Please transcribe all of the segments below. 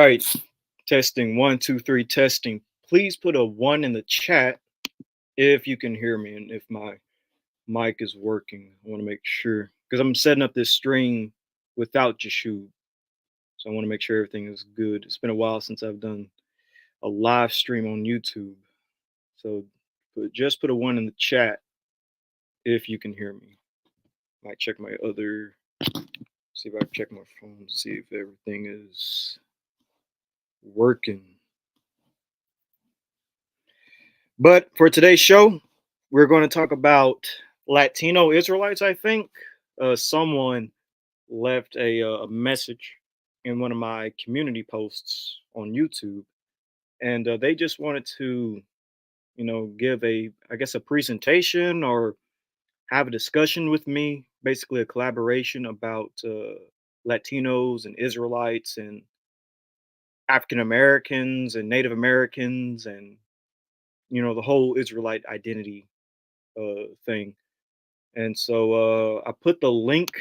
right. Testing 1, 2, 3, testing. Please put a 1 in the chat if you can hear me and if my mic is working. I want to make sure because I'm setting up this stream without Yahshua. So I want to make sure everything is good. It's been a while since I've done a live stream on YouTube. So just put a 1 in the chat if you can hear me. Might check my other, see if I can check my phone, see if everything is working. But for today's show, we're going to talk about Latino Israelites, I think. Someone left a message in one of my community posts on YouTube, and they just wanted to, give I guess, a presentation or have a discussion with me, basically a collaboration about Latinos and Israelites and African Americans and Native Americans and, the whole Israelite identity thing. And so I put the link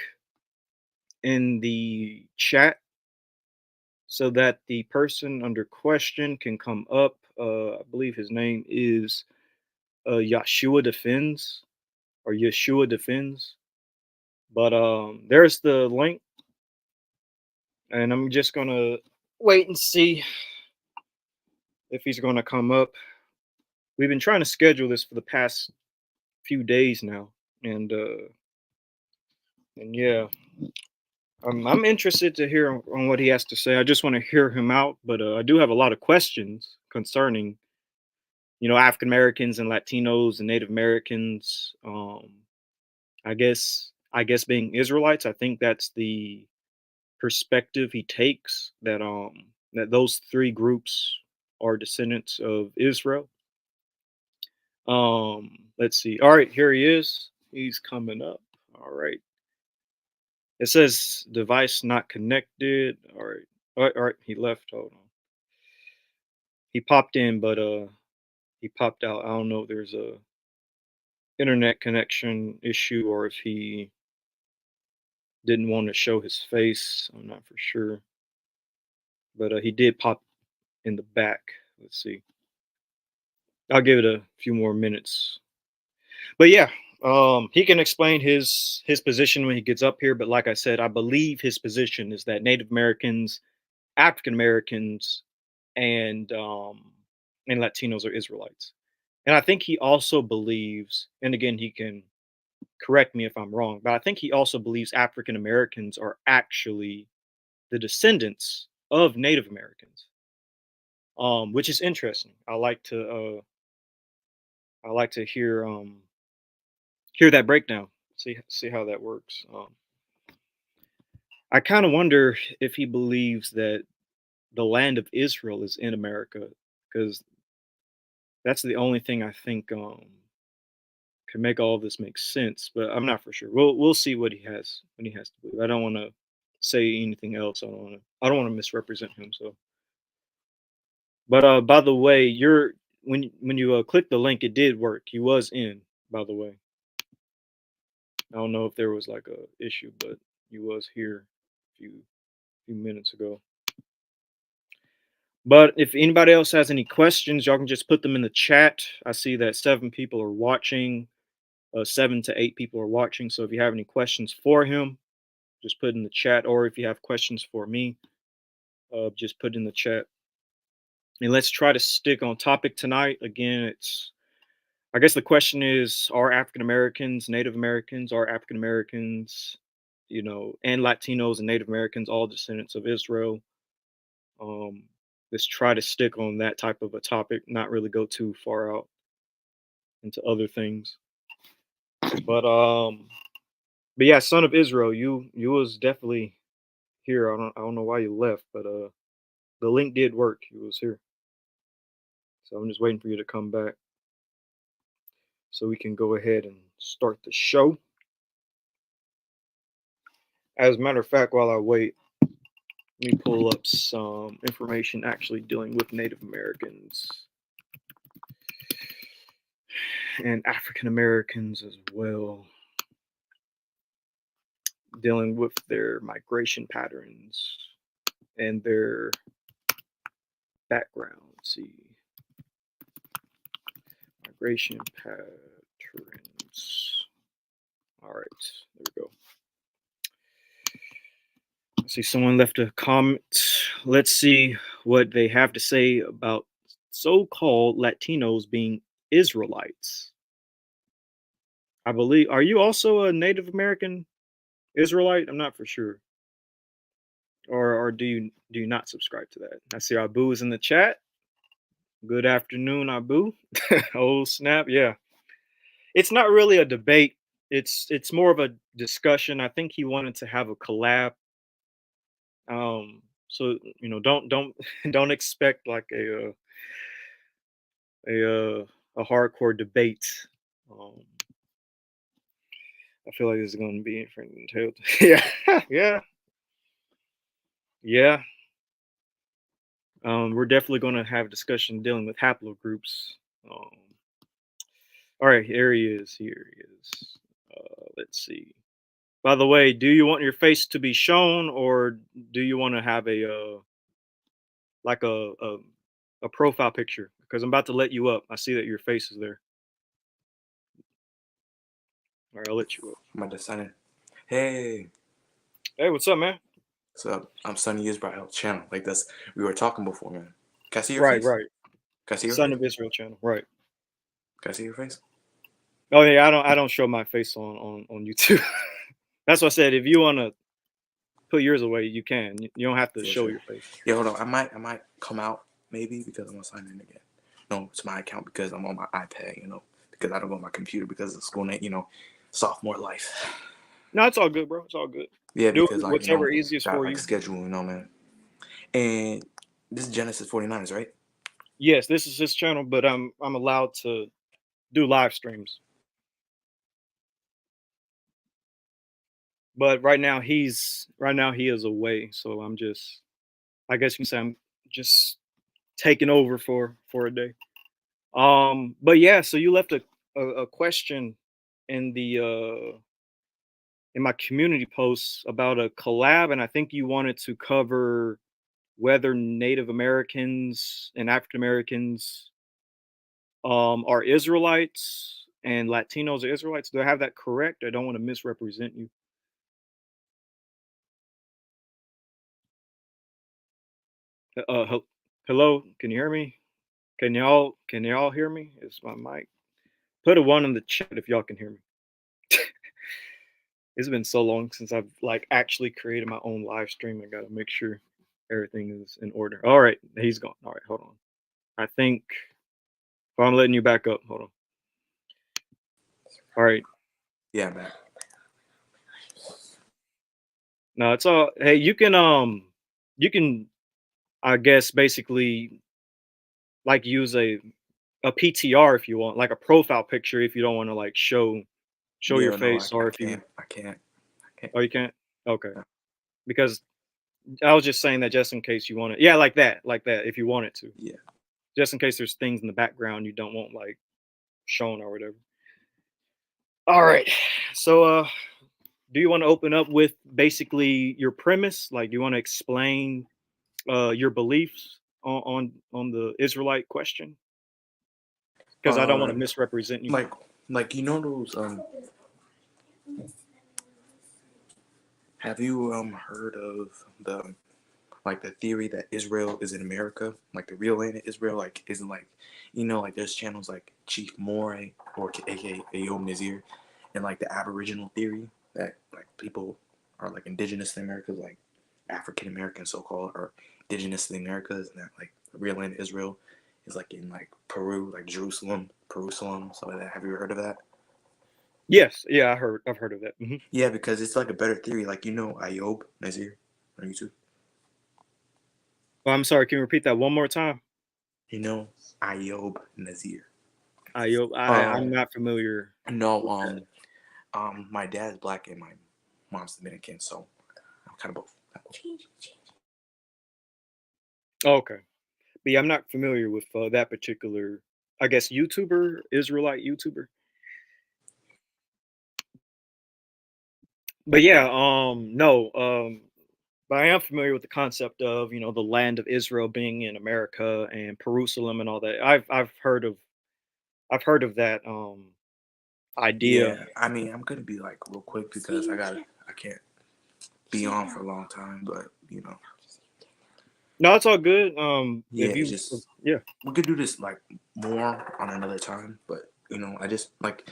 in the chat so that the person under question can come up. I believe his name is Yahshua Defends or Yeshua Defends. But there's the link. And I'm just going to wait and see if he's going to come up. We've been trying to schedule this for the past few days now. And yeah, I'm interested to hear on what he has to say. I just want to hear him out, but I do have a lot of questions concerning, African Americans and Latinos and Native Americans. I guess being Israelites, I think that's the perspective he takes that those three groups are descendants of Israel. Let's see. All right, here he is. He's coming up. All right. It says device not connected. All right. All right. He left. Hold on. He popped in, but he popped out. I don't know if there's a internet connection issue or if he didn't want to show his face. I'm not for sure. But he did pop in the back. Let's see. I'll give it a few more minutes. But yeah, he can explain his position when he gets up here. But like I said, I believe his position is that Native Americans, African Americans, and Latinos are Israelites. And I think he also believes, and again, he can correct me if I'm wrong, but I think he also believes African Americans are actually the descendants of Native Americans, which is interesting. I like to hear that breakdown, see how that works. I kind of wonder if he believes that the land of Israel is in America, because that's the only thing I think can make all of this make sense. But I'm not for sure. We'll see what he has to believe. I don't want to say anything else. I don't want to misrepresent him. So, but by the way, when you click the link, it did work. He was in. By the way, I don't know if there was like a issue, but he was here a few minutes ago. But if anybody else has any questions, y'all can just put them in the chat. I see that 7 people are watching, 7 to 8 people are watching. So if you have any questions for him, just put in the chat. Or if you have questions for me, just put in the chat. And let's try to stick on topic tonight. Again, I guess the question is, are African Americans, Native Americans, are African Americans, and Latinos and Native Americans all descendants of Israel? Let's try to stick on that type of a topic, not really go too far out into other things. But yeah, son of Israel, you was definitely here. I don't know why you left, but the link did work. You was here. So I'm just waiting for you to come back so we can go ahead and start the show. As a matter of fact, while I wait, let me pull up some information actually dealing with Native Americans and African Americans as well, dealing with their migration patterns and their background. Let's see. Migration patterns. All right, there we go. I see someone left a comment. Let's see what they have to say about so-called Latinos being Israelites. I believe. Are you also a Native American Israelite? I'm not for sure. Or do you not subscribe to that? I see Abu is in the chat. Good afternoon, Abu. Oh snap, yeah. It's not really a debate. It's more of a discussion. I think he wanted to have a collab. So don't don't expect like a hardcore debate. Um, I feel like this is going to be entailed. Yeah, yeah, yeah. We're definitely going to have discussion dealing with haplogroups. Um, all right, here he is. Here he is. Let's see. By the way, do you want your face to be shown, or do you want to have like a profile picture? Because I'm about to let you up. I see that your face is there. All right, I'll let you up. I'm about to sign in. Hey, Hey, what's up, man? what's up? I'm Sonny Israel channel. Like this, we were talking before, man. Can I see your Right, face? right. Can I see your Son face? of Israel channel. Right. Can I see your face? Oh yeah, I don't show my face on YouTube. That's what I said. If you want to put yours away, you can. You don't have to For show sure. your face. Yeah, hold on. I might come out maybe because I'm gonna sign in again. No, it's my account because I'm on my iPad. Because I don't go on my computer because of school. Sophomore life. No, it's all good, bro. It's all good. Yeah, Do because whatever easiest got for like you. a schedule, man. And this is Genesis 49ers, right? Yes, this is his channel, but I'm allowed to do live streams. But right now he is away, so I guess you can say I'm just taking over for a day. But yeah, so you left a question in the in my community posts about a collab, and I think you wanted to cover whether Native Americans and African Americans are Israelites and Latinos are Israelites. Do I have that correct? I don't want to misrepresent you. Hello, can you hear me? Can y'all hear me? Is my mic? Put a one in the chat if y'all can hear me. It's been so long since I've like actually created my own live stream. I gotta make sure everything is in order. All right, he's gone. All right, hold on. I think I'm letting you back up. Hold on. All right. Yeah, man. No, it's all. Hey, you can I guess basically like use a PTR if you want, like a profile picture if you don't want to like show your Yeah, no, face, or I if you can't. I can't. I can't. oh you can't. Okay, because I was just saying that just in case you want it. Yeah, like that if you want it to. Yeah. Just in case there's things in the background you don't want like shown or whatever. All right. So do you want to open up with basically your premise? Like do you want to explain your beliefs on the Israelite question? Because I don't want to Um, misrepresent you. like those have you heard of the theory that Israel is in America, like the real land of Israel, like isn't like like there's channels like Chief Moray or aka Ayom Nazir, and like the Aboriginal theory that like people are like indigenous to the Americas, like African American so called, or indigenous to the Americas, and that like the real land of Israel is like in like Peru, like Jerusalem, stuff like that. Have you heard of that? Yes, yeah, I've heard of that. Yeah, because it's like a better theory. Like Ayob Nazir on YouTube. Well, I'm sorry. Can you repeat that one more time? You know Ayob Nazir. I'm Um, not familiar no, with that. my dad's black and my mom's Dominican, so I'm kind of both. Oh, okay, but yeah, I'm not familiar with that particular, I guess, YouTuber, Israelite YouTuber. But yeah, no, but I am familiar with the concept of the land of Israel being in America and Jerusalem and all that. I've heard of that idea. Yeah, I mean, I'm gonna be like real quick because I can't be on for a long time, but No, it's all good. yeah, If it's you, just yeah. we could do this like more on another time, but I just like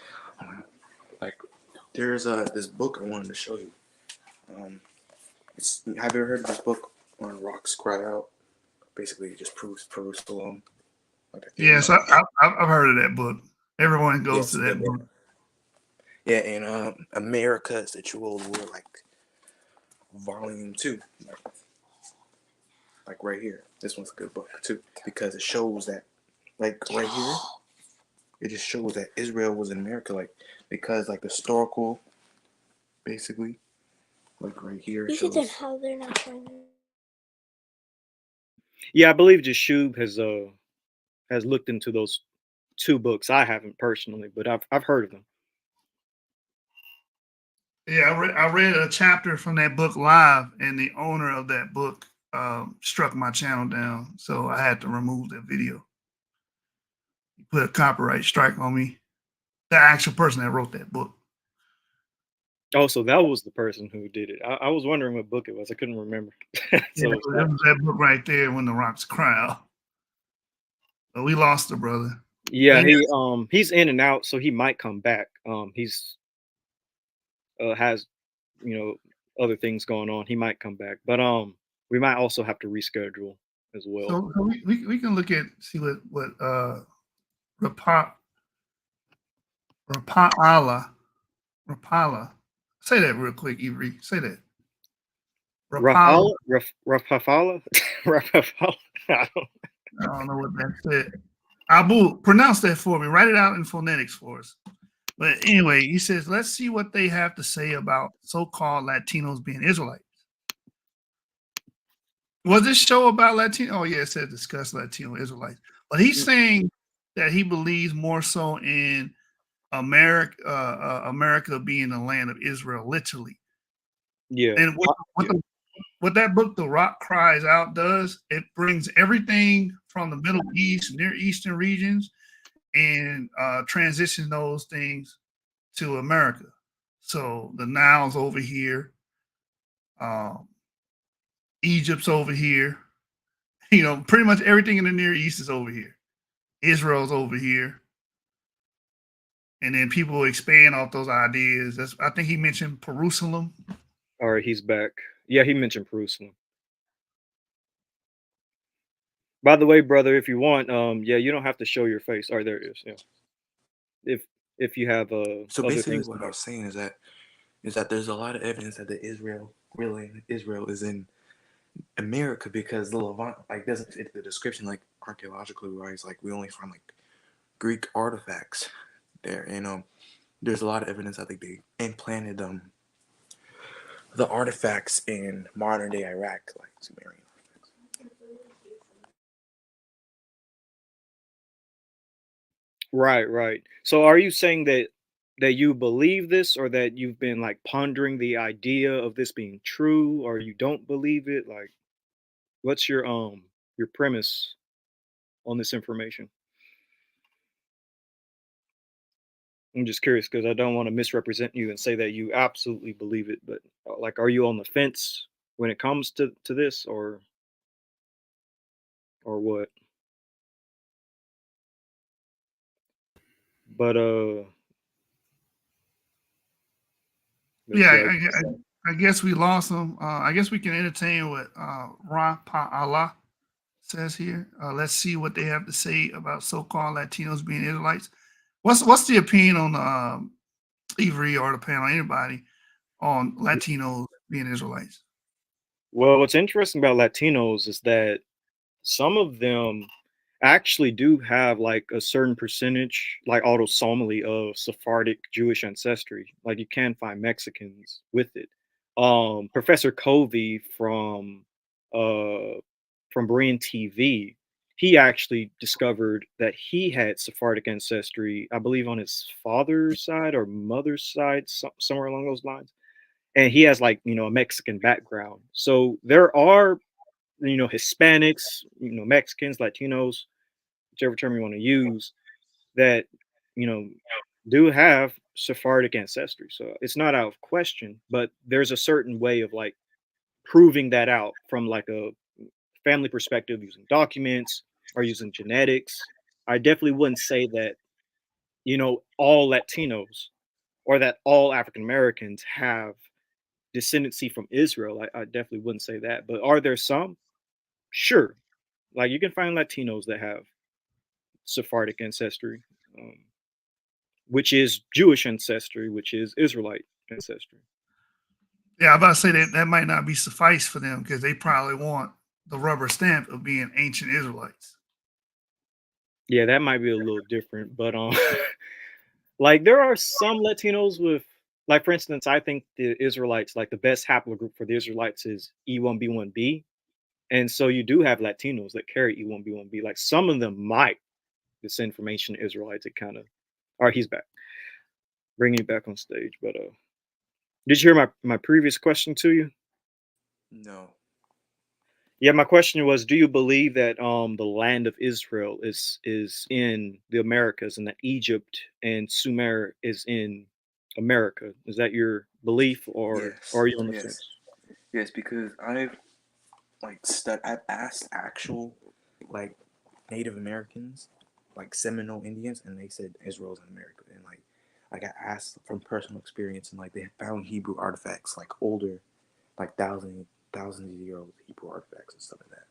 there's this book I wanted to show you. Um, have you ever heard of this book on rocks cry out? Basically, it just proves Jerusalem, like a theory. Yes, I've heard of that book. Everyone Yeah, goes to it's a good that book. book. Yeah, and America is the True Old War, like volume 2, like right here. This one's a good book too because it shows that, like right here, it just shows that Israel was in America, like because like the historical, basically, like right here it shows. How they're not trying to. Yeah, I believe Jashub has looked into those two books. I haven't personally, but I've heard of them. Yeah, I read a chapter from that book live, and the owner of that book struck my channel down, so I had to remove that video. He put a copyright strike on me. The actual person that wrote that book. Oh, so that was the person who did it. I was wondering what book it was. I couldn't remember. Yeah, So it was that book right there, When the Rocks Cry Out. But we lost the brother. But yeah, he he's in and out, so he might come back. He's has other things going on. He might come back, but we might also have to reschedule as well. so we can look at see what Rapa Rapala Rapala. Say that real quick, Ivri. Say that. Rapala. Rafala, Rafala. I don't know what that said. Abu, pronounce that for me. Write it out in phonetics for us. But anyway, he says, let's see what they have to say about so-called Latinos being Israelites. Was this show about Latino? Oh, yeah, it said discuss Latino Israelites. But he's saying that he believes more so in America being the land of Israel, literally. Yeah. And what that book, The Rock Cries Out, does, it brings everything from the Middle East, Near Eastern regions, and transition those things to America. So the Nile's over here, Egypt's over here. Pretty much everything in the Near East is over here. Israel's over here. And then people expand off those ideas. I think he mentioned Jerusalem. All right, he's back. Yeah, he mentioned Jerusalem. By the way, brother, if you want, yeah, you don't have to show your face. All right, there it is. Yeah. If you have So other basically, things to what I say. was saying is that there's a lot of evidence that Israel is in America because the Levant like doesn't fit the description like archaeologically wise. Like we only find like Greek artifacts there, and there's a lot of evidence. I think they implanted the artifacts in modern day Iraq, like Sumerian. Right, right. So are you saying that you believe this, or that you've been like pondering the idea of this being true, or you don't believe it? Like, what's your premise on this information? I'm just curious because I don't want to misrepresent you and say that you absolutely believe it, but like, are you on the fence when it comes to this, or what? But let's Yeah, see. I guess we lost him. I guess we can entertain what Ra Pa Allah says here. Let's see what they have to say about so-called Latinos being Israelites. What's the opinion on Ivri or the panel, anybody, on Latinos being Israelites? Well, what's interesting about Latinos is that some of them actually do have like a certain percentage, like autosomally, of Sephardic Jewish ancestry. Like you can find Mexicans with it. Professor Covey uh, from Berean TV, he actually discovered that he had Sephardic ancestry, I believe, on his father's side or mother's side, somewhere along those lines. and he has like a Mexican background. So there are Hispanics, Mexicans, Latinos, whichever term you want to use, that you know do have Sephardic ancestry. So it's not out of question, but there's a certain way of like proving that out from like a family perspective using documents or using genetics. I definitely wouldn't say that all Latinos or that all African Americans have descendancy from Israel. I definitely wouldn't say that. But are there some? Sure. Like you can find Latinos that have Sephardic ancestry, which is Jewish ancestry, which is Israelite ancestry. Yeah, I'm about to say that might not be suffice for them because they probably want the rubber stamp of being ancient Israelites. Yeah, that might be a little different, but like there are some Latinos with, like for instance, I think the Israelites, like the best haplogroup for the Israelites is E1B1B, and so you do have Latinos that carry E1B1B. Like some of them might descend from ancient Israelites. It kind of, all right, he's back, bringing you back on stage. But did you hear my previous question to you? No. Yeah, my question was, do you believe that the land of Israel is in the Americas and that Egypt and Sumer is in America? Is that your belief, or Yes. are you on the Yes. fence? Yes. Because I've asked actual like Native Americans, like Seminole Indians, and they said Israel's in America. And like I asked from personal experience, and like they had found Hebrew artifacts, like older, like thousands of year old Hebrew artifacts and stuff like that.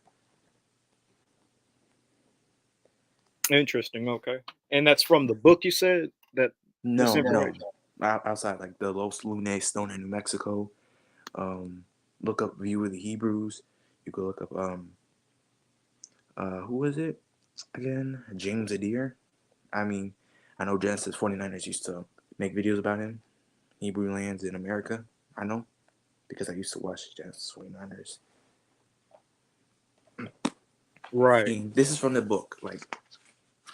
Interesting. Okay, and that's from the book you said that this No, no. information. Outside like the Los Lunes stone in New Mexico. Um, look up View of the Hebrews. You could look up who is it again? James Adair. I mean, I know Genesis 49ers used to make videos about him. Hebrew lands in America. I know because I used to watch Genesis 49ers. Right. And this is from the book. Like,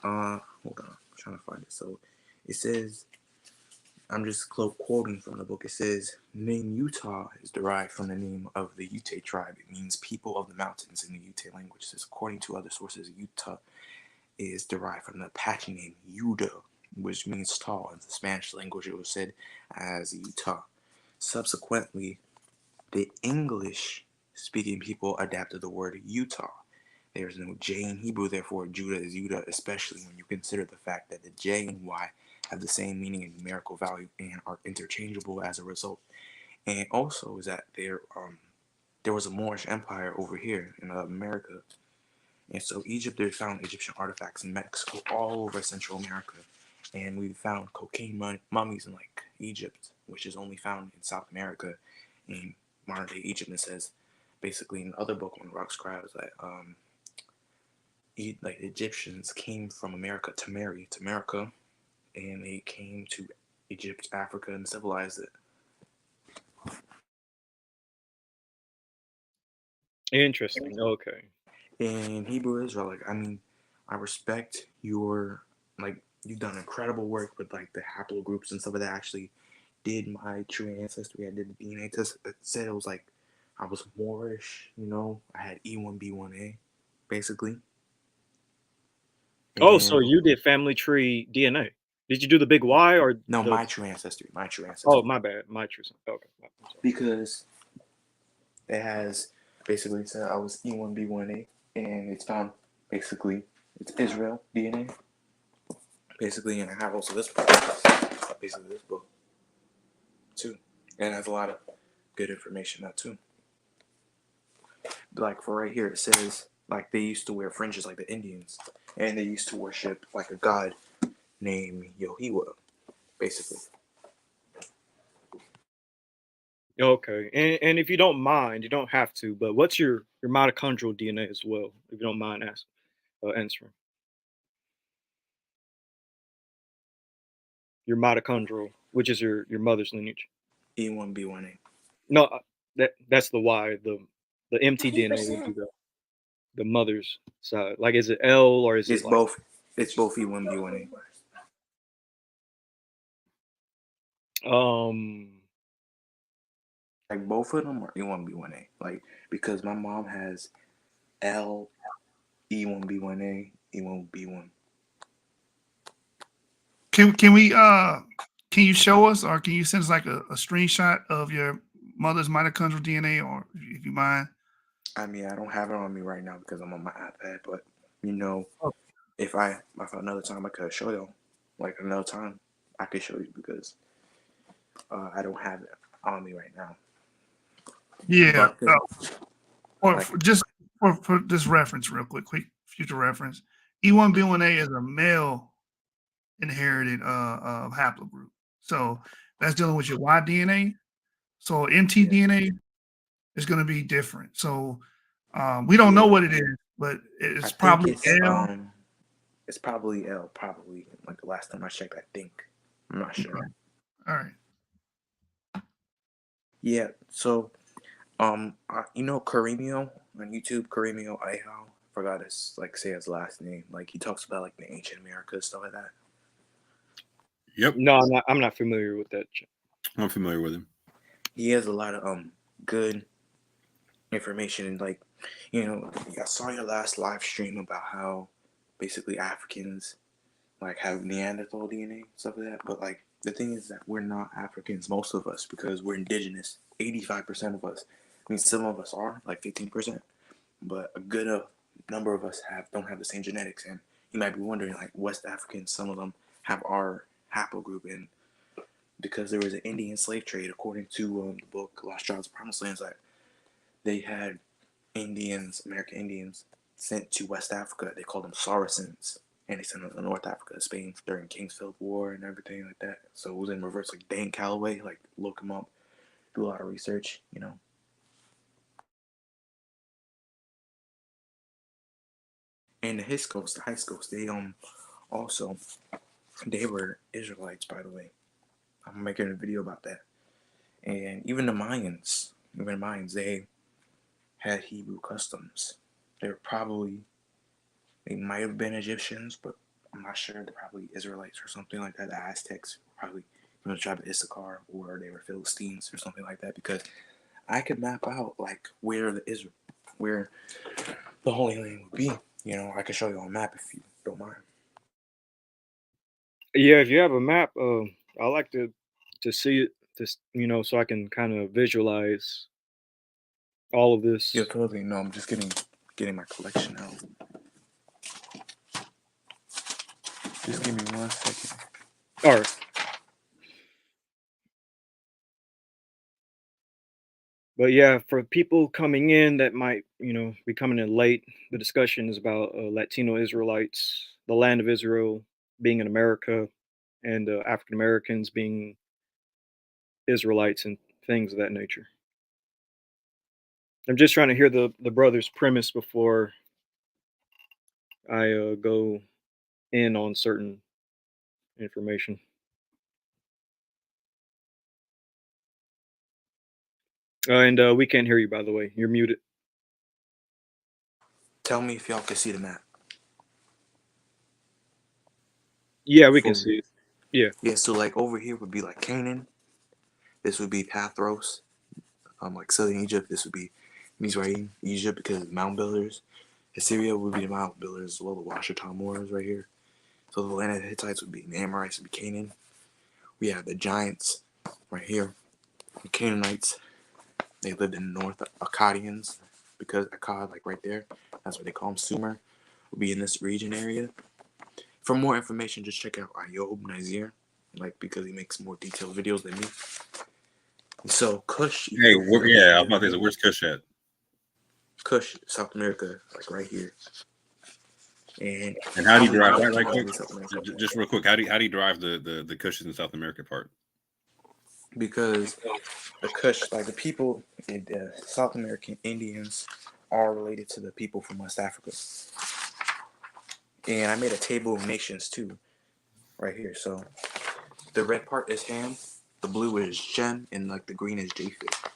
hold on, I'm trying to find it. So, it says, I'm just quoting from the book. It says, name Utah is derived from the name of the Ute tribe. It means people of the mountains in the Ute language. It says, according to other sources, Utah is derived from the Apache name Yuda, which means tall. In the Spanish language, it was said as Utah. Subsequently, the English speaking people adapted the word Utah. There is no J in Hebrew, therefore Judah is Judah, especially when you consider the fact that the J and Y have the same meaning and numerical value and are interchangeable as a result. And also is that there was a Moorish Empire over here in America. And so Egypt, they found Egyptian artifacts in Mexico, all over Central America. And we found cocaine mummies in like Egypt, which is only found in South America in modern day Egypt. And it says basically in the other book on Rock Scribes that like Egyptians came from America to marry to America, and they came to Egypt, Africa, and civilized it. Interesting. Okay. And Hebrew Israel, like I mean, I respect your like you've done incredible work with like the haplogroups and stuff like that. I actually did my true ancestry. I did the DNA test. It said it was like I was Moorish, you know. I had E1B1A, basically. Oh, so And you did family tree DNA? Did you do the big Y or no, the? my true ancestry, my true Oh, ancestry, my bad. My true. Okay. I'm sorry. because it has basically said I was E1B1A, and it's found basically it's Israel DNA, basically, and I have also this book, basically this book too, and it has a lot of good information that too. Like for right here, it says like they used to wear fringes like the Indians, and they used to worship like a god named Yohiwa, basically. Okay, and if you don't mind, you don't have to, but what's your mitochondrial DNA as well, if you don't mind answering? Your mitochondrial, which is your mother's lineage. E1B1A. No, that's the Y. The mtDNA would be the mother's side. Like, is it L or is It's it like? both. It's both E1B1A. Um, Like both of them are E1B1A. Like because my mom has L E1B1A E1B1. Can we can you show us, or can you send us like a screenshot of your mother's mitochondrial DNA, or if you mind? I mean, I don't have it on me right now because I'm on my iPad, but you know, Oh, if another time I could show you, like another time I could show you because I don't have it on me right now. yeah. But I could, Or like, just for this reference, real quick future reference. E1B1A is a male inherited haplogroup. So that's dealing with your Y DNA. So yeah, mtDNA is going to be different. So we don't know yeah. what it is, but I it's think probably L. it's probably L. Probably like the last time I checked, I think. I'm not sure. Okay. All right. Yeah. So you know Karimio on YouTube, Karimio Ayhao. Forgot his like say his last name. Like he talks about like the ancient America stuff like that. Yep, No, I'm not familiar with that. I'm familiar with him. He has a lot of good information and like I saw your last live stream about how basically Africans like have Neanderthal DNA stuff like that. But like the thing is that we're not Africans, most of us, because we're indigenous. 85% of us. I mean, some of us are like 15%, but a good number of us don't have the same genetics. And you might be wondering, like West Africans, some of them have our haplogroup, and because there was an Indian slave trade, according to the book Lost Tribes of Promised Lands, that they had Indians, American Indians, sent to West Africa. They called them Saracens, and they sent them to North Africa, Spain during Kingsfield War and everything like that. So it was in reverse, like Dan Calloway, like look him up, do a lot of research, And the Hiscos, the Hiscos, they also they were Israelites, by the way. I'm making a video about that. And even the Mayans, they had Hebrew customs. They might have been Egyptians, but I'm not sure. They're probably Israelites or something like that. The Aztecs probably from the tribe of Issachar, or they were Philistines or something like that. Because I could map out like where the Holy Land would be. I could show you on a map if you don't mind. Yeah, if you have a map, I like to see it, just so I can kind of visualize all of Yeah, this. totally. No, I'm just getting my collection out. Just give me 1 second. All right. But yeah, for people coming in that might, be coming in late, the discussion is about Latino Israelites, the land of Israel being in America, and African Americans being Israelites and things of that nature. I'm just trying to hear the brother's premise before I go in on certain information. And we can't hear you, by the way. You're muted. Tell me if y'all can see the map. Yeah, we can For me. see it. Yeah. Yeah, so like over here would be like Canaan. This would be Pathros, like southern Egypt. This would be Mizraim, Egypt, because of the mound builders. Assyria would be the mound builders as well. The Washer-Tamors right here. So the land of the Hittites would be the Amorites, would be Canaan. We have the giants right here. The Canaanites, they lived in the north. Akkadians, because Akkad, like right there, that's what they call them. Sumer will be in this region area. For more information, just check out Ayob Nazir, like because he makes more detailed videos than me. So Kush, Hey, Ethiopia, yeah, I was about to say, where's Kush at? Kush, South America, like right here. And How do you drive that probably right quick? South America. Just real quick, how do you drive the Kush in South America part? Because the Kush, like the people in the South American Indians, are related to the people from West Africa. And I made a table of nations too, right here. So the red part is Ham, the blue is Shem, and like the green is Japheth.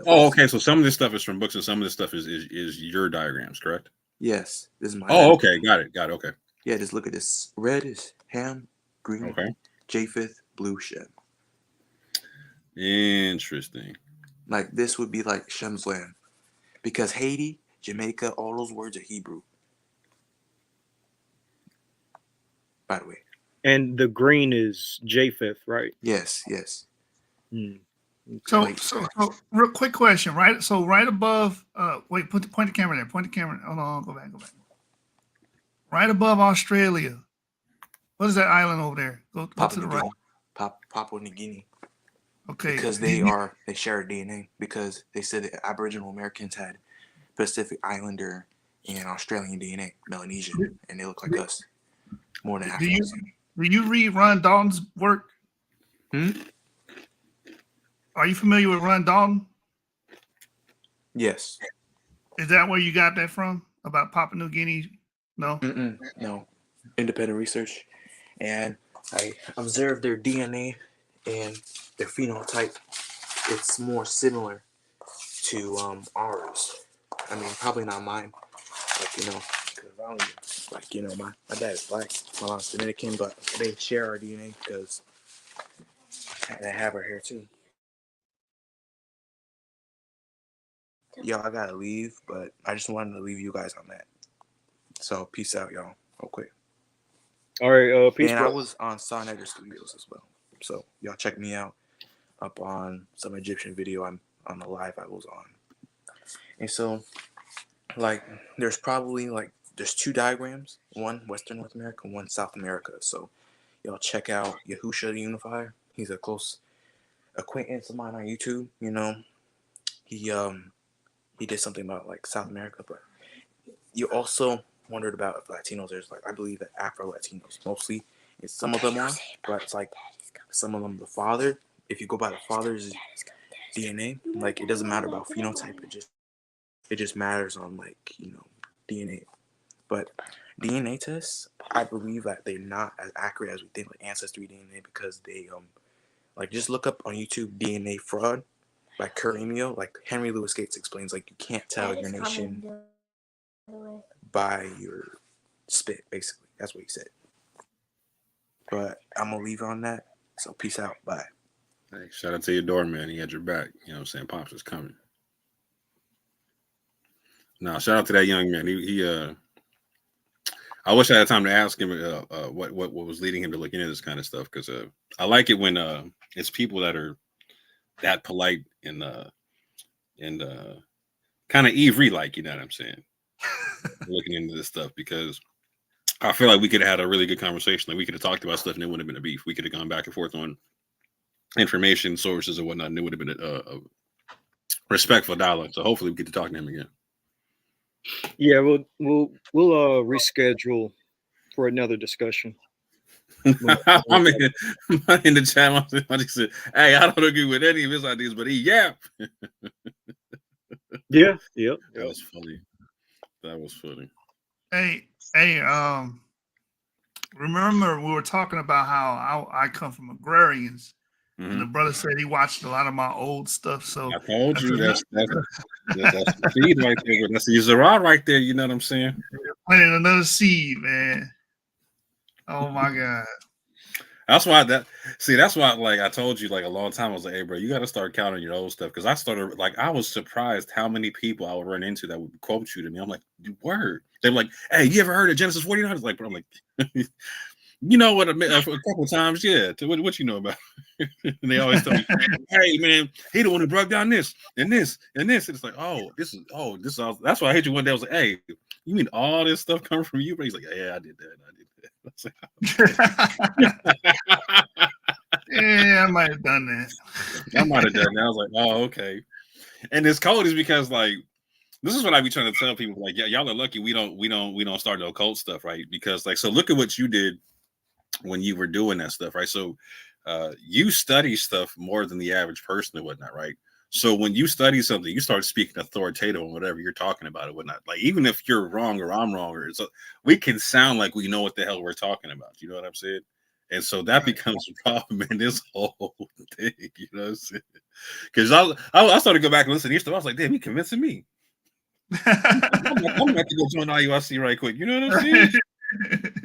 Oh, okay. So some of this stuff is from books, and some of this stuff is your diagrams, correct? Yes, this is my. Oh, okay, got it. Okay. Yeah, just look at this. Red is Ham, green Okay. Japheth, blue Shem. Interesting. Like this would be like Shem's land, because Haiti, Jamaica, all those words are Hebrew. By the way. And the green is Japheth, right? Yes, yes. Hmm. So, Like- so real quick question, right? So right above, wait, point the camera there. Point the camera. Hold on, go back. Right above Australia. What is that island over there? Go to Papua the New right. Guinea. Papua New Guinea. Okay. Because they share DNA. Because they said that Aboriginal Americans had Pacific Islander and Australian DNA, Melanesian, and they look like us. More than half. Do you read Ron Dalton's work? Are you familiar with Ron Dalton? Yes. Is that where you got that from? About Papua New Guinea? No? No. Independent research. And I observed their DNA and their phenotype. It's more similar to ours. I mean, probably not mine. Like, because I don't even, my dad is black, my mom's Dominican, but they share our DNA because they have our hair too. Y'all, I gotta leave, but I just wanted to leave you guys on that. So peace out, y'all, real quick. All right, peace. And bro. I was on Sonegger Studios as well, so y'all check me out up on some Egyptian video. I'm on the live I was on, and so like there's two diagrams, one Western North America, one South America. So y'all check out Yahushua the Unifier. He's a close acquaintance of mine on YouTube. He did something about like South America, but you also wondered about if Latinos. There's I believe that Afro Latinos mostly, and some of them are, but it's like some of them the father. If you go by the father's DNA, like it doesn't matter about phenotype. It just matters on DNA. But DNA tests, I believe that they're not as accurate as we think, like ancestry DNA, because they just look up on YouTube DNA fraud by Kurt Emio. Like Henry Louis Gates explains, like you can't tell your nation by your spit, basically. That's what he said. But I'm gonna leave on that. So peace out. Bye. Hey, shout out to your doorman. He had your back. You know what I'm saying? Pops is coming. No, shout out to that young man. I wish I had time to ask him what was leading him to look into this kind of stuff, because I like it when it's people that are that polite and kind of Ivri, like, you know what I'm saying, looking into this stuff, because I feel like we could have had a really good conversation. Like we could have talked about stuff and it wouldn't have been a beef. We could have gone back and forth on information sources and whatnot, and it would have been a respectful dialogue. So hopefully we get to talk to him again. Yeah, we'll reschedule for another discussion. I'm in the chat. Somebody said, "Hey, I don't agree with any of his ideas, but he yapped." Yeah, yep. That was funny. That was funny. Hey, remember we were talking about how I come from agrarians, and the brother said he watched a lot of my old stuff. So I told you that's the seed right there. That's the Zerah right there. You know what I'm saying? Planting another seed, man. Oh my God. That's why like I told you like a long time. I was like, hey bro, you got to start counting your old stuff, because I started I was surprised how many people I would run into that would quote you to me. I'm like, word. They're like, hey, you ever heard of Genesis 49? I was like, bro, I'm like, you know what? A couple of times, yeah. What you know about? And they always tell me, hey man, he the one who broke down this and this and this. And it's like, this is all. That's why I hit you one day. I was like, hey, you mean all this stuff coming from you? But he's like, yeah, I did that. Yeah, I might have done that. I might have done that. I was like, oh, okay. And this code is because like this is what I be trying to tell people. Like, yeah, y'all are lucky we don't start no cult stuff, right? Because like, so look at what you did when you were doing that stuff, right? So you study stuff more than the average person and whatnot, right? So when you study something, you start speaking authoritative on whatever you're talking about and whatnot. Like even if you're wrong or I'm wrong, or we can sound like we know what the hell we're talking about. You know what I'm saying? And so that becomes a problem in this whole thing. You know what I'm saying? Because I started to go back and listen to your stuff. I was like, damn, you convincing me. I'm about to go join IUIC right quick. You know what I'm saying?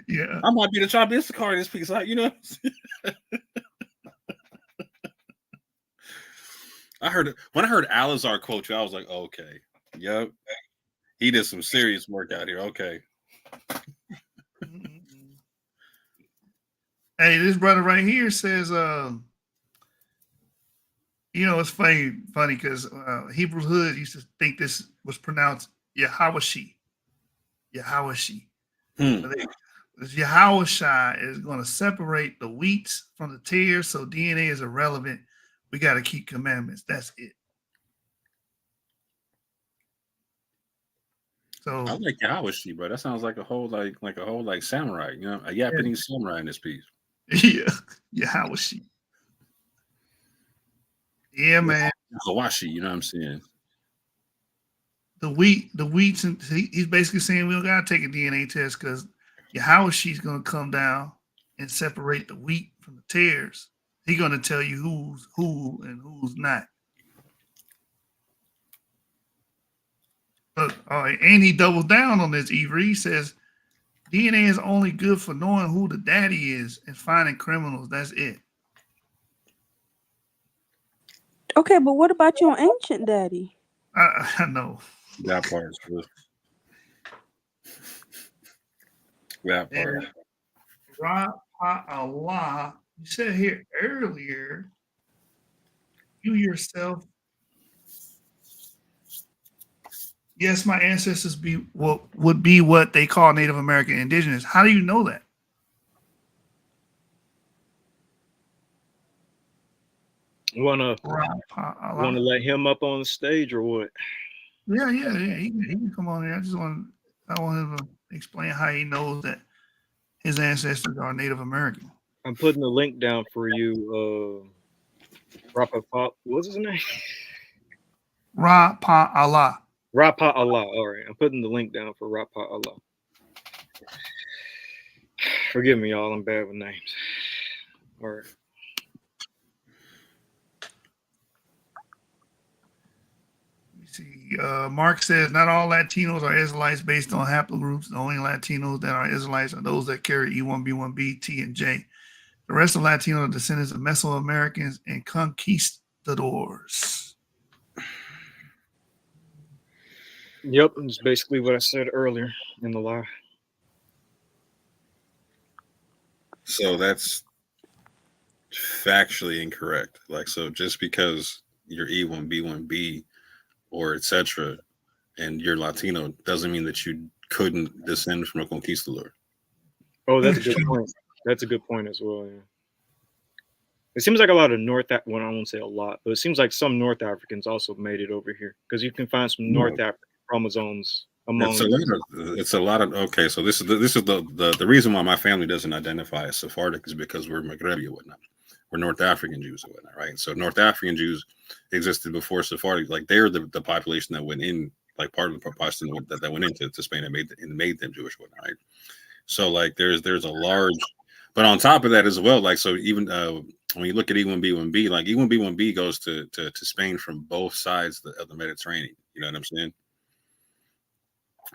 Yeah. I might be the Tribiscard in this piece. You know what I'm saying? when I heard Alizar quote you, I was like, okay, yep, he did some serious work out here. Okay. Hey, this brother right here says, it's funny because Hebrew Hood used to think this was pronounced Yahawashi. Yahawashi. This Yahawashai is going to separate the wheats from the tares, so DNA is irrelevant. We got to keep commandments. That's it. So I like Yahawashi, bro. That sounds like a whole samurai, a Japanese samurai in this piece. Yeah, Yahawashi. Yeah, man. Hawashi, you know what I'm saying? The wheats, and he's basically saying we don't gotta take a DNA test because Yahawashi's gonna come down and separate the wheat from the tares. He's gonna tell you who's who and who's not. Look, and he doubles down on this. Ivri says DNA is only good for knowing who the daddy is and finding criminals. That's it. Okay, but what about your ancient daddy? I know. That part is good. That part. Allah, you said here earlier, you yourself. Yes, my ancestors would be what they call Native American indigenous. How do you know that? You wanna let him up on the stage or what? Yeah. He can come on here. I want him to explain how he knows that his ancestors are Native American. I'm putting the link down for you. What's his name? Ra-Pa Allah. Ra-Pa Allah. All right, I'm putting the link down for Ra-Pa Allah. Forgive me, y'all. I'm bad with names. All right. See, Mark says not all Latinos are Israelites based on haplogroups. The only Latinos that are Israelites are those that carry E1B1B, T, and J. The rest of Latinos are descendants of Mesoamericans and conquistadors. Yep, it's basically what I said earlier in the live. So that's factually incorrect. So just because you're E1B1B or etc., and you're Latino doesn't mean that you couldn't descend from a conquistador. Oh, that's a good point. That's a good point as well. Yeah. It seems like a lot of I won't say a lot, but it seems like some North Africans also made it over here because you can find some North African chromosomes among. It's a lot of okay. So this is the reason why my family doesn't identify as Sephardic is because we're Maghrebi and whatnot. We're North African Jews and whatnot, right? So North African Jews existed before Sephardic. Like they're the population that went in, like part of the population that went into Spain and made them Jewish and whatnot, right? So like there's a large, but on top of that as well, like so even when you look at E1B1B, like E1B1B goes to Spain from both sides of the Mediterranean. You know what I'm saying?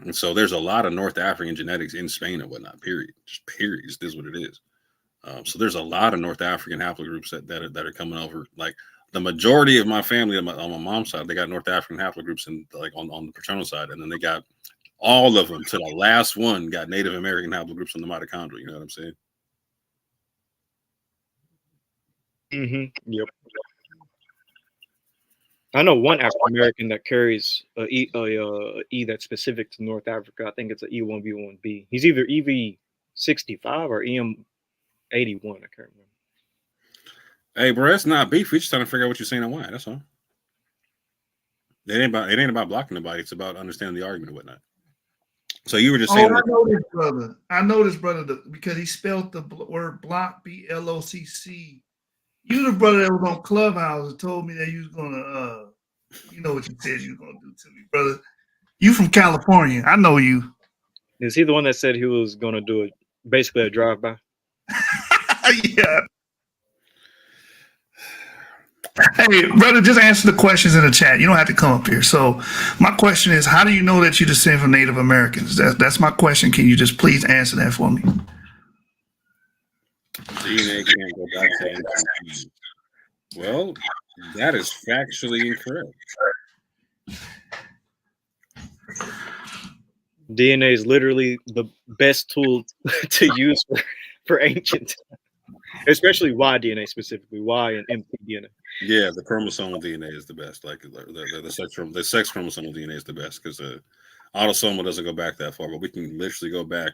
And so there's a lot of North African genetics in Spain and whatnot. Period. Just period. This is what it is. So there's a lot of North African haplogroups that are coming over. Like the majority of my family on my mom's side, they got North African haplogroups and like on the paternal side, and then they got all of them to the last one got Native American haplogroups on the mitochondria. You know what I'm saying? Mm-hmm. Yep. I know one African American that carries a E that's specific to North Africa. I think it's an E1B1B. He's either EV65 or EM81. I can't remember. Hey, bro, it's not beef. We're just trying to figure out what you're saying and why. That's all. It ain't about blocking nobody. It's about understanding the argument and whatnot. So you were just saying. I know this brother because he spelled the word block BLOCC. You the brother that was on Clubhouse and told me that you was gonna you know what you said you was gonna do to me, brother. You from California. I know you. Is he the one that said he was gonna do basically a drive-by? Yeah. Hey, brother, just answer the questions in the chat. You don't have to come up here. So my question is, how do you know that you descend from Native Americans? That's my question. Can you just please answer that for me? DNA can't go back to. Well, That is factually incorrect. DNA is literally the best tool to use for ancient, especially Y DNA specifically, Y and MP DNA. Yeah, the chromosomal DNA is the best. Like the sex chromosomal DNA is the best because the autosomal doesn't go back that far, but we can literally go back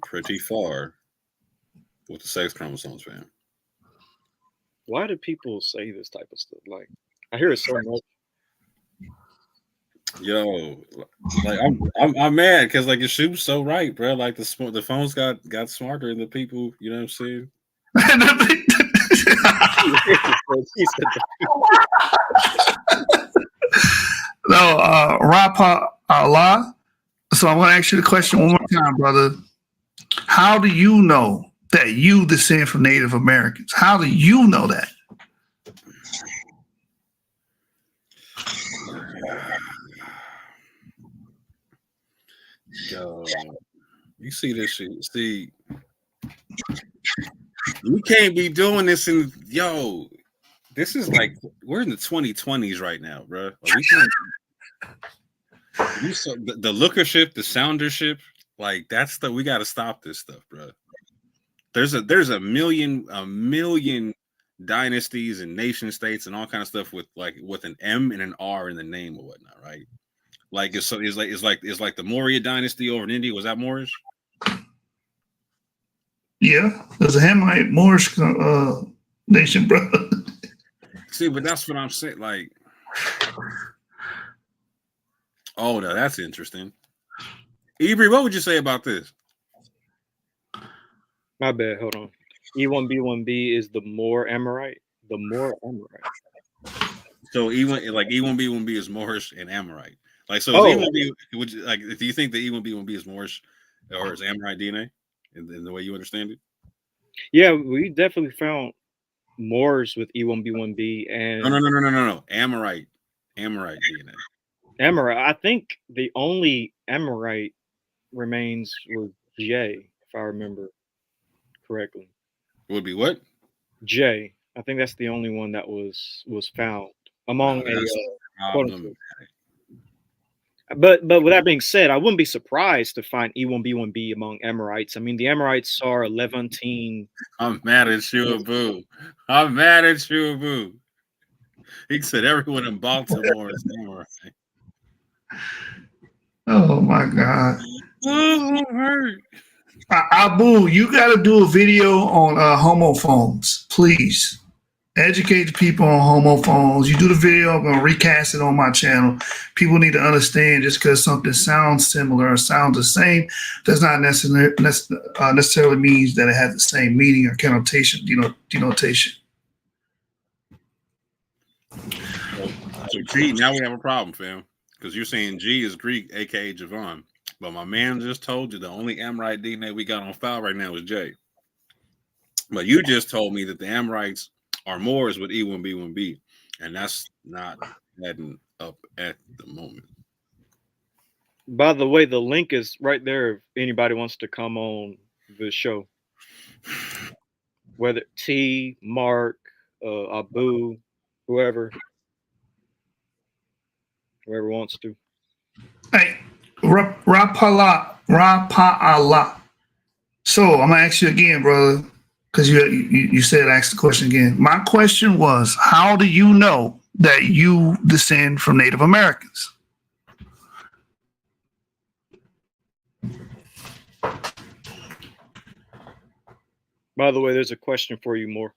pretty far with the sex chromosomes, fam. Why do people say this type of stuff? Like, I hear it so much. Yo, like I'm mad because like your shoe's so right, bro. Like the phones got smarter than the people. You know what I'm saying? No, Rapa Allah. So I'm going to ask you the question one more time, brother. How do you know that you descend from Native Americans? How do you know that? Yo, you see this shit? See, you can't be doing this in This is like we're in the 2020s right now, bro. The lookership, the soundership, like that's we got to stop this stuff, bro. There's a million dynasties and nation states and all kind of stuff with an M and an R in the name or whatnot, right? Like it's like the Maurya dynasty over in India. Was that Moorish? Yeah, there's a Hamite Moorish nation, bro. See, but that's what I'm saying. Like, oh, no, that's interesting. Ivri, what would you say about this? My bad. Hold on. E1B1B is the Moor Amorite. The Moor Amorite. So E1B1B is Moorish and Amorite. Like, so E1B, would you, like, do you think the E1B1B is Moorish or is Amorite DNA in the way you understand it? Yeah, we definitely found Moors with E1B1B and no. Amorite DNA. Amorite. I think the only Amorite remains was J, if I remember correctly. Would be what? J. I think that's the only one that was found among But with that being said, I wouldn't be surprised to find E1B1B among Amorites. I mean, the Amorites are Levantine. I'm mad at Shuabu. I'm mad at Shuabu. He said everyone in Baltimore is Amorite. Oh my God. Oh, hurt. Abu, you got to do a video on homophones, please. Educate the people on homophones. You do the video, I'm going to recast it on my channel. People need to understand just because something sounds similar or sounds the same does not necessarily means that it has the same meaning or connotation, denotation. So G, now we have a problem, fam. Because you're saying G is Greek, aka Javon. But my man just told you the only Amorite DNA we got on file right now is J. But you just told me that the Amorites are Moors with E1B1B, and that's not adding up at the moment. By the way, the link is right there if anybody wants to come on the show. Whether T, Mark, Abu, whoever wants to. Hey, Rapa'ala. So I'm gonna ask you again, brother, because you said ask the question again. My question was, how do you know that you descend from Native Americans? By the way, there's a question for you, Moore.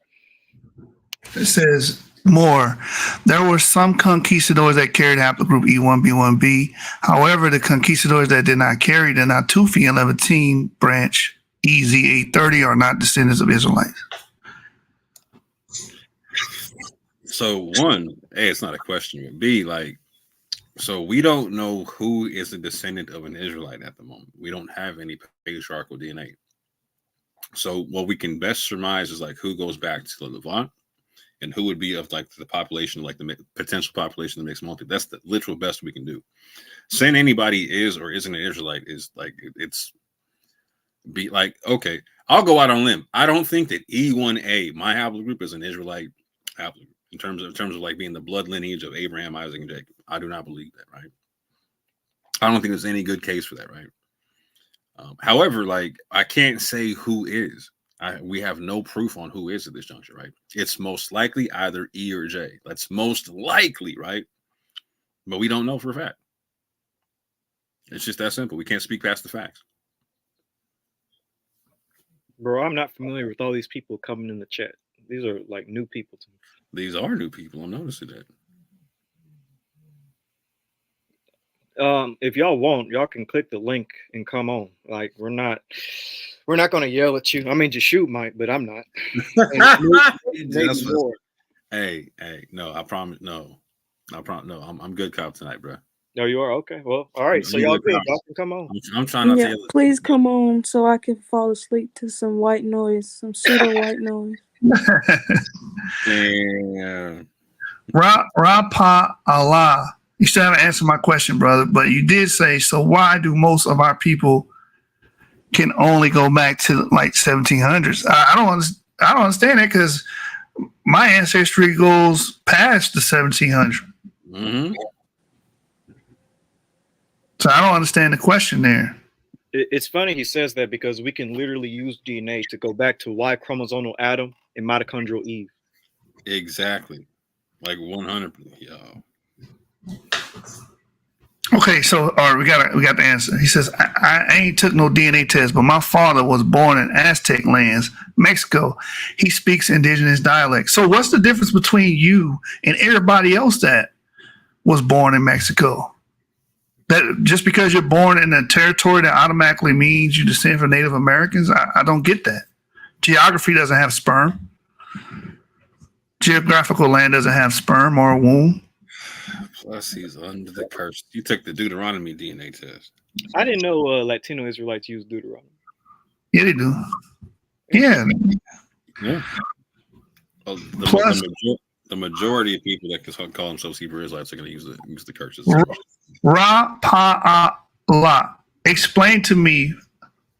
It says, Moore, there were some conquistadors that carried haplogroup E1B1B. However, the conquistadors that did not carry the Natufi and Levantine branch EZ830 are not descendants of Israelites. So one, A, it's not a question, but B, so we don't know who is a descendant of an Israelite at the moment. We don't have any patriarchal DNA. So what we can best surmise is who goes back to the Levant and who would be of the population, the potential population of the mixed multi. That's the literal best we can do. Saying anybody is or isn't an Israelite is okay, I'll go out on a limb. I don't think that E1A, my haplogroup, is an Israelite. haplogroup in terms of like being the blood lineage of Abraham, Isaac, and Jacob. I do not believe that, right? I don't think there's any good case for that, right? However, like I can't say who is. We have no proof on who is at this juncture, right? It's most likely either E or J. That's most likely, right? But we don't know for a fact. It's just that simple. We can't speak past the facts. Bro, I'm not familiar with all these people coming in the chat. These are like new people to me. These are new people. I'm noticing that. If y'all want, y'all can click the link and come on. Like we're not gonna yell at you. I mean, Jashoot might, but I'm not. Maybe more. Hey, no, I promise. No, I'm good cop tonight, bro. No, you are okay. Well, all right. So y'all good. Y'all can come on. I'm trying not to. Please come on so I can fall asleep to some white noise, some pseudo white noise. Damn. Rapa Allah. You still haven't answered my question, brother, but you did say, so why do most of our people can only go back to like 1700s? I don't understand that because my ancestry goes past the 1700s. Mm-hmm. So I don't understand the question there. It's funny he says that because we can literally use DNA to go back to Y chromosomal Adam and mitochondrial Eve. Exactly. Like 100%. Yo. Okay, so all right, we got the answer. He says, I ain't took no DNA test, but my father was born in Aztec lands, Mexico. He speaks indigenous dialect. So what's the difference between you and everybody else that was born in Mexico? That just because you're born in a territory that automatically means you descend from Native Americans? I don't get that. Geography doesn't have sperm. Geographical land doesn't have sperm or a womb. Plus, he's under the curse. You took the Deuteronomy DNA test. I didn't know Latino Israelites use Deuteronomy. Yeah, they do. Yeah. Well, Plus, the majority of people that can call themselves Hebrew Israelites are going to use the curses. Ra-pa-la. Explain to me,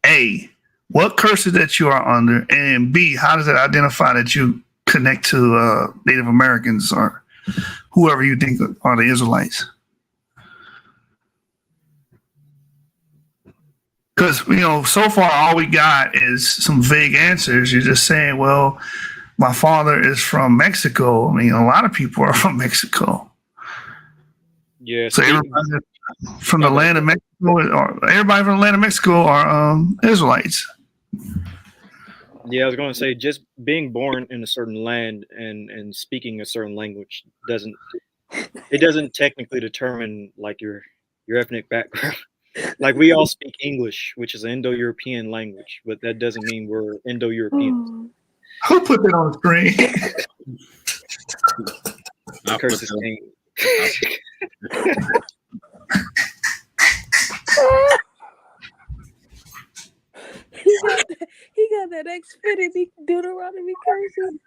A, what curses that you are under, and B, how does it identify that you connect to Native Americans or whoever you think are the Israelites? Because, so far all we got is some vague answers. You're just saying, well, my father is from Mexico. I mean, a lot of people are from Mexico. Yeah. So everybody from the land of Mexico, or everybody from the land of Mexico are Israelites. Yeah, I was going to say just being born in a certain land and speaking a certain language doesn't technically determine like your ethnic background. Like we all speak English, which is an Indo-European language, but that doesn't mean we're Indo-Europeans. Who put that on the screen? Curses king. He got that Xfinity Deuteronomy curses.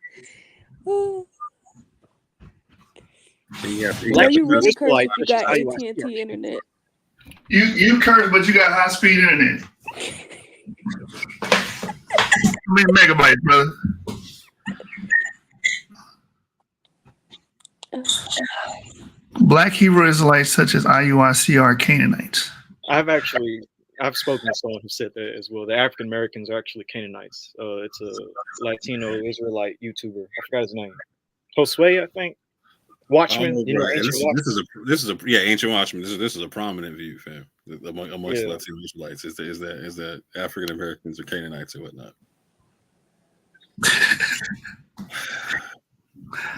Oh. Well, you really cursed if you got AT&T internet. You curse, but you got high speed internet. How many megabytes, brother? Black Hebrew Israelites such as IUIC are Canaanites. I've spoken to someone who said that as well. The African Americans are actually Canaanites. It's a Latino Israelite YouTuber. I forgot his name. Josue, I think. Watchman. Right. This is a Ancient Watchman. This is a prominent view, fam. Amongst Latino Israelites is that African Americans are Canaanites and whatnot.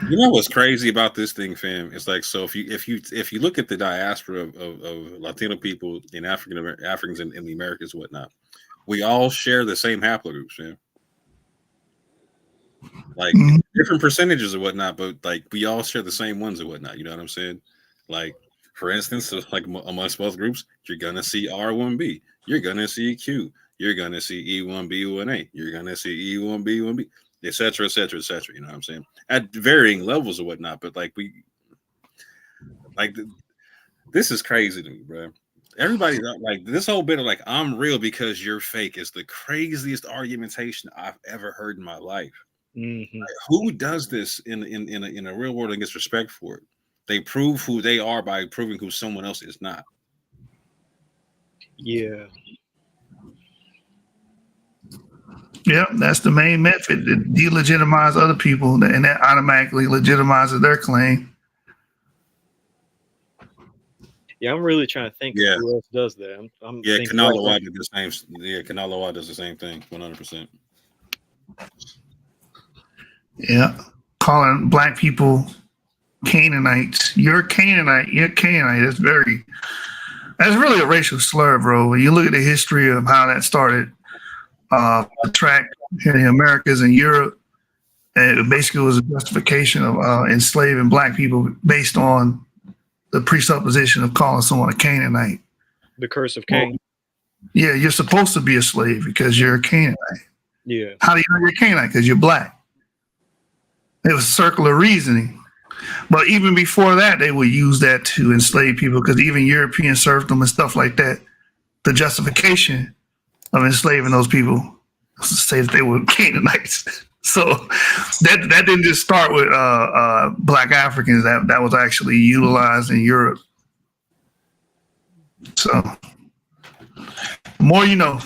You know what's crazy about this thing, fam? It's like, so if you look at the diaspora of Latino people and Africans in the Americas and whatnot, we all share the same haplogroups, fam. Like different percentages or whatnot, but like we all share the same ones and whatnot. You know what I'm saying? Like, for instance, like amongst both groups, you're gonna see R1B, you're gonna see Q, you're gonna see E1B1A, you're gonna see E1B1B, etc., etc., etc. You know what I'm saying? At varying levels or whatnot, but like this is crazy to me, bro. Everybody like this whole bit of like I'm real because you're fake is the craziest argumentation I've ever heard in my life. Mhm. Who does this in a real world and gets respect for it? They prove who they are by proving who someone else is not. Yeah. Yep, that's the main method to delegitimize other people, and that automatically legitimizes their claim. Yeah, I'm really trying to think of Yeah. who else does that. I'm Yeah, thinking like Kanalawa did the same. Yeah, Kanalawa does the same thing, 100%. Yeah, calling black people Canaanites. You're a Canaanite. You're a Canaanite. That's really a racial slur, bro. When you look at the history of how that started, the track in the Americas and Europe, and it basically was a justification of enslaving black people based on the presupposition of calling someone a Canaanite. the curse of Well, Cain. yeah, you're supposed to be a slave because you're a Canaanite. Yeah. How do you know you're a Canaanite? Because you're black. It was circular reasoning. But even before that, they would use that to enslave people because even European serfdom and stuff like that, the justification of enslaving those people was to say that they were Canaanites. So that didn't just start with black Africans. That was actually utilized in Europe. So more you know.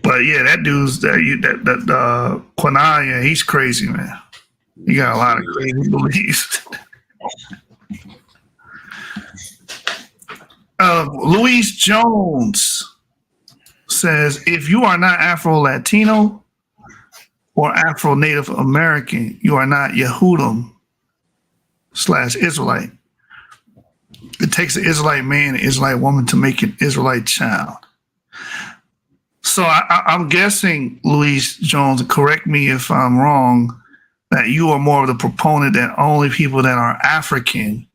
But yeah, that dude's that Quanaya, he's crazy, man. He got a lot of crazy beliefs. Louise Jones says, if you are not Afro-Latino or Afro-Native American, you are not Yehudim/Israelite. It takes an Israelite man, an Israelite woman to make an Israelite child. So I'm guessing, Louise Jones, correct me if I'm wrong, that you are more of the proponent that only people that are African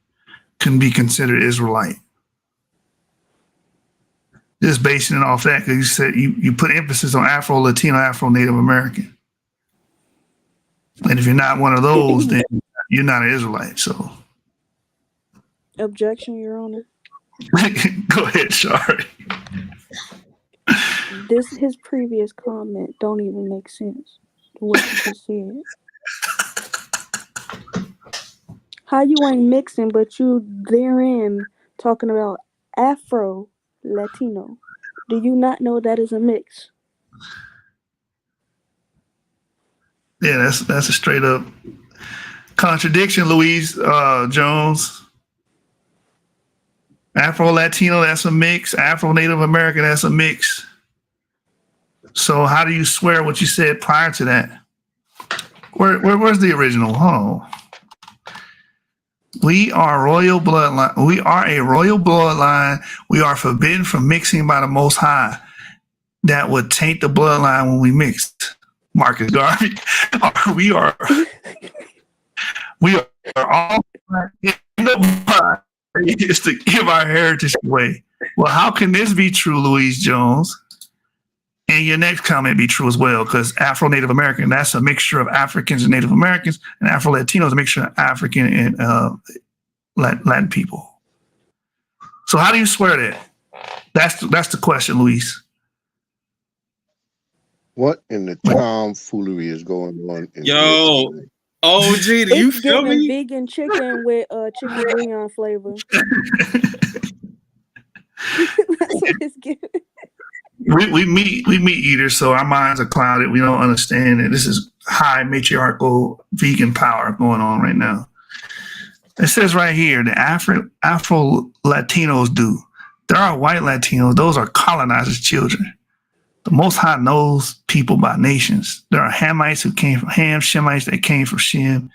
can be considered Israelite. Just basing it off that, because you said you put emphasis on Afro-Latino, Afro-Native American. And if you're not one of those, then you're not an Israelite. So, Objection, Your Honor. go ahead, Shari. His previous comment don't even make sense to what you just said. How you ain't mixing, but you therein talking about Afro-Latino. Do you not know that is a mix? Yeah, that's a straight up contradiction, Louise Jones. Afro-Latino, that's a mix. Afro-Native American, that's a mix. So how do you swear what you said prior to that? Where's the original? Oh. We are royal bloodline. We are a royal bloodline. We are forbidden from mixing by the Most High. That would taint the bloodline when we mixed. Marcus Garvey. we are all in the blood is to give our heritage away. Well, how can this be true, Louise Jones? And your next comment be true as well, because Afro-Native American, that's a mixture of Africans and Native Americans, and Afro-Latino is a mixture of African and Latin people. So how do you swear that? That's the question, Luis. What in the tomfoolery is going on in Yo, OG, do you It's feel giving me? vegan chicken with chicken bouillon flavor. That's what it's giving. We meat eaters, so our minds are clouded. We don't understand that this is high matriarchal vegan power going on right now. It says right here that Afro Latinos do. There are white Latinos; those are colonizers' children. The Most High knows people by nations. There are Hamites who came from Ham, Shemites that came from Shem,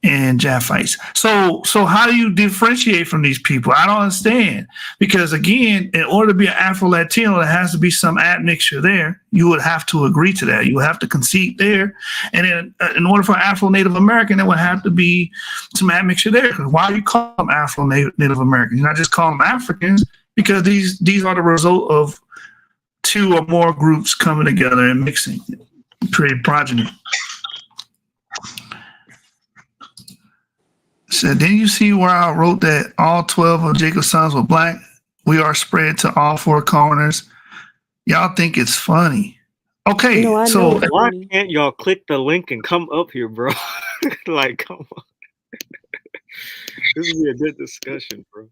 and Japhites. So how do you differentiate from these people? I don't understand. Because again, in order to be an Afro-Latino, there has to be some admixture there. You would have to agree to that. You would have to concede there. And then in order for Afro-Native American, there would have to be some admixture there. Because why do you call them Afro-Native Americans? You're not just calling them Africans, because these are the result of two or more groups coming together and mixing, create progeny. So didn't you see where I wrote that all 12 of Jacob's sons were black? We are spread to all four corners. Y'all think it's funny. Okay, No, I know so it's Why funny. can't y'all click the link and come up here, bro? Like, come on. This would be a good discussion, bro.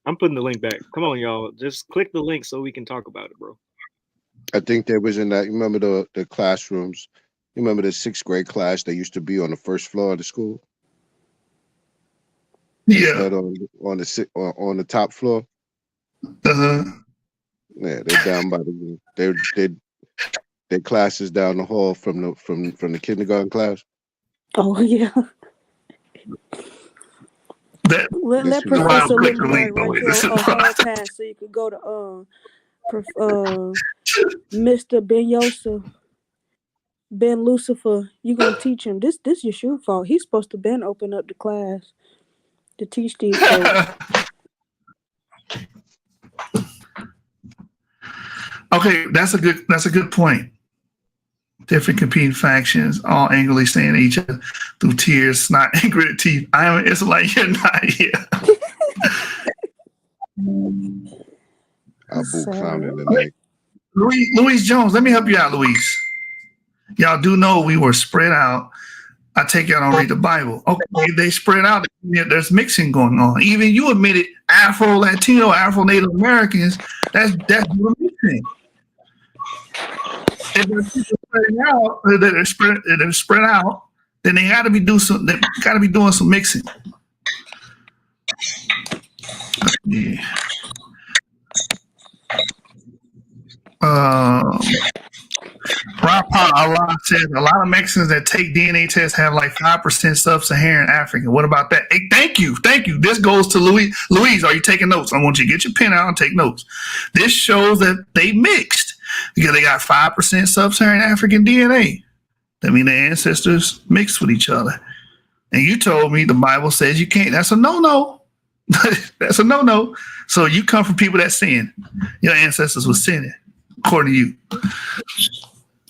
I'm putting the link back. Come on, y'all. Just click the link so we can talk about it, bro. I think there was in that. You remember the classrooms? You remember the 6th grade class that used to be on the first floor of the school yeah, instead on the top floor? uh-huh. Yeah, they're down by the their classes down the hall from the kindergarten class. Oh yeah. That Let This was why I Professor click the Lemon link. write you This is a hall pass so you could go to Mr. Ben Yosef, Ben Lucifer. You gonna teach him this? This is your fault. He's supposed to Ben open up the class to teach these folks. Okay, that's a good point. Different competing factions, all angrily staring at each other through tears, snot, and gritted teeth. I am an Israelite, you're not here. Abu Sad. clowning tonight. Louise Jones, let me help you out, Louise. Y'all do know we were spread out. I take y'all don't read the Bible. Okay, they spread out. There's mixing going on. Even you admitted Afro Latino, Afro Native Americans. That's mixing. If there's people spreading out, that are spread out, then they got to be doing some mixing. Yeah. Rapa Allah says a lot of Mexicans that take DNA tests have like 5% sub-Saharan African. What about that? Hey, thank you. This goes to Louise. Louise, are you taking notes? I want you to get your pen out and take notes. This shows that they mixed because they got 5% sub-Saharan African DNA. That means their ancestors mixed with each other. And you told me the Bible says you can't. That's a no-no. That's a no-no. So you come from people that sin. Your ancestors were sinning, according to you.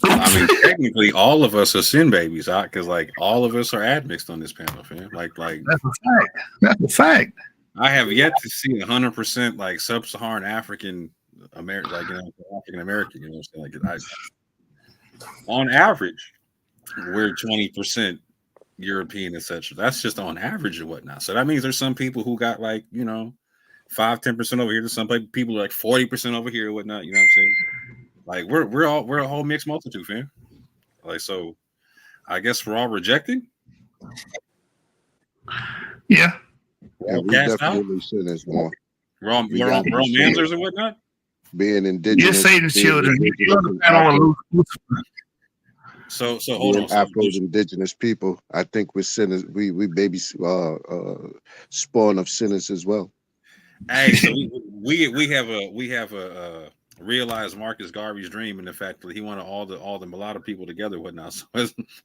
I mean, technically, all of us are sin babies, because like all of us are admixed on this panel, fam. Like that's a fact. That's a fact. I have yet to see 100% like sub-Saharan African American, like African American. You know what I'm saying? On average, we're 20% European, etc. That's just on average and whatnot. So that means there's some people who got like 5-10% over here. There's some people like 40% over here and whatnot. You know what I'm saying? Like we're a whole mixed multitude, fam. Like, so I guess we're all rejected. Yeah. Yeah, we definitely sinners more. We're all mansers and whatnot. Being indigenous. You're Satan's children. So hold on. Afro-indigenous people, I think we're sinners. We baby spawn of sinners as well. Hey, so we have a realized Marcus Garvey's dream in the fact that he wanted all the mulatto people together and whatnot. So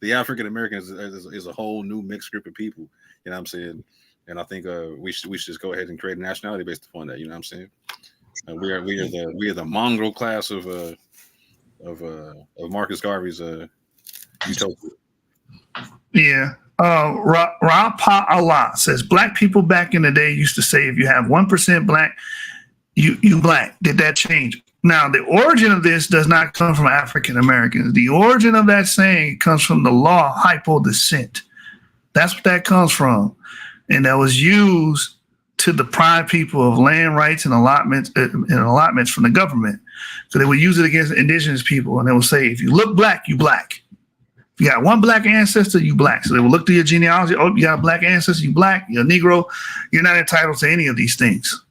the African Americans is a whole new mixed group of people. You know what I'm saying? And I think we should just go ahead and create a nationality based upon that. You know what I'm saying? We are the mongrel class of Marcus Garvey's utopia. Yeah. Rapa Allah says black people back in the day used to say if you have 1% black, you black. Did that change? Now the origin of this does not come from African Americans. The origin of that saying comes from the law hypo descent. That's what that comes from, and that was used to deprive people of land rights and allotments from the government. So they would use it against indigenous people, and they would say if you look black, you black. If you got one black ancestor, you black. So they will look through your genealogy. Oh, you got a black ancestor, you black. You're a Negro. You're not entitled to any of these things.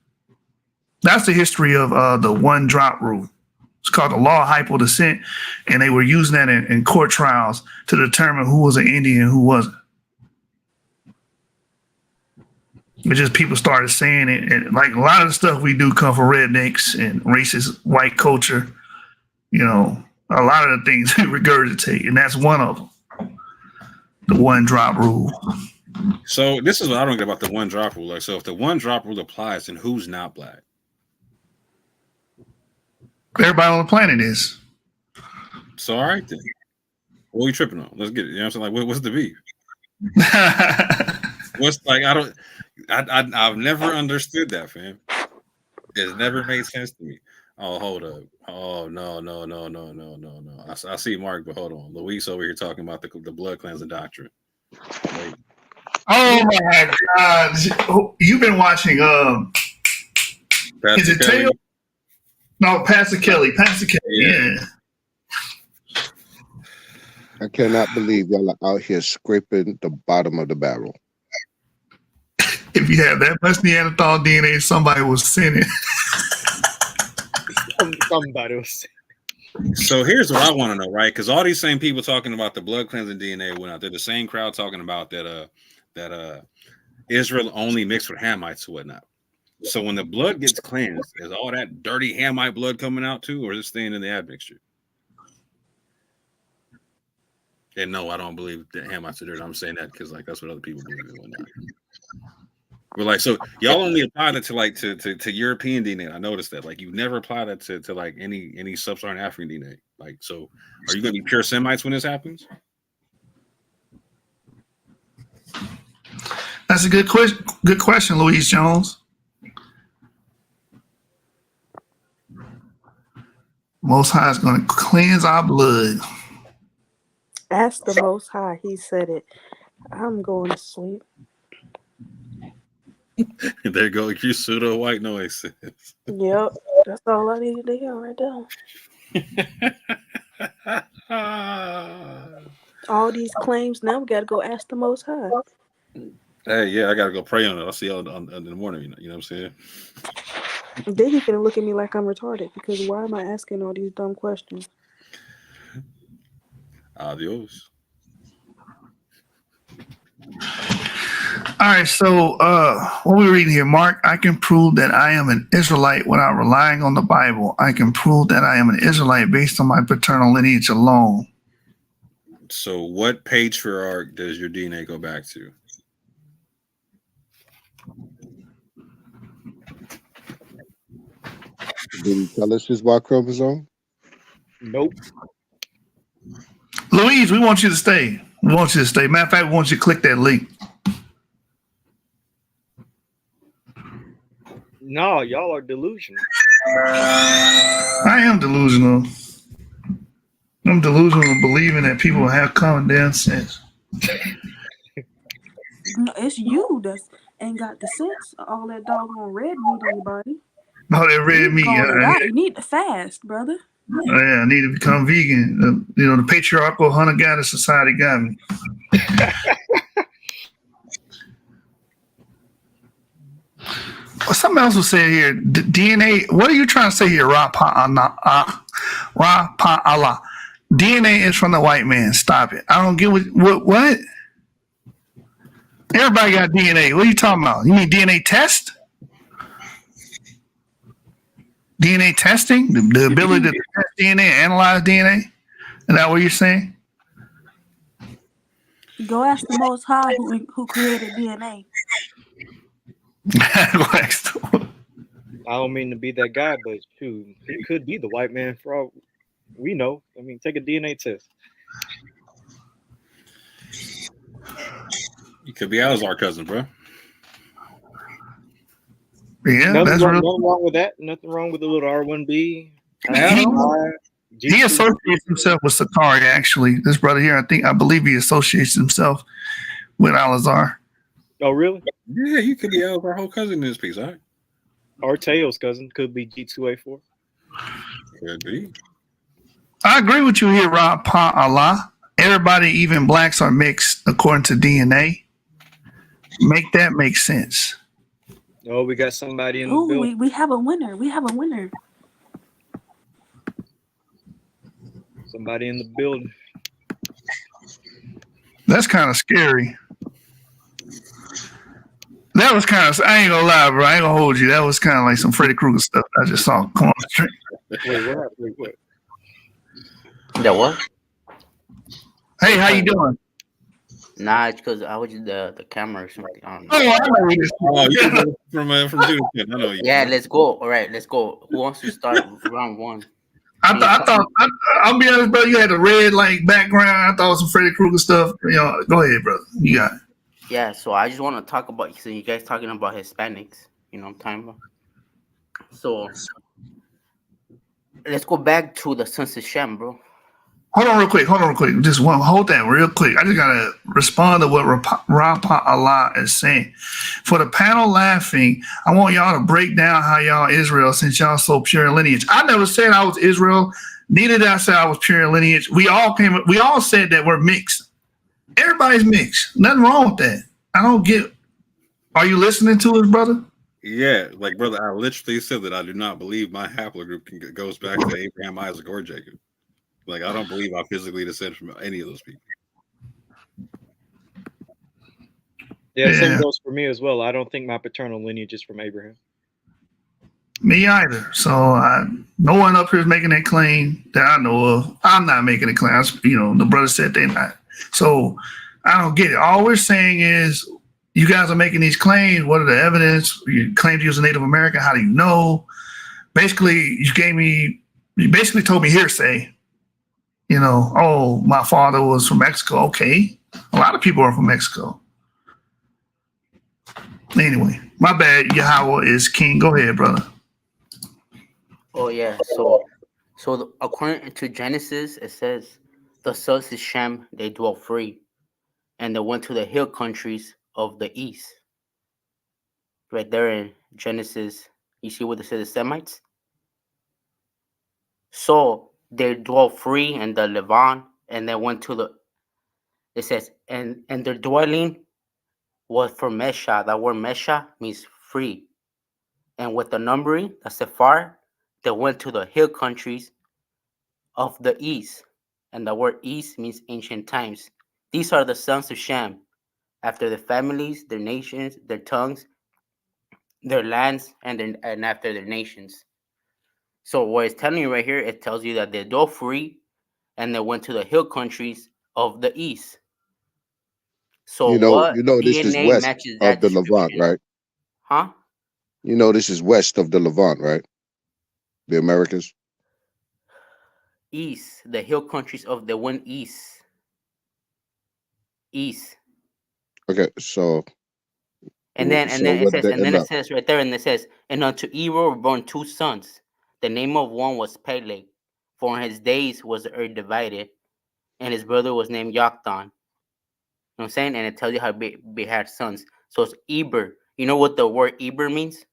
That's the history of the one drop rule. It's called the law of hypo descent, and they were using that in court trials to determine who was an Indian and who wasn't. But just people started saying it, and like a lot of the stuff we do come from rednecks and racist white culture. A lot of the things we regurgitate, and that's one of them. The one drop rule. So this is what I don't get about the one drop rule. Like, so if the one drop rule applies, then who's not black? Everybody on the planet is. So all right then. What are we tripping on? Let's get it. You know what I'm saying? Like, what's the beef? What's like? I've never understood that, fam. It's never made sense to me. Oh, hold up. Oh, no. I see Mark, but hold on. Luis over here talking about the blood cleansing doctrine. Wait. Oh my God! You've been watching. Is Pastor it Kelly? Tail? No, Pastor Kelly. Pastor Kelly. Yeah. I cannot believe y'all are out here scraping the bottom of the barrel. If you have that much Neanderthal DNA, somebody was sinning. Somebody was. So here's what I want to know, right? Because all these same people talking about the blood cleansing DNA went out. They're the same crowd talking about that Israel only mixed with Hamites and whatnot. So when the blood gets cleansed, is all that dirty Hamite blood coming out too, or is it staying in the admixture? And no, I don't believe that Hamites are dirty. I'm saying that because like that's what other people believe and whatnot. We're like, so y'all only apply that to like to European DNA. I noticed that. Like you never apply that to like any sub-Saharan African DNA. Like, so are you gonna be pure Semites when this happens? That's a good question. Good question, Louise Jones. Most High is going to cleanse our blood. Ask the Most High. He said it. I'm going to sleep. There go your pseudo white noises. Yep, that's all I needed to hear right there. All these claims now, we got to go ask the Most High. Hey, yeah, I gotta go pray on it. I'll see y'all in the morning. You know what I'm saying? Then he's gonna look at me like I'm retarded because why am I asking all these dumb questions? Adios. All right, so what we're reading here, Mark, I can prove that I am an Israelite without relying on the Bible. I can prove that I am an Israelite based on my paternal lineage alone. So what patriarch does your DNA go back to? Did he tell us his Y chromosome? Nope. Louise, we want you to stay. We want you to stay. Matter of fact, we want you to click that link. No, y'all are delusional. I am delusional. I'm delusional in believing that people have common damn sense. No, it's you that ain't got the sense of all that doggone red meat in your body. No, they read me. You need to fast, brother. Yeah, I need to become vegan. The patriarchal hunter-gatherer society got me. Well, something else was said here. DNA. What are you trying to say here, Ra Pa Allah? DNA is from the white man. Stop it. I don't get what? Everybody got DNA. What are you talking about? You mean DNA test? DNA testing? The ability to test DNA, analyze DNA? Is that what you're saying? Go ask the Most High who created DNA. I don't mean to be that guy, but shoot, he could be the white man for all we know. I mean, take a DNA test. You could be Alazar cousin, bro. Yeah, nothing wrong with that. Nothing wrong with the little R1B. He associates himself with Sakari, actually. This brother here, I believe he associates himself with Alazar. Oh, really? Yeah, you could be our whole cousin in this piece, all right? Or Teo's cousin could be G2A4. Could be. I agree with you here, Ra Pa Allah. Everybody, even blacks, are mixed according to DNA. Make that make sense. Oh, we got somebody in the building. We have a winner. We have a winner. Somebody in the building. That's kind of scary. That was kind of, I ain't gonna lie, bro. I ain't gonna hold you. That was kind of like some Freddy Krueger stuff I just saw. Come on, straight. Wait, what? The what? Hey, how you doing? Nah, it's because I was the camera or something. I don't know. Oh, I know you. Oh, you from Judas. I know you. Yeah, let's go. All right, let's go. Who wants to start round one? I thought, I'll be honest, bro. You had a red like background. I thought it was some Freddy Krueger stuff. Go ahead, brother. You got it. Yeah, so I just want to talk about, so you guys talking about Hispanics, what I'm talking about. So let's go back to the sons of Shem, bro. Hold on real quick. Just hold that real quick. I just gotta respond to what Rapa Allah is saying. For the panel laughing, I want y'all to break down how y'all Israel, since y'all so pure in lineage. I never said I was Israel. Neither did I say I was pure in lineage. We all said that we're mixed. Everybody's mixed. Nothing wrong with that. I don't get. Are you listening to us, brother? Yeah, like brother, I literally said that I do not believe my haplogroup goes back to Abraham, Isaac, or Jacob. Like I don't believe I physically descend from any of those people. Yeah, same goes for me as well. I don't think my paternal lineage is from Abraham. Me either. So no one up here is making that claim that I know of. I'm not making a claim. The brother said they're not. So I don't get it. All we're saying is you guys are making these claims. What are the evidence? You claim you was a Native American. How do you know? Basically, you basically told me hearsay. Oh, my father was from Mexico. Okay. A lot of people are from Mexico. Anyway, my bad. Yahweh is king. Go ahead, brother. Oh yeah, so according to Genesis, it says the sons of Shem they dwelt free, and they went to the hill countries of the east. Right there in Genesis, you see what it says the Semites. So they dwelt free in the Levant, and they went to the. It says and their dwelling was from Mesha. That word Mesha means free, and with the numbering, that's the far. They went to the hill countries of the east, and the word east means ancient times. These are the sons of Shem, after their families, their nations, their tongues, their lands, and after their nations. So what it's telling you right here, it tells you that they dwelt free, and they went to the hill countries of the east. So what This is DNA west matches of that the Levant, description? right? Huh? This is west of the Levant, right? The Americas. East, the hill countries of the one east. East. Okay, so And then what did they end it up? says right there, and it says, and unto Ivri were born two sons. The name of one was Peleg, for in his days was the earth divided, and his brother was named Yoktan. You know what I'm saying? And it tells you how they had sons. So it's Eber. You know what the word Eber means?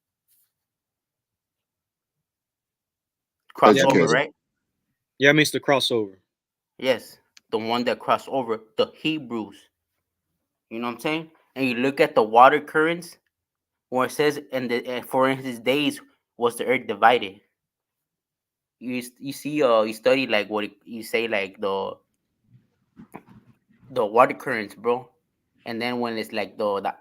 Crossover, Educated. right? Yeah, it means the crossover. Yes. The one that crossed over, the Hebrews. You know what I'm saying? And you look at the water currents, where it says, and for in his days was the earth divided. You see you study like what you say like the water currents, bro. And then when it's like the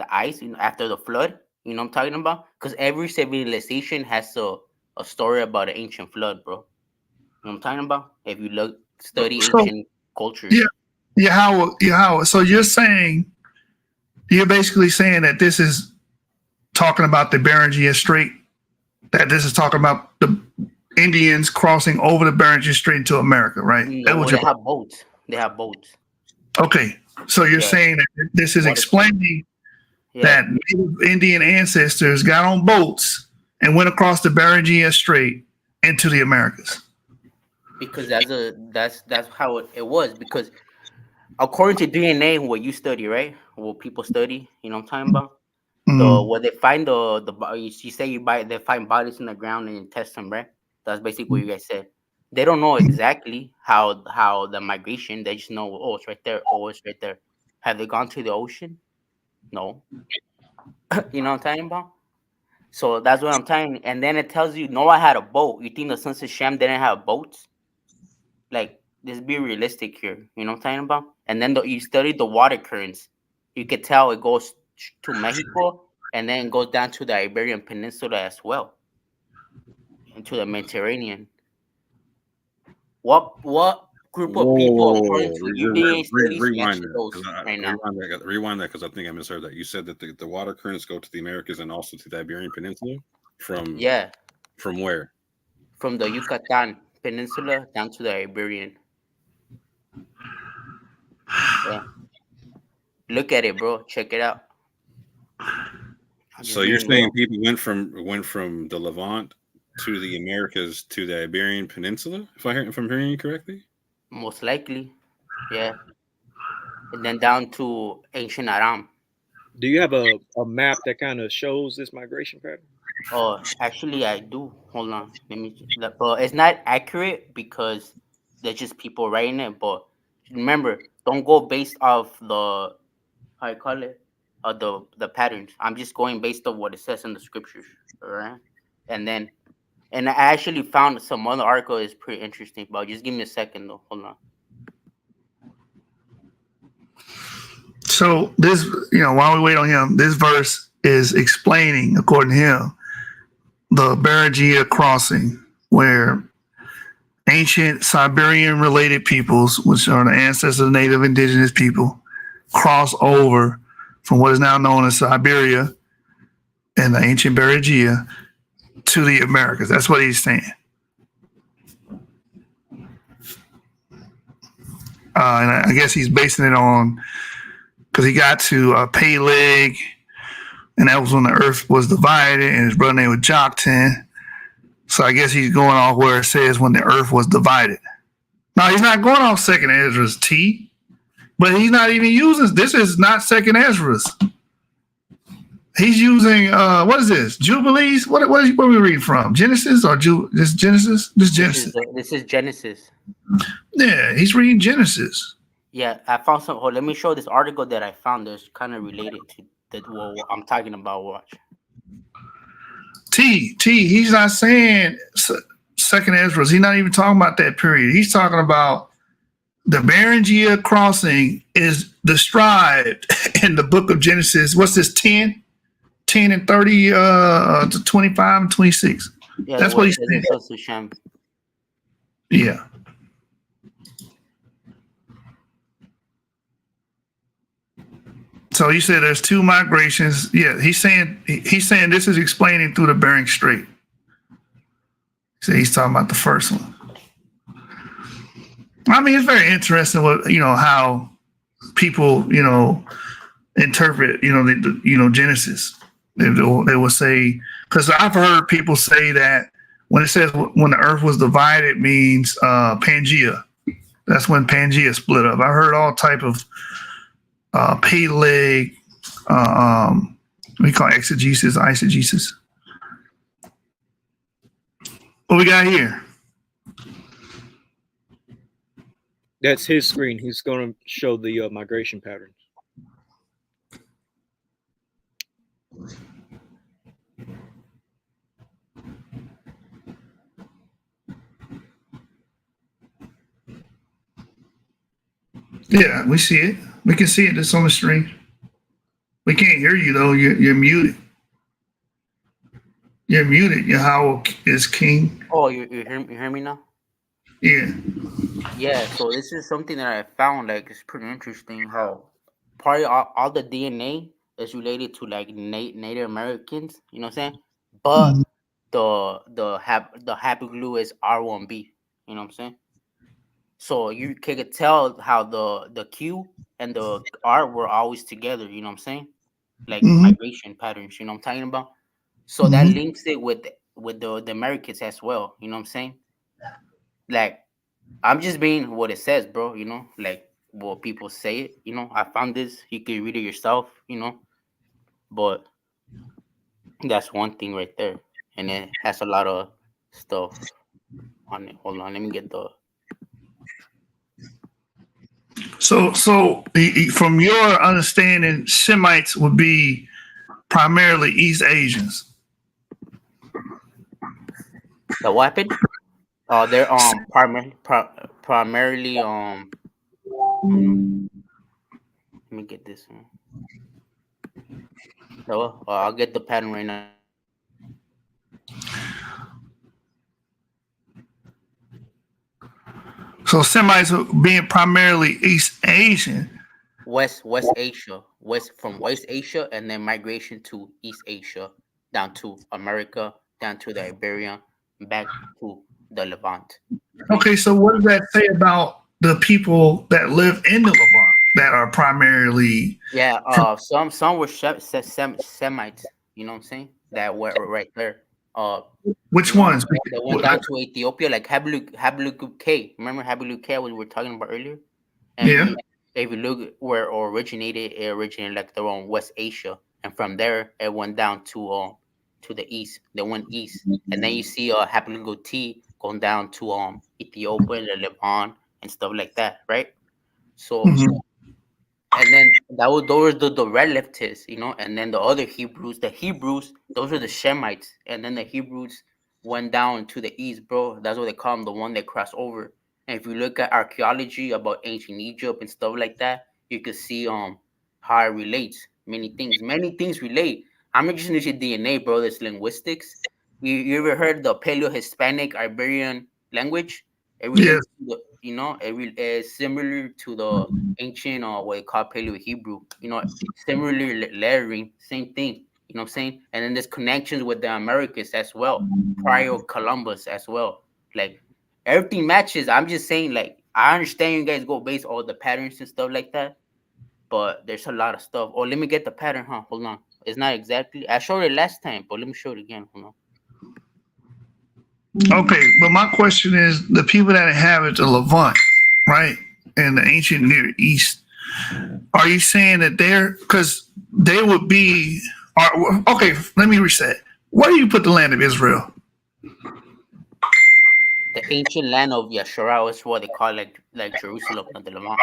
ice, after the flood, you know what I'm talking about? Because every civilization has a story about an ancient flood, bro. You know what I'm talking about? If you study So ancient cultures. Yahweh. So you're basically saying that this is talking about the Beringia Strait. That this is talking about the Indians crossing over the Beringia Strait into America, right? That No, was well, they have boats. They have boats. Okay. So you're Yeah. saying that this is Water explaining Yeah. that Native Indian ancestors got on boats and went across the Beringia Strait into the Americas. Because that's how it was. Because according to DNA, what you study, right? What people study, you know what I'm talking about? Where they find you say they find bodies in the ground and you test them, right? That's basically what you guys said. They don't know exactly how the migration. They just know, oh, it's right there. Oh, it's right there. Have they gone to the ocean? No. You know what I'm talking about? So that's what I'm telling you. And then it tells you Noah had a boat. You think the sons of Shem didn't have boats? Like, let's be realistic here. You know what I'm talking about? And then you study the water currents. You could tell it goes to Mexico and then it goes down to the Iberian Peninsula as well, into the Mediterranean. What group of people, according to you, being studies, Rewind mention that. those right now? Rewind that because I think I misheard that. You said that the water currents go to the Americas and also to the Iberian Peninsula. From where? From the Yucatan Peninsula down to the Iberian. Yeah. Look at it, bro. Check it out. So you're saying people went from the Levant to the Americas, to the Iberian Peninsula, if I'm hearing you correctly. Most likely, yeah. And then down to ancient Aram. Do you have a map that kind of shows this migration pattern? Oh, actually, I do. Hold on, but it's not accurate because there's just people writing it. But remember, don't go based off the how you call it, the patterns. I'm just going based on what it says in the scriptures, all right? And then, and I actually found some other article is pretty interesting. But just give me a second though. Hold on. So this, while we wait on him, this verse is explaining, according to him, the Beringia crossing, where ancient Siberian-related peoples, which are the ancestors of native indigenous people, cross over from what is now known as Siberia and the ancient Beringia to the Americas. That's what he's saying. And I guess he's basing it on, because he got to Peleg, and that was when the earth was divided, and his brother name was Joktan. So I guess he's going off where it says when the earth was divided. No, he's not going off Second Ezra's T, but he's not even using, this is not Second Ezra's. He's using, what is this? Jubilees? What are we reading from? Genesis or just Genesis? Just Genesis. This is Genesis. Yeah, he's reading Genesis. Yeah, I found some. Let me show this article that I found that's kind of related to what I'm talking about. Watch. He's not saying Second Ezra's. He's not even talking about that period. He's talking about the Beringia crossing is described in the book of Genesis. What's this, 10 and 30 to 25 and 26? Yeah, that's what he's saying. Yeah. So you said there's two migrations. Yeah, he's saying this is explaining through the Bering Strait. So he's talking about the first one. I mean, it's very interesting what how people interpret Genesis. They will say, because I've heard people say that when it says when the earth was divided means Pangea. That's when Pangea split up. I heard all type of Peleg, we call it exegesis, eisegesis. What we got here? That's his screen. He's going to show the migration patterns. Yeah, we see it. We can see it. It's on the screen. We can't hear you though. You're muted. You're muted. Yahweh is king. Oh, you hear me now? Yeah. Yeah. So this is something that I found like it's pretty interesting. How probably all the DNA is related to like Native Americans. You know what I'm saying? But the happy glue is R1B. You know what I'm saying? So you can tell how the Q and the R were always together, you know what I'm saying? Like migration patterns, you know what I'm talking about? So that links it with the Americans as well, you know what I'm saying? Like, I'm just being what it says, bro, like what people say it, I found this, you can read it yourself, but that's one thing right there. And it has a lot of stuff on it. Hold on, let me get the... So from your understanding, Shemites would be primarily East Asians. The weapon? They're primarily let me get this one. So I'll get the pattern right now. So Semites being primarily East Asian. West Asia. From West Asia, and then migration to East Asia, down to America, down to the Iberian, back to the Levant. Okay, so what does that say about the people that live in the Levant that are primarily? Yeah, some were Semites, you know what I'm saying? That were right there. Uh, Which ones? they went down to Ethiopia, like Habakkuk K. Remember Habakkuk K, what we were talking about earlier? And Yeah. if you look where it originated like around West Asia, and from there it went down to the east. They went east, and then you see Habakkuk T going down to Ethiopia and Levant and stuff like that, right? So Mhm. and then those were the relatives, and then the other Hebrews, those are the Shemites, and then the Hebrews went down to the east, bro. That's what they call them, the one that crossed over. And if you look at archaeology about ancient Egypt and stuff like that, you can see how it relates. Many things relate. I'm not just using DNA, bro. There's linguistics. You ever heard the Paleo-Hispanic Iberian language? It Yes. relates to it's similar to the ancient or what they call Paleo Hebrew, similar lettering, same thing, you know what I'm saying? And then there's connections with the Americas as well, prior Columbus as well. Like everything matches. I'm just saying, like, I understand you guys go based all the patterns and stuff like that, but there's a lot of stuff. Oh, let me get the pattern, huh? Hold on. It's not exactly, I showed it last time, but let me show it again. Hold on. Okay, but my question is the people that inhabit the Levant, right, and the ancient Near East, are you saying that because they would be, okay, let me reset. Where do you put the land of Israel? The ancient land of Yashara is what they call like Jerusalem, not the Levant,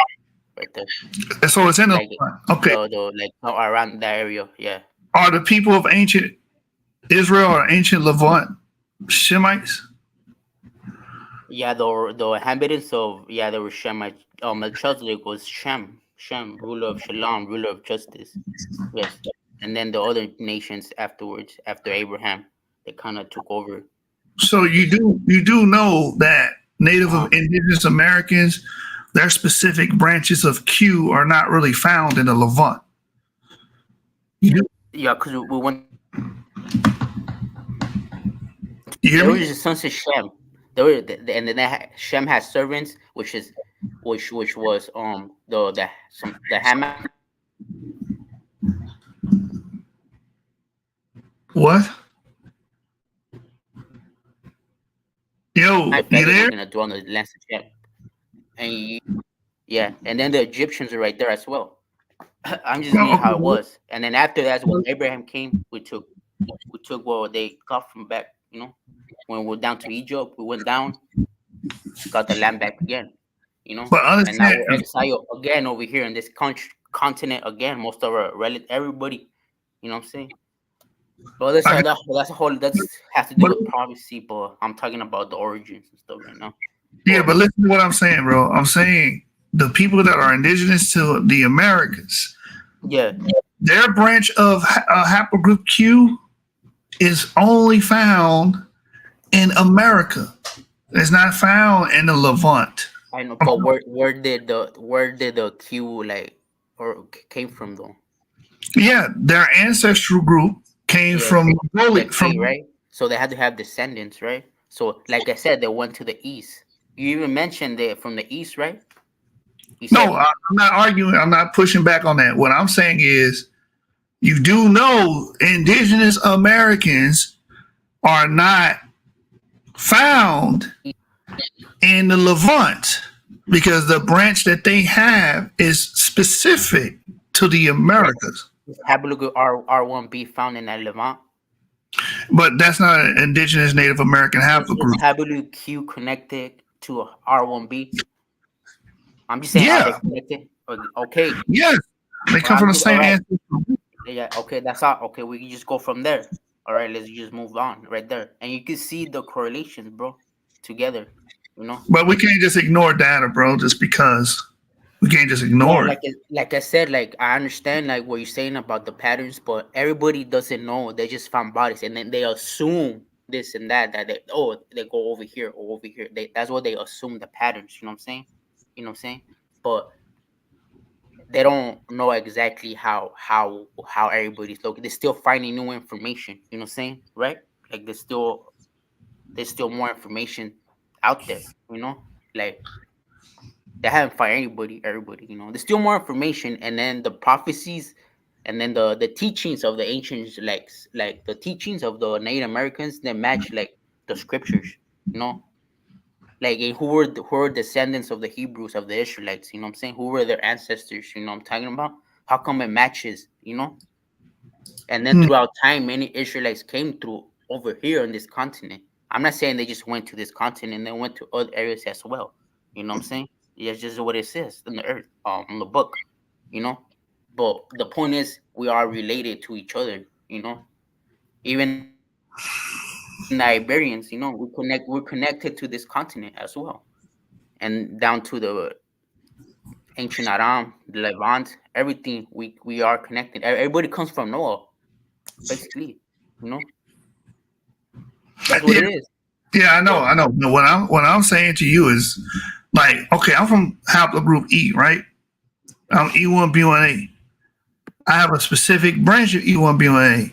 right there. So it's in the Like Levant. Okay. like around that area, yeah. Are the people of ancient Israel or ancient Levant Shemites? Yeah, the inhabitants of there were Shemites. Melchizedek was Shem, ruler of Shalom, ruler of justice. Yes, and then the other nations afterwards, after Abraham, they kind of took over. So you do know that Native Uh, Indigenous Americans, their specific branches of Q are not really found in the Levant. You do. yeah, because we went. You hear There me? was the sons of Shem. There were, and then Shem has servants, which was the Ham. What? Yo, you Feathers were there? gonna dwell on the land of Shem, yeah, and then the Egyptians are right there as well. I'm just No, seeing okay. how it was, and then after that, when Abraham came, we took what they got from back. When we were down to Egypt, we went down, got the land back again. But And now understand, we're exiled again over here in this continent again. Most of our everybody, you know what I'm saying. But I got- that's a whole that's has to do but with privacy. But I'm talking about the origins and stuff right now. yeah, But but listen to what I'm saying, bro. I'm saying the people that are indigenous to the Americas, yeah, their branch of haplogroup Q is only found in America. It's not found in the Levant. I know. But where did the Q came from though? Yeah, their ancestral group came Yeah, from the from. K, right? So they had to have descendants, right? So like I said, they went to the east. You even mentioned it from the east, right? You No, said I'm not arguing. I'm not pushing back on that. What I'm saying is, you do know indigenous Americans are not found in the Levant because the branch that they have is specific to the Americas. Habalugu R1B found in that Levant. But that's not an indigenous Native American Is haplogroup. Habalugu Q connected to a R1B? I'm just saying, are Yeah, they connected? Okay. yes, they Well, come from the all same right. ancestral group. Yeah, okay, that's all. Okay, we can just go from there. All right, let's just move on right there. And you can see the correlations, bro, together, you know? But we can't just ignore data, bro, just because we can't just Yeah, ignore it. like I said, like I understand like what you're saying about the patterns, but everybody doesn't know. They just found bodies and then they assume this and that they go over here or over here. That's what they assume the patterns, you know what I'm saying? You know what I'm saying? But they don't know exactly how everybody's looking. They're still finding new information, you know what I'm saying? Right? Like there's still more information out there, you know? Like they haven't found everybody, there's still more information, and then the prophecies and then the teachings of the ancients, like the teachings of the Native Americans, they match like the scriptures, you know, like who were descendants of the Hebrews, of the Israelites, you know what I'm saying? Who were their ancestors, you know what I'm talking about? How come it matches, you know? And then throughout time, many Israelites came through over here on this continent. I'm not saying they just went to this continent, they went to other areas as well. You know what I'm saying? Yeah, it's just what it says in the earth, in the book, you know. But the point is, we are related to each other, you know. Even the Iberians, you know, we're connected to this continent as well, and down to the ancient Aram, the Levant, everything. We are connected. Everybody comes from Noah, basically, you know. That's what it Yeah, is. yeah, I know, But I know. But what I'm saying to you is, like, okay, I'm from haplogroup E, right? I'm E1B1A. I have a specific branch of E1B1A.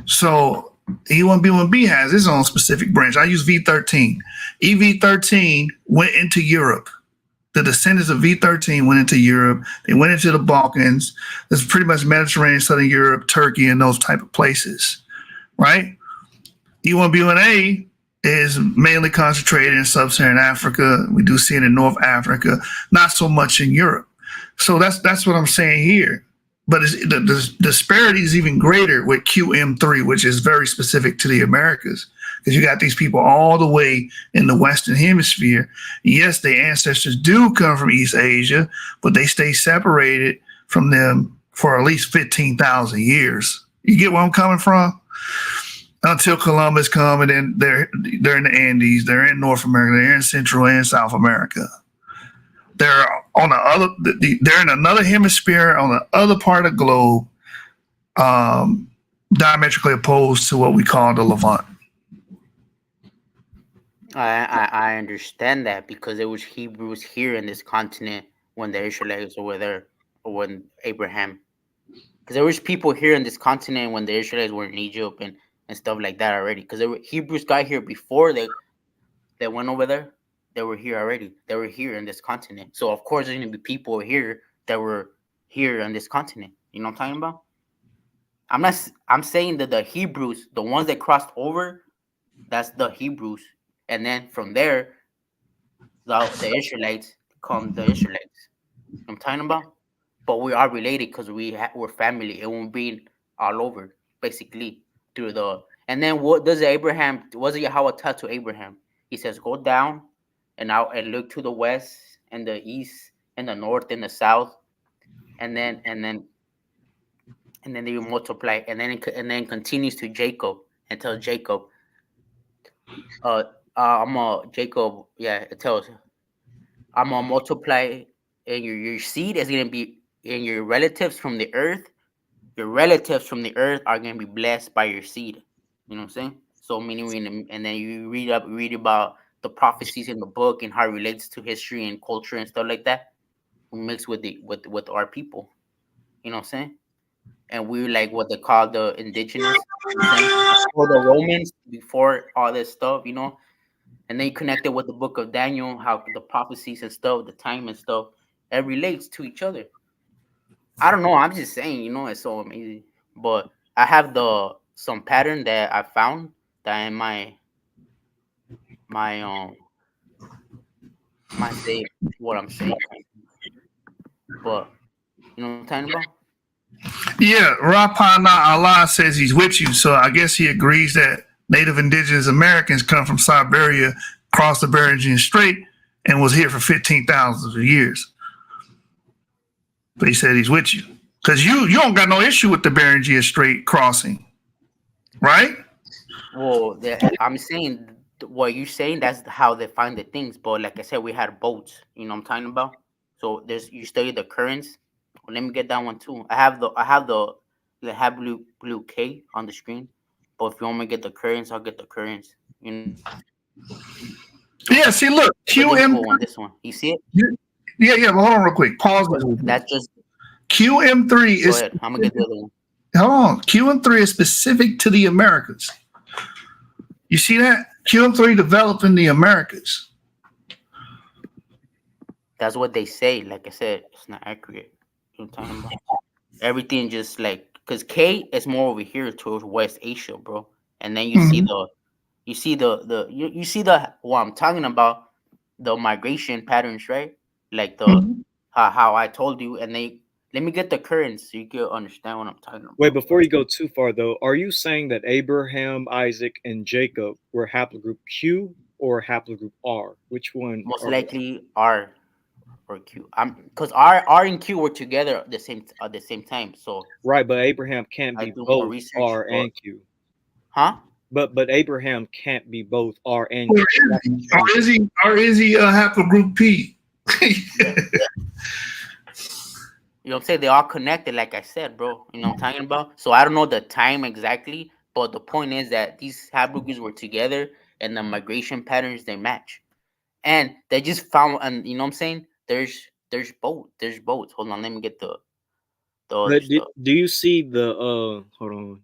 So E1B1B has its own specific branch. I use V13. EV13 went into Europe. The descendants of V13 went into Europe. They went into the Balkans. It's pretty much Mediterranean, Southern Europe, Turkey, and those type of places, right? E1B1A is mainly concentrated in sub-Saharan Africa. We do see it in North Africa, not so much in Europe. So that's what I'm saying here. But the disparity is even greater with QM3, which is very specific to the Americas, because you got these people all the way in the Western Hemisphere. Yes, their ancestors do come from East Asia, but they stay separated from them for at least 15,000 years. You get where I'm coming from? Until Columbus come, and then they're in the Andes, they're in North America, they're in Central and South America. They're on the other. They're in another hemisphere on the other part of the globe, diametrically opposed to what we call the Levant. I understand that because there was Hebrews here in this continent when the Israelites were there, or when Abraham. Because there was people here in this continent when the Israelites were in Egypt and stuff like that already. Because Hebrews got here before they went over there. They were here already. They were here in this continent. So of course there's gonna be people here that were here on this continent. You know what I'm talking about? I'm saying that the Hebrews, the ones that crossed over, that's the Hebrews. And then from there, the Israelites become the Israelites. You know what I'm talking about? But we are related because we're family. It won't be all over, basically, through the. And then what does Abraham? Was it Yahweh taught to Abraham? He says, "Go down, and out and look to the west and the east and the north and the south, and then they will multiply, and then continues to Jacob and tells Jacob, I'm a Jacob. Yeah, it tells I'm gonna multiply, and your seed is gonna be, and your relatives from the earth. Your relatives from the earth are gonna be blessed by your seed." You know what I'm saying? So meaning, and then you read about the prophecies in the book and how it relates to history and culture and stuff like that, mixed with with our people. You know what I'm saying? And we're like what they call the indigenous. You know what I'm saying? Before the Romans, before all this stuff, you know. And then you connect it with the book of Daniel, how the prophecies and stuff, the time and stuff, it relates to each other. I don't know. I'm just saying, you know, it's so amazing. But I have some pattern that I found that in my my say what I'm saying. But you know what I'm talking about? Yeah, Rapana Allah says he's with you, so I guess he agrees that Native Indigenous Americans come from Siberia, crossed the Bering Strait, and was here for 15,000 years. But he said he's with you because you don't got no issue with the Bering Strait crossing, right? Well, I'm saying what you're saying. That's how they find the things. But like I said, we had boats. You know what I'm talking about? So you study the currents. Well, let me get that one too. I have blue K on the screen. But if you want me to get the currents, I'll get the currents. You know. But Yeah. this See, look, one, this one. QM. You see it? Yeah. But hold on, real quick. Pause. That's just. QM3 Go is. ahead. I'm gonna get the other one. Hold on. QM3 is specific to the Americas. You see that? QM3 developed in the Americas. That's what they say. Like I said, it's not accurate. You know what I'm talking about? everything just like because K is more over here towards West Asia, bro. And then Mhm. you see you see the what I'm talking about, the migration patterns, right? Like the Mhm. how I told you, and they let me get the currents so you can understand what I'm talking Wait, about. before you go too far though, are you saying that Abraham, Isaac, and Jacob were haplogroup Q or haplogroup R? Which one Most are they? likely R or Q. I'm because R and Q were together at the same time. So Right, but Abraham can't I be do more both research, R but and Q. huh? But Abraham can't be both R and Or Q. is That's he? the truth. Or is he a haplogroup P? Yeah. You know what I'm saying? They all connected, like I said, bro. You know what I'm talking about? So I don't know the time exactly, but the point is that these haplogroups were together and the migration patterns they match. And they just found, and you know what I'm saying? There's both. There's both. Hold on, let me get the other But stuff. do you see the hold on.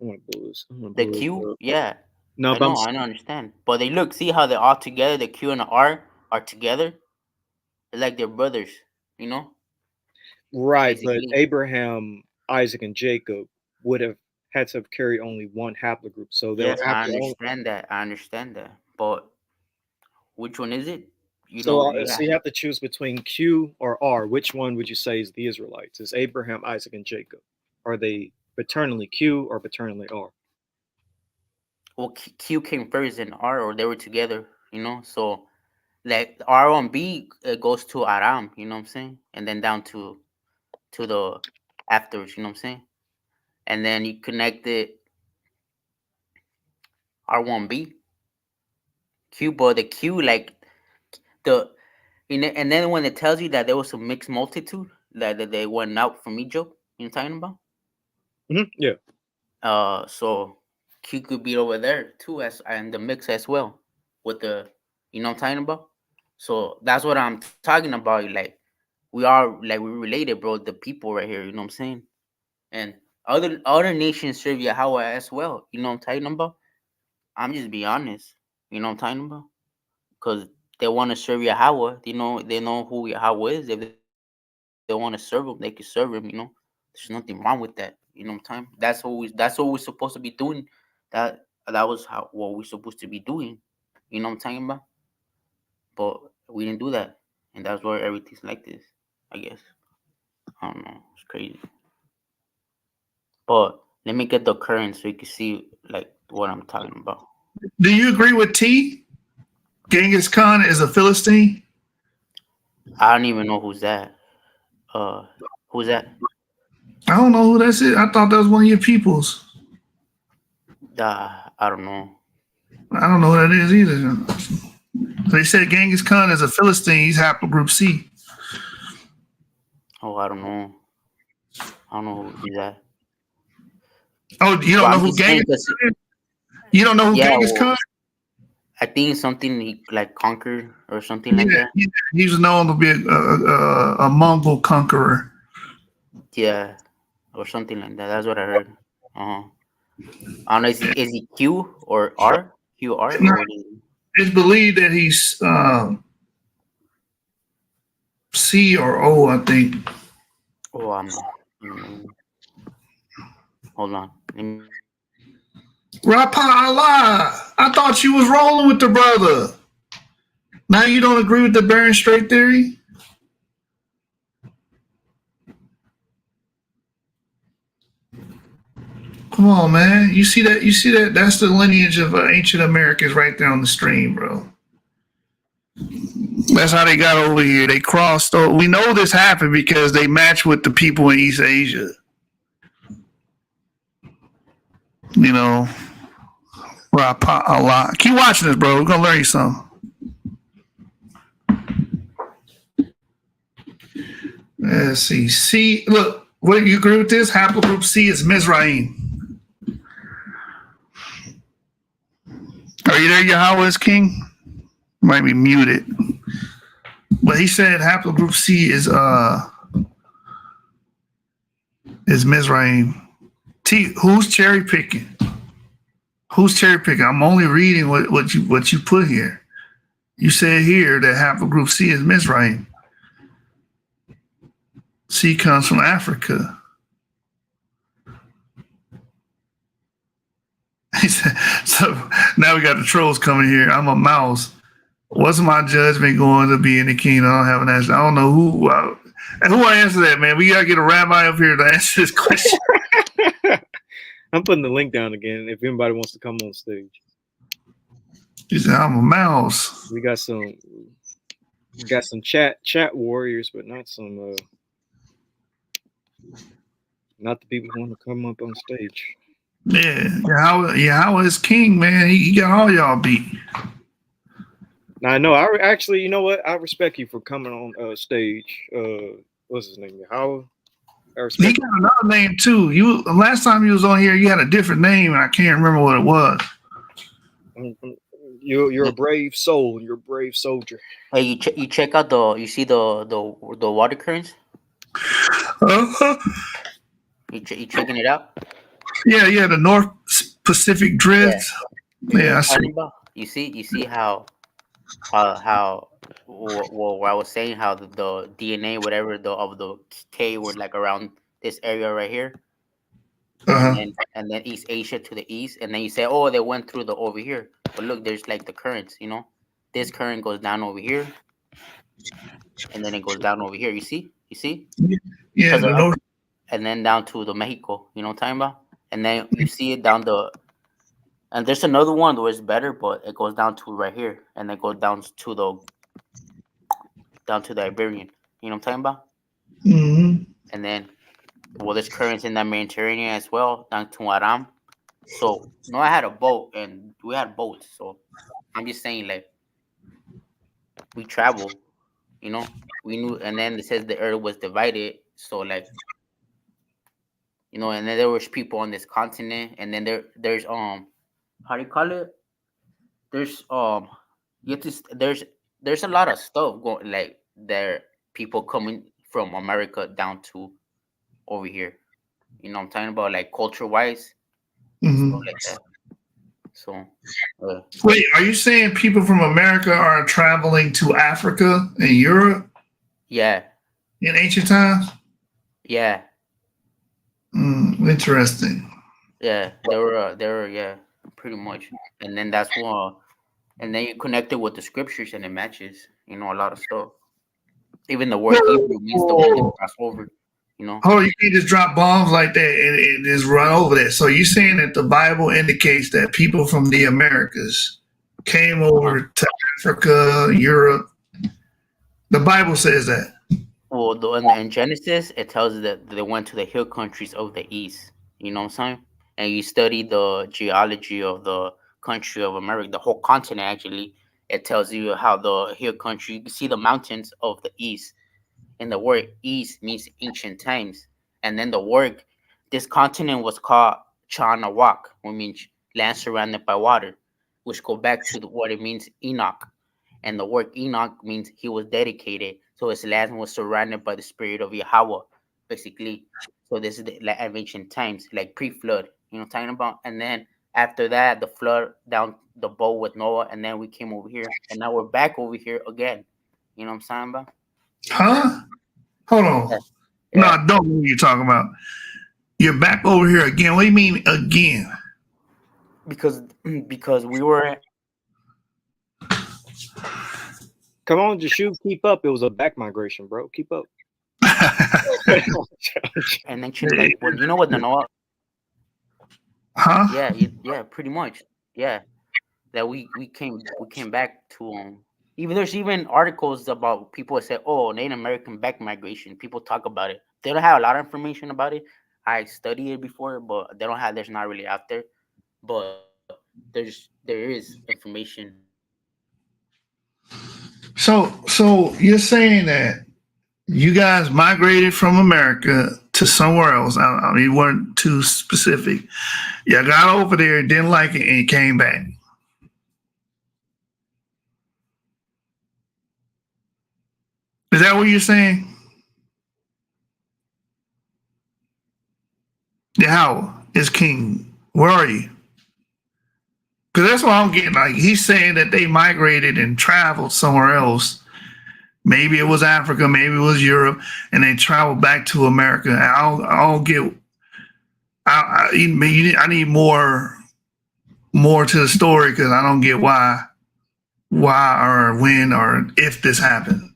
I want to blow this. I want to The blow this Q, up. yeah. No, but I don't understand. But they look, see how they're all together, the Q and the R are together? They're like they're brothers, you know? right, but Basically. Abraham, Isaac, and Jacob would have had to have carried only one haplogroup, so they would Yes, have I to only. understand that. I understand that. But which one is it? You So, know, you so have you have to choose between Q or R. Which one would you say is the Israelites? Is Abraham, Isaac, and Jacob? Are they paternally Q or paternally R? well, Q came first and R, or they were together, you know? So, like, R and B it goes to Aram, you know what I'm saying? And then down to the afterwards, you know what I'm saying? And then you connect it R1B, Q, but the Q, like, the, and then when it tells you that there was a mixed multitude, that they went out from Egypt, you know what I'm talking about? Yeah. So Q could be over there too, as and the mix as well with the, you know what I'm talking about. So that's what I'm talking about. Like we related, bro. The people right here, you know what I'm saying. And other nations serve Yahweh as well. You know what I'm talking about. I'm just be honest. You know what I'm talking about. Because they want to serve Yahweh. They know who Yahweh is. If they want to serve him, they can serve him. You know, there's nothing wrong with that. You know what I'm talking. That's what we're supposed to be doing. That was how what we're supposed to be doing. You know what I'm talking about. But we didn't do that, and that's why everything's like this. I guess I don't know. It's crazy. But let me get the current so you can see like what I'm talking about. Do you agree with T? Genghis Khan is a Philistine? I don't even know who's that. Uh, who's that? I don't know who that's it. I thought that was one of your peoples. I don't know. I don't know who that is either. They said Genghis Khan is a Philistine. He's haplogroup C. Oh, I don't know. I don't know who he's at. Oh, you But don't know I'm who just saying Genghis because Khan is? You don't know who yeah, Genghis well, Khan? I think it's something he like conquered or something like Yeah, that. yeah. He was known to be a Mongol conqueror. Yeah, or something like that. That's what I heard. Uh huh. I don't know. Is he Q or R? Q R Now, or what is he? it's believed that he's C or O, I think. Oh, hold on. Let me get the Rapa Allah. I thought you was rolling with the brother. Now you don't agree with the Bering Strait theory? Come on, man. You see that? You see that? That's the lineage of ancient Americans right there on the stream, bro. That's how they got over here. They crossed over. We know this happened because they match with the people in East Asia. You know, Rapa Allah. Keep watching this, bro. We're gonna learn you something. Let's see. C. Look, what you agree with this? Haplogroup C is Mizraim. Are you there, Yahweh's King? Might be muted. But he said haplogroup C is Mizraim. T. Who's cherry picking? Who's cherry picking? I'm only reading what you put here. You said here that haplogroup C is Mizraim. C comes from Africa. He said, so now we got the trolls coming here. I'm a mouse. What's my judgment going to be in the kingdom? I don't have an answer. I don't know who I answer that, man. We gotta get a rabbi up here to answer this question. I'm putting the link down again if anybody wants to come on stage. He said, I'm a mouse. We got some chat warriors, but not some not the people who want to come up on stage. Yeah, Yahweh is king, man. He got all y'all beat. Now I know. I actually, you know what? I respect you for coming on stage. What's his name? Yahweh. He got another name too. You last time you was on here, you had a different name, and I can't remember what it was. You're a brave soul. You're a brave soldier. Hey, you check out you see the water currents? You checking it out? Yeah, the North Pacific Drift. Yeah, I see. You see how where I was saying how the DNA whatever of the K were like around this area right here, and then East Asia to the east, and then you say, oh, they went through the over here, but look, there's like the currents, you know, this current goes down over here, and then it goes down over here. You see? Yeah, the North. And then down to the Mexico. You know what I'm talking about? And then you see it down and there's another one where it's better, but it goes down to right here, and it goes down to the Iberian. You know what I'm talking about? Mm-hmm. And then, well, there's currents in that Mediterranean as well, down to Aram. So, I had a boat, and we had boats. So, I'm just saying, like, we travel, you know, we knew, and then it says the earth was divided. So, like, you know, and then there was people on this continent, and then there's how do you call it? There's there's a lot of stuff going, like there people coming from America down to over here. You know what I'm talking about, like culture wise, stuff like that. So wait, are you saying people from America are traveling to Africa and Europe? Yeah. In ancient times? Yeah. Interesting. Yeah, they were yeah, pretty much. And then that's one, and then you connect it with the scriptures, and it matches, you know, a lot of stuff. Even the word Hebrew means the one that cross over, you know. Oh, you can't just drop bombs like that and just run over that. So you're saying that the Bible indicates that people from the Americas came over to Africa, Europe. The Bible says that. Well, in Genesis, it tells you that they went to the hill countries of the east. You know what I'm saying? And you study the geology of the country of America, the whole continent actually. It tells you how the hill country, you can see the mountains of the east. And the word east means ancient times. And then this continent was called Chanawak, which means land surrounded by water, which go back to what it means Enoch. And the word Enoch means he was dedicated. So his land was surrounded by the spirit of Yahweh, basically. So this is like ancient times, like pre-flood, you know what I'm talking about? And then after that, the flood down the boat with Noah, and then we came over here, and now we're back over here again. You know what I'm talking about? Huh? Hold on. Yeah. No, I don't know what you're talking about. You're back over here again. What do you mean again? Because we were. Come on, Jashu, keep up. It was a back migration, bro. Keep up. And then like, well, you know what the Noah? Huh? Yeah, pretty much. Yeah, that we came back to even there's even articles about people that say, oh, Native American back migration. People talk about it. They don't have a lot of information about it. I studied it before, but there's not really out there. But there is information. So you're saying that you guys migrated from America to somewhere else. I mean, you weren't too specific. You got over there, didn't like it, and you came back. Is that what you're saying? Yahweh is king. Where are you? Because that's what I'm getting. Like, he's saying that they migrated and traveled somewhere else Maybe it was Africa, maybe it was Europe, and they traveled back to America. And I'll get. I need more to the story because I don't get why or when or if this happened.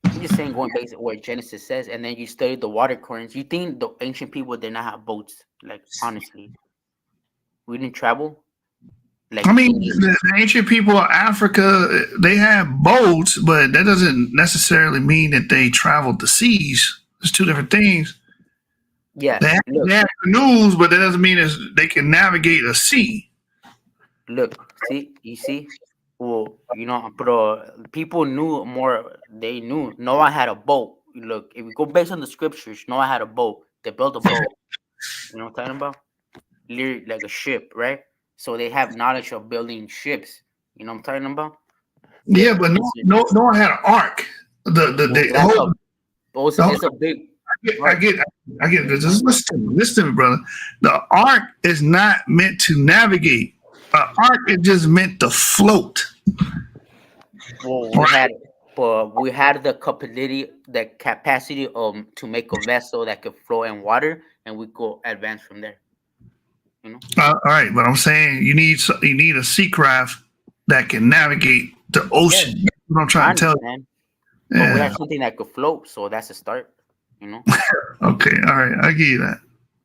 I'm just saying, going based on what Genesis says, and then you study the water currents. You think the ancient people did not have boats? Like, honestly, we didn't travel. Like, I mean, the ancient people of Africa, they have boats, but that doesn't necessarily mean that they traveled the seas. It's two different things. Yeah, They have canoes, but that doesn't mean they can navigate a sea. Look, you see? Well, but people knew more. They knew Noah had a boat. Look, if we go based on the scriptures, Noah had a boat. They built a boat. You know what I'm talking about? Literally like a ship, right? So they have knowledge of building ships. You know what I'm talking about? Yeah, but Noah had an ark. It's a big. I get it. Just listen to me, brother. The ark is not meant to navigate. An ark is just meant to float. Well, we had the capacity to make a vessel that could float in water, and we go advance from there. You know. All right, but I'm saying you need a sea craft that can navigate the ocean. Yeah. That's what I'm trying to tell you. But we have something that could float, so that's a start. You know. Okay, all right, I give you that.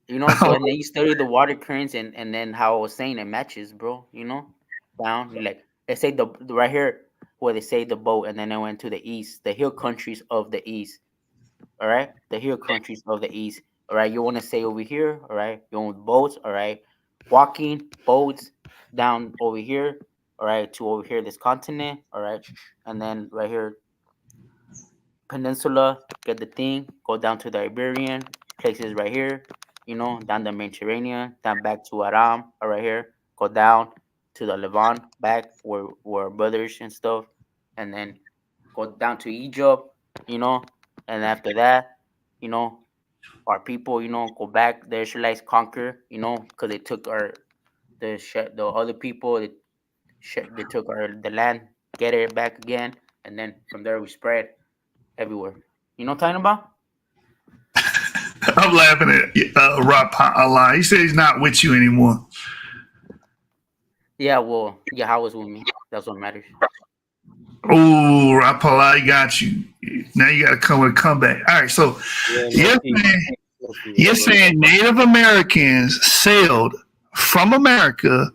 You know, so and then you study the water currents and then how I was saying it matches, bro. You know, down like they say the right here where they say the boat, and then they went to the east, the hill countries of the east. All right, the hill countries of the east. All right, you want to say over here. All right, you want boats. All right, walking boats down over here. All right, to over here this continent. All right, and then right here peninsula, get the thing, go down to the Iberian places right here, down the Mediterranean, down back to Aram, right here, go down to the Levant, back where brothers and stuff, and then go down to Egypt, and after that, our people, go back, the Israelites conquer, because they took the other people, they took the land, get it back again, and then from there we spread everywhere. You know what I'm talking about? I'm laughing at Rob Allah. He said he's not with you anymore. Yeah, well, Yahweh was with me. That's what matters. Oh, Rob Allah got you. Now you got to come with a comeback. All right, so you're saying Native Americans sailed from America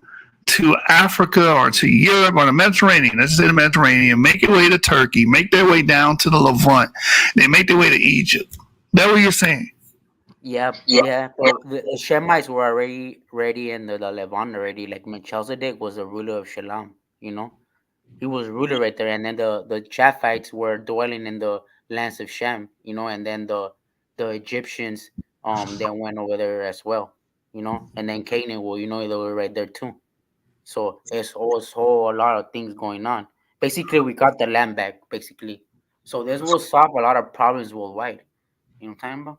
to Africa or to Europe or the Mediterranean. Let's say the Mediterranean, make their way to Turkey, make their way down to the Levant, they make their way to Egypt. That's what you're saying? Yeah. But the Shemites were already ready in the Levant already. Like Melchizedek was the ruler of Shalom, He was ruler right there. And then the Japhites were dwelling in the lands of Shem, and then the Egyptians then went over there as well, and then Canaan, well, they were right there too. So it's also a lot of things going on. Basically, we got the land back, basically. So this will solve a lot of problems worldwide. You know what I'm talking about?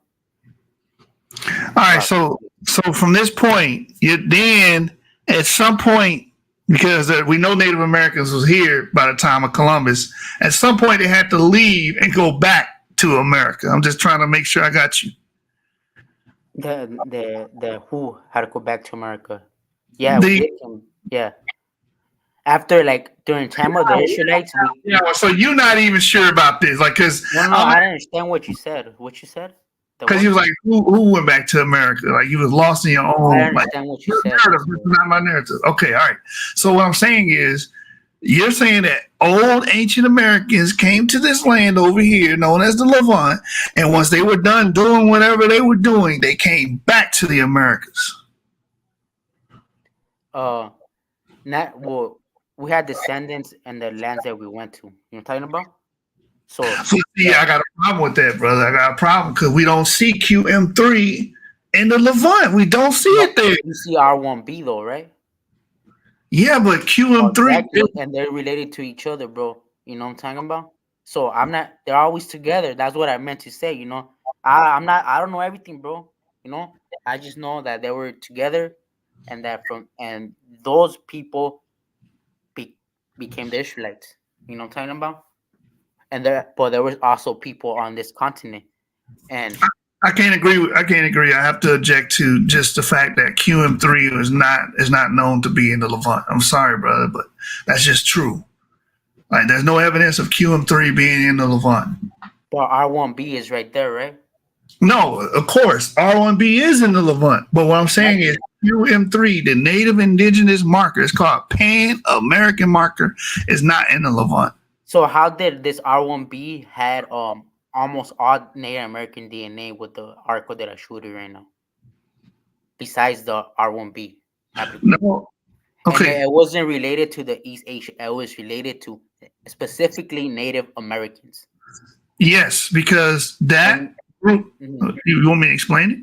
All right, so from this point, then at some point, because we know Native Americans was here by the time of Columbus, at some point they had to leave and go back to America. I'm just trying to make sure I got you. The who had to go back to America? Yeah, we did. Yeah. After during time of the Israelites. So you're not even sure about this, because no, I don't understand what you said. What you said? Because you was like, who went back to America? Like you was lost in your own. I understand what you said. Narrative. This is not my narrative. Okay, all right. So what I'm saying is, you're saying that old ancient Americans came to this land over here, known as the Levant, and once they were done doing whatever they were doing, they came back to the Americas. We had descendants in the lands that we went to. You know what I'm talking about? So I got a problem with that, brother. I got a problem because we don't see QM3 in the Levant. We don't see it there. You see R1B though, right? Yeah, but QM3 and they're related to each other, bro. You know what I'm talking about? So they're always together. That's what I meant to say, I don't know everything, bro. I just know that they were together and and those people became the Israelites. You know what I'm talking about? and there was also people on this continent, and I can't agree. I can't agree. I have to object to just the fact that QM3 is not known to be in the Levant. I'm sorry, brother, but that's just true. Like, there's no evidence of QM3 being in the Levant. but R1B is right there, right? No, of course, R1B is in the Levant. But what I'm saying is QM3, the native indigenous marker, it's called Pan American marker, is not in the Levant. So how did this R1B had almost all Native American DNA with the article that I showed you right now? Besides the R1B application. No. Okay. And it wasn't related to the East Asia. It was related to specifically Native Americans. Yes, because that group, you want me to explain it?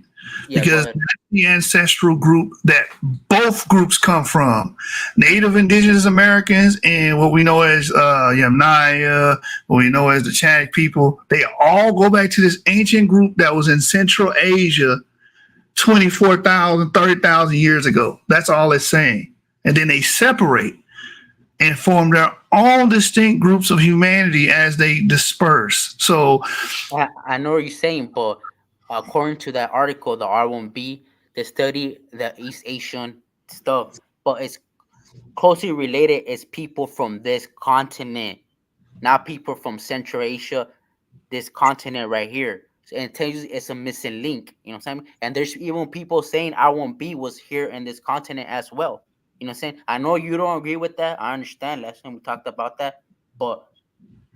Yeah, because that's the ancestral group that both groups come from. Native Indigenous Americans and what we know as Yamnaya, what we know as the Chad people, they all go back to this ancient group that was in Central Asia 24,000, 30,000 years ago. That's all it's saying. And then they separate and form their own distinct groups of humanity as they disperse. So I know what you're saying, but according to that article, the R1B, they study the East Asian stuff, but it's closely related as people from this continent, not people from Central Asia, this continent right here. And it tells you it's a missing link, you know what I'm saying? And there's even people saying R1B was here in this continent as well. You know what I'm saying? I know you don't agree with that. I understand. Last time we talked about that, but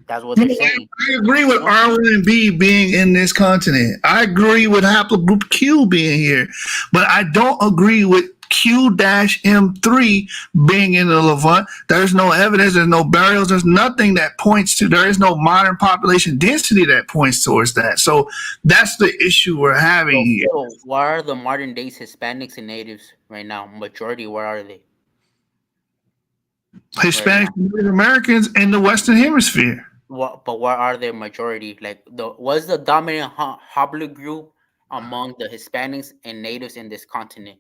that's what they're saying. I agree with R1B being in this continent. I agree with haplogroup Q being here, but I don't agree with Q-M3 being in the Levant. There's no evidence, there's no burials, there's nothing that points to, there is no modern population density that points towards that. So that's the issue we're having here. So what are the modern days Hispanics and natives right now? Majority, where are they? Hispanic Native Americans in the Western Hemisphere. But what are their majority? Like, what's the dominant haplogroup among the Hispanics and natives in this continent?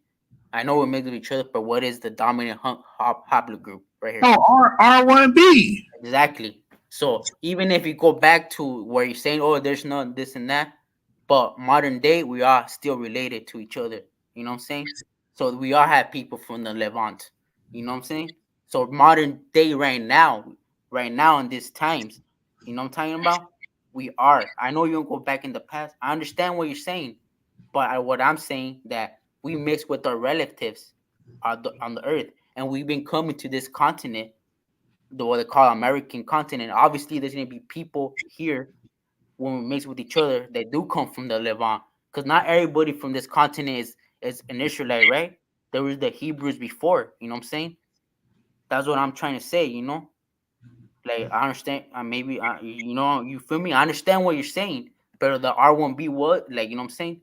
I know we mix with each other, but what is the dominant haplogroup right here? Oh, R1B. Exactly. So even if you go back to where you're saying, oh, there's no this and that, but modern day, we are still related to each other. You know what I'm saying? So we all have people from the Levant. You know what I'm saying? So modern day right now in these times, you know what I'm talking about? We are. I know you don't go back in the past. I understand what you're saying, but what I'm saying that we mix with our relatives on the earth, and we've been coming to this continent, what they call American continent. Obviously, there's gonna be people here when we mix with each other that do come from the Levant, because not everybody from this continent is an Israelite, right? There was the Hebrews before. You know what I'm saying? That's what I'm trying to say. You know, like I understand. Maybe you know, you feel me? I understand what you're saying, but the R1B what? Like, you know what I'm saying?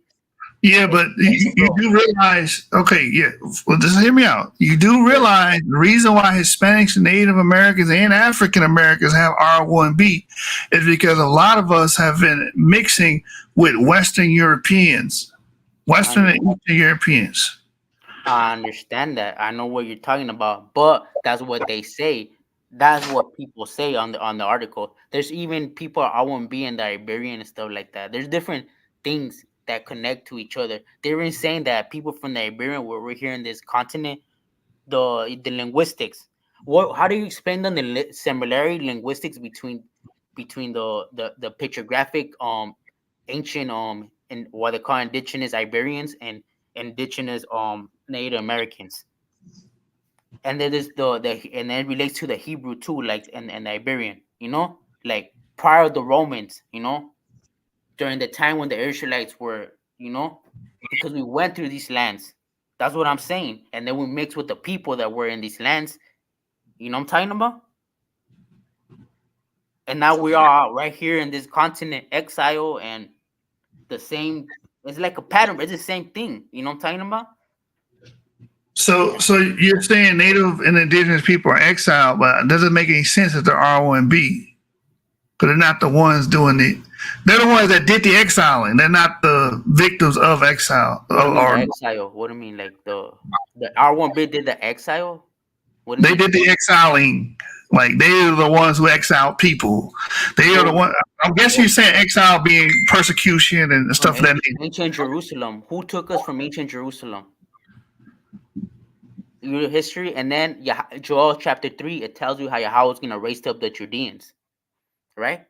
Yeah, but you do realize, okay, yeah, well, just hear me out. You do realize the reason why Hispanics and Native Americans and African Americans have R1B is because a lot of us have been mixing with Western Europeans, Western and Eastern Europeans. I understand that. I know what you're talking about, but that's what they say. That's what people say on the article. There's even people R1B and the Iberian and stuff like that. There's different things that connect to each other. They're even saying that people from the Iberian, where we're here in this continent, the linguistics. How do you explain the similarity linguistics between the pictographic ancient and what they call indigenous Iberians and indigenous Native Americans? And then there's and then it relates to the Hebrew too, like and the Iberian, you know, like prior to the Romans, you know, during the time when the Israelites were, you know, because we went through these lands. That's what I'm saying. And then we mixed with the people that were in these lands. You know what I'm talking about? And now we are right here in this continent exile, and the same, it's like a pattern, it's the same thing. You know what I'm talking about? So you're saying Native and Indigenous people are exiled, but it doesn't make any sense if they're R1B. Because they're not the ones doing it. They're the ones that did the exiling. They're not the victims of exile. Exile. What do you mean? Like the R1B did the exile? They did the exiling. Like they are the ones who exile people. They are the one. I guess you're saying exile being persecution and From stuff of that nature. ancient Jerusalem. Who took us from ancient Jerusalem? You read history, and then Joel chapter 3, it tells you how Yahweh is gonna raise up the Judeans, right?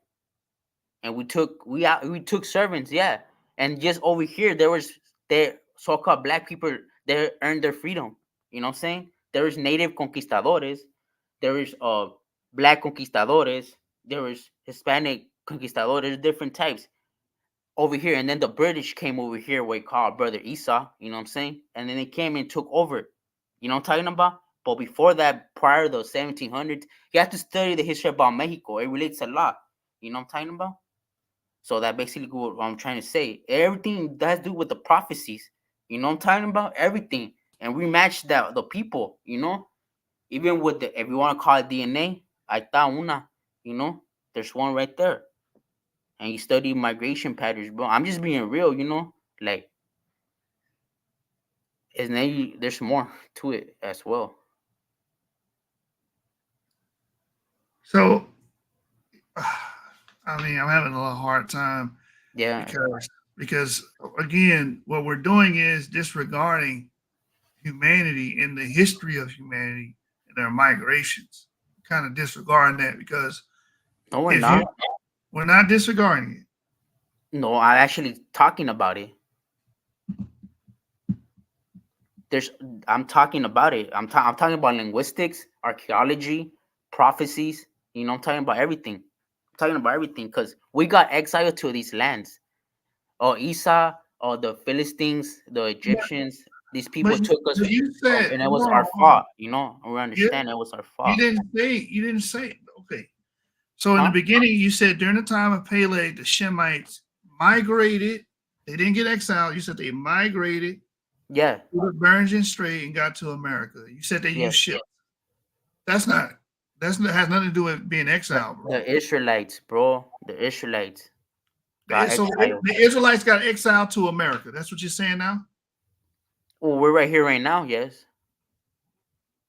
And we took servants, yeah. And just over here, there so-called black people, they earned their freedom. You know what I'm saying? There is native conquistadores, there is black conquistadores, there is Hispanic conquistadores, different types over here. And then the British came over here, we call brother Esau, you know what I'm saying? And then they came and took over. You know what I'm talking about? But before that, prior to the 1700s, you have to study the history about Mexico. It relates a lot. You know what I'm talking about? So that basically what I'm trying to say. Everything that has to do with the prophecies. You know what I'm talking about? Everything. And we match that the people, you know? Even with the, if you want to call it DNA, ahí está una, you know? There's one right there. And you study migration patterns, bro. I'm just being real, you know? Like, and then there's more to it as well. So, I mean, I'm having a little hard time. Yeah. Because again, what we're doing is disregarding humanity and the history of humanity and their migrations. Kind of disregarding that because no, we're not. We're not disregarding it. No, I'm actually talking about it. I'm talking about it. I'm talking about linguistics, archaeology, prophecies. You know, I'm talking about everything. I'm talking about everything because we got exiled to these lands. Or Esau, or the Philistines, the Egyptians. These people took us, and it was our fault. You know, we understand it was our fault. You didn't say. Okay. So in the beginning, you said during the time of Peleg, the Shemites migrated. They didn't get exiled. You said they migrated. Yeah. Through the Bering Strait and got to America. You said they used ships. That's has nothing to do with being exiled, bro. The Israelites, bro. The Israelites. So the Israelites got exiled to America. That's what you're saying now? Well, we're right here right now, yes.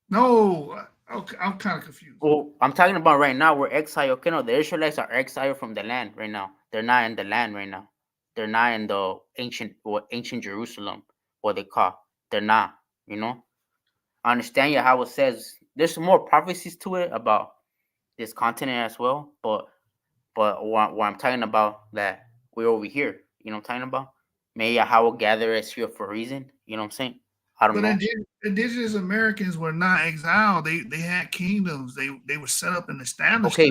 No, okay, I'm kind of confused. Well, I'm talking about right now. We're exiled. Okay, no, the Israelites are exiled from the land right now. They're not in the land right now. They're not in the ancient Jerusalem, what they call. They're not, you know. I understand you how it says there's some more prophecies to it about this continent as well, but what I'm talking about that we're over here. You know what I'm talking about? May Yahweh gather us here for a reason. You know what I'm saying? I don't know. Indigenous Americans were not exiled. They had kingdoms. They were set up and established. Okay,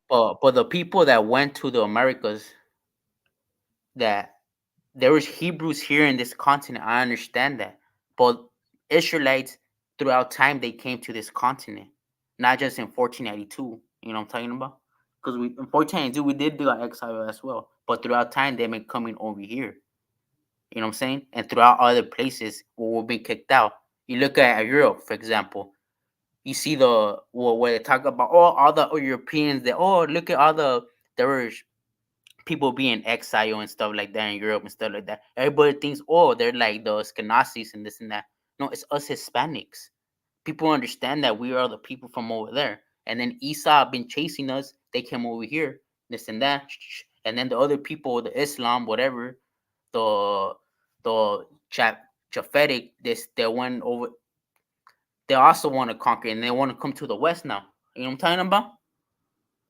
but the people that went to the Americas, that there was Hebrews here in this continent. I understand that, but Israelites throughout time they came to this continent, not just in 1492. You know what I'm talking about? Because in 1492 we did do an exile as well, but throughout time they've been coming over here. You know what I'm saying? And throughout other places where we're being kicked out. You look at Europe, for example. You see where they talk about all the Europeans that look at all there were people being exiled and stuff like that in Europe and stuff like that. Everybody thinks they're like the Ashkenazis and this and that. No, it's us Hispanics. People understand that we are the people from over there. And then Esau been chasing us. They came over here, this and that. And then the other people, the Islam, whatever, the Japhetic, they went over. They also want to conquer, and they want to come to the West now. You know what I'm talking about?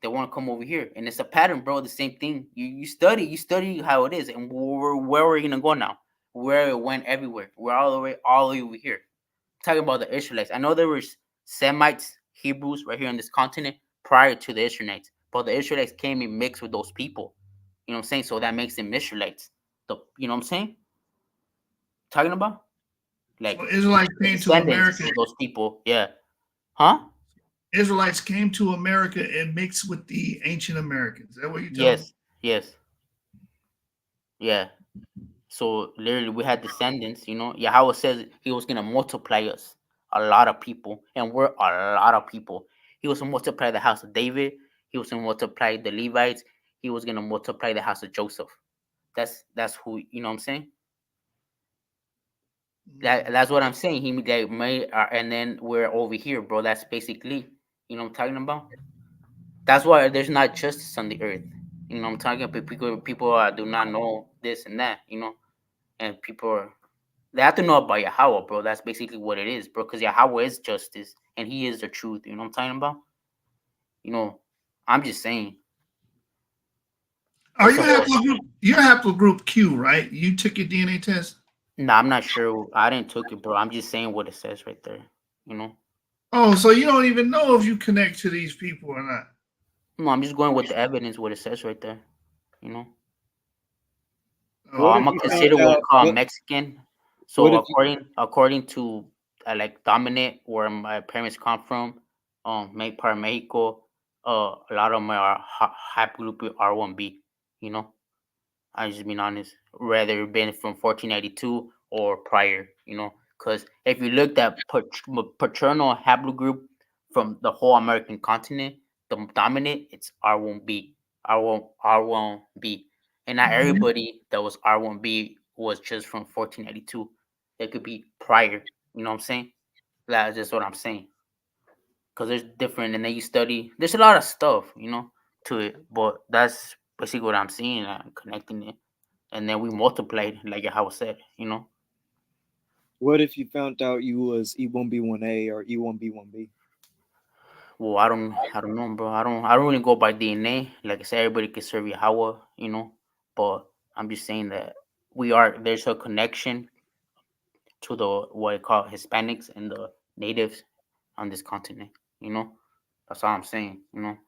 They want to come over here, and it's a pattern, bro. The same thing. You study how it is, and where we're gonna go now. Where it went everywhere. We're all the way over here. Talking about the Israelites. I know there was Semites, Hebrews right here on this continent prior to the Israelites, but the Israelites came and mixed with those people. You know what I'm saying? So that makes them Israelites. You know what I'm saying? Talking about like so Israelites came to America. Those people, yeah, huh? Israelites came to America and mixed with the ancient Americans. Is that what you're telling me? Yes. Yeah. So literally we had descendants, you know. Yahweh says he was gonna multiply us, a lot of people, and we're a lot of people. He was gonna multiply the house of David, he was gonna multiply the Levites, he was gonna multiply the house of Joseph. That's who, you know what I'm saying? That's what I'm saying. He made, and then we're over here, bro. That's basically, You know what I'm talking about? That's why there's not justice on the earth. You know what I'm talking about? People do not know this and that, you know? And they have to know about Yahweh, bro. That's basically what it is, bro. Because Yahweh is justice and he is the truth. You know what I'm talking about? You know, I'm just saying. Are you haplogroup? You're haplogroup Q, right? You took your DNA test. No, I'm not sure. I didn't took it, bro. I'm just saying what it says right there. You know? Oh, so you don't even know if you connect to these people or not. No, I'm just going with the evidence, what it says right there. You know? What I'm if gonna you consider found what we out? call What Mexican. What So if you? according to like dominant where my parents come from, make part of Mexico, a lot of them are half group R1B. You know, I just being honest. Rather been from 1492 or prior. You know, because if you looked at paternal haplogroup from the whole American continent, the dominant it's R1B, R1B. And not everybody that was R1B was just from 1492. It could be prior. You know what I'm saying? That's just what I'm saying. Because there's different, and then you study. There's a lot of stuff, you know, to it. But that's basically what I'm seeing. I'm connecting it, and then we multiplied, like how I said, you know. What if you found out you was E1B1A or E1B1B? Well, I don't know, bro. I don't really go by DNA. Like I said, everybody can serve Yahweh, you know. But I'm just saying that there's a connection to the what I call Hispanics and the natives on this continent. You know, that's all I'm saying. You know,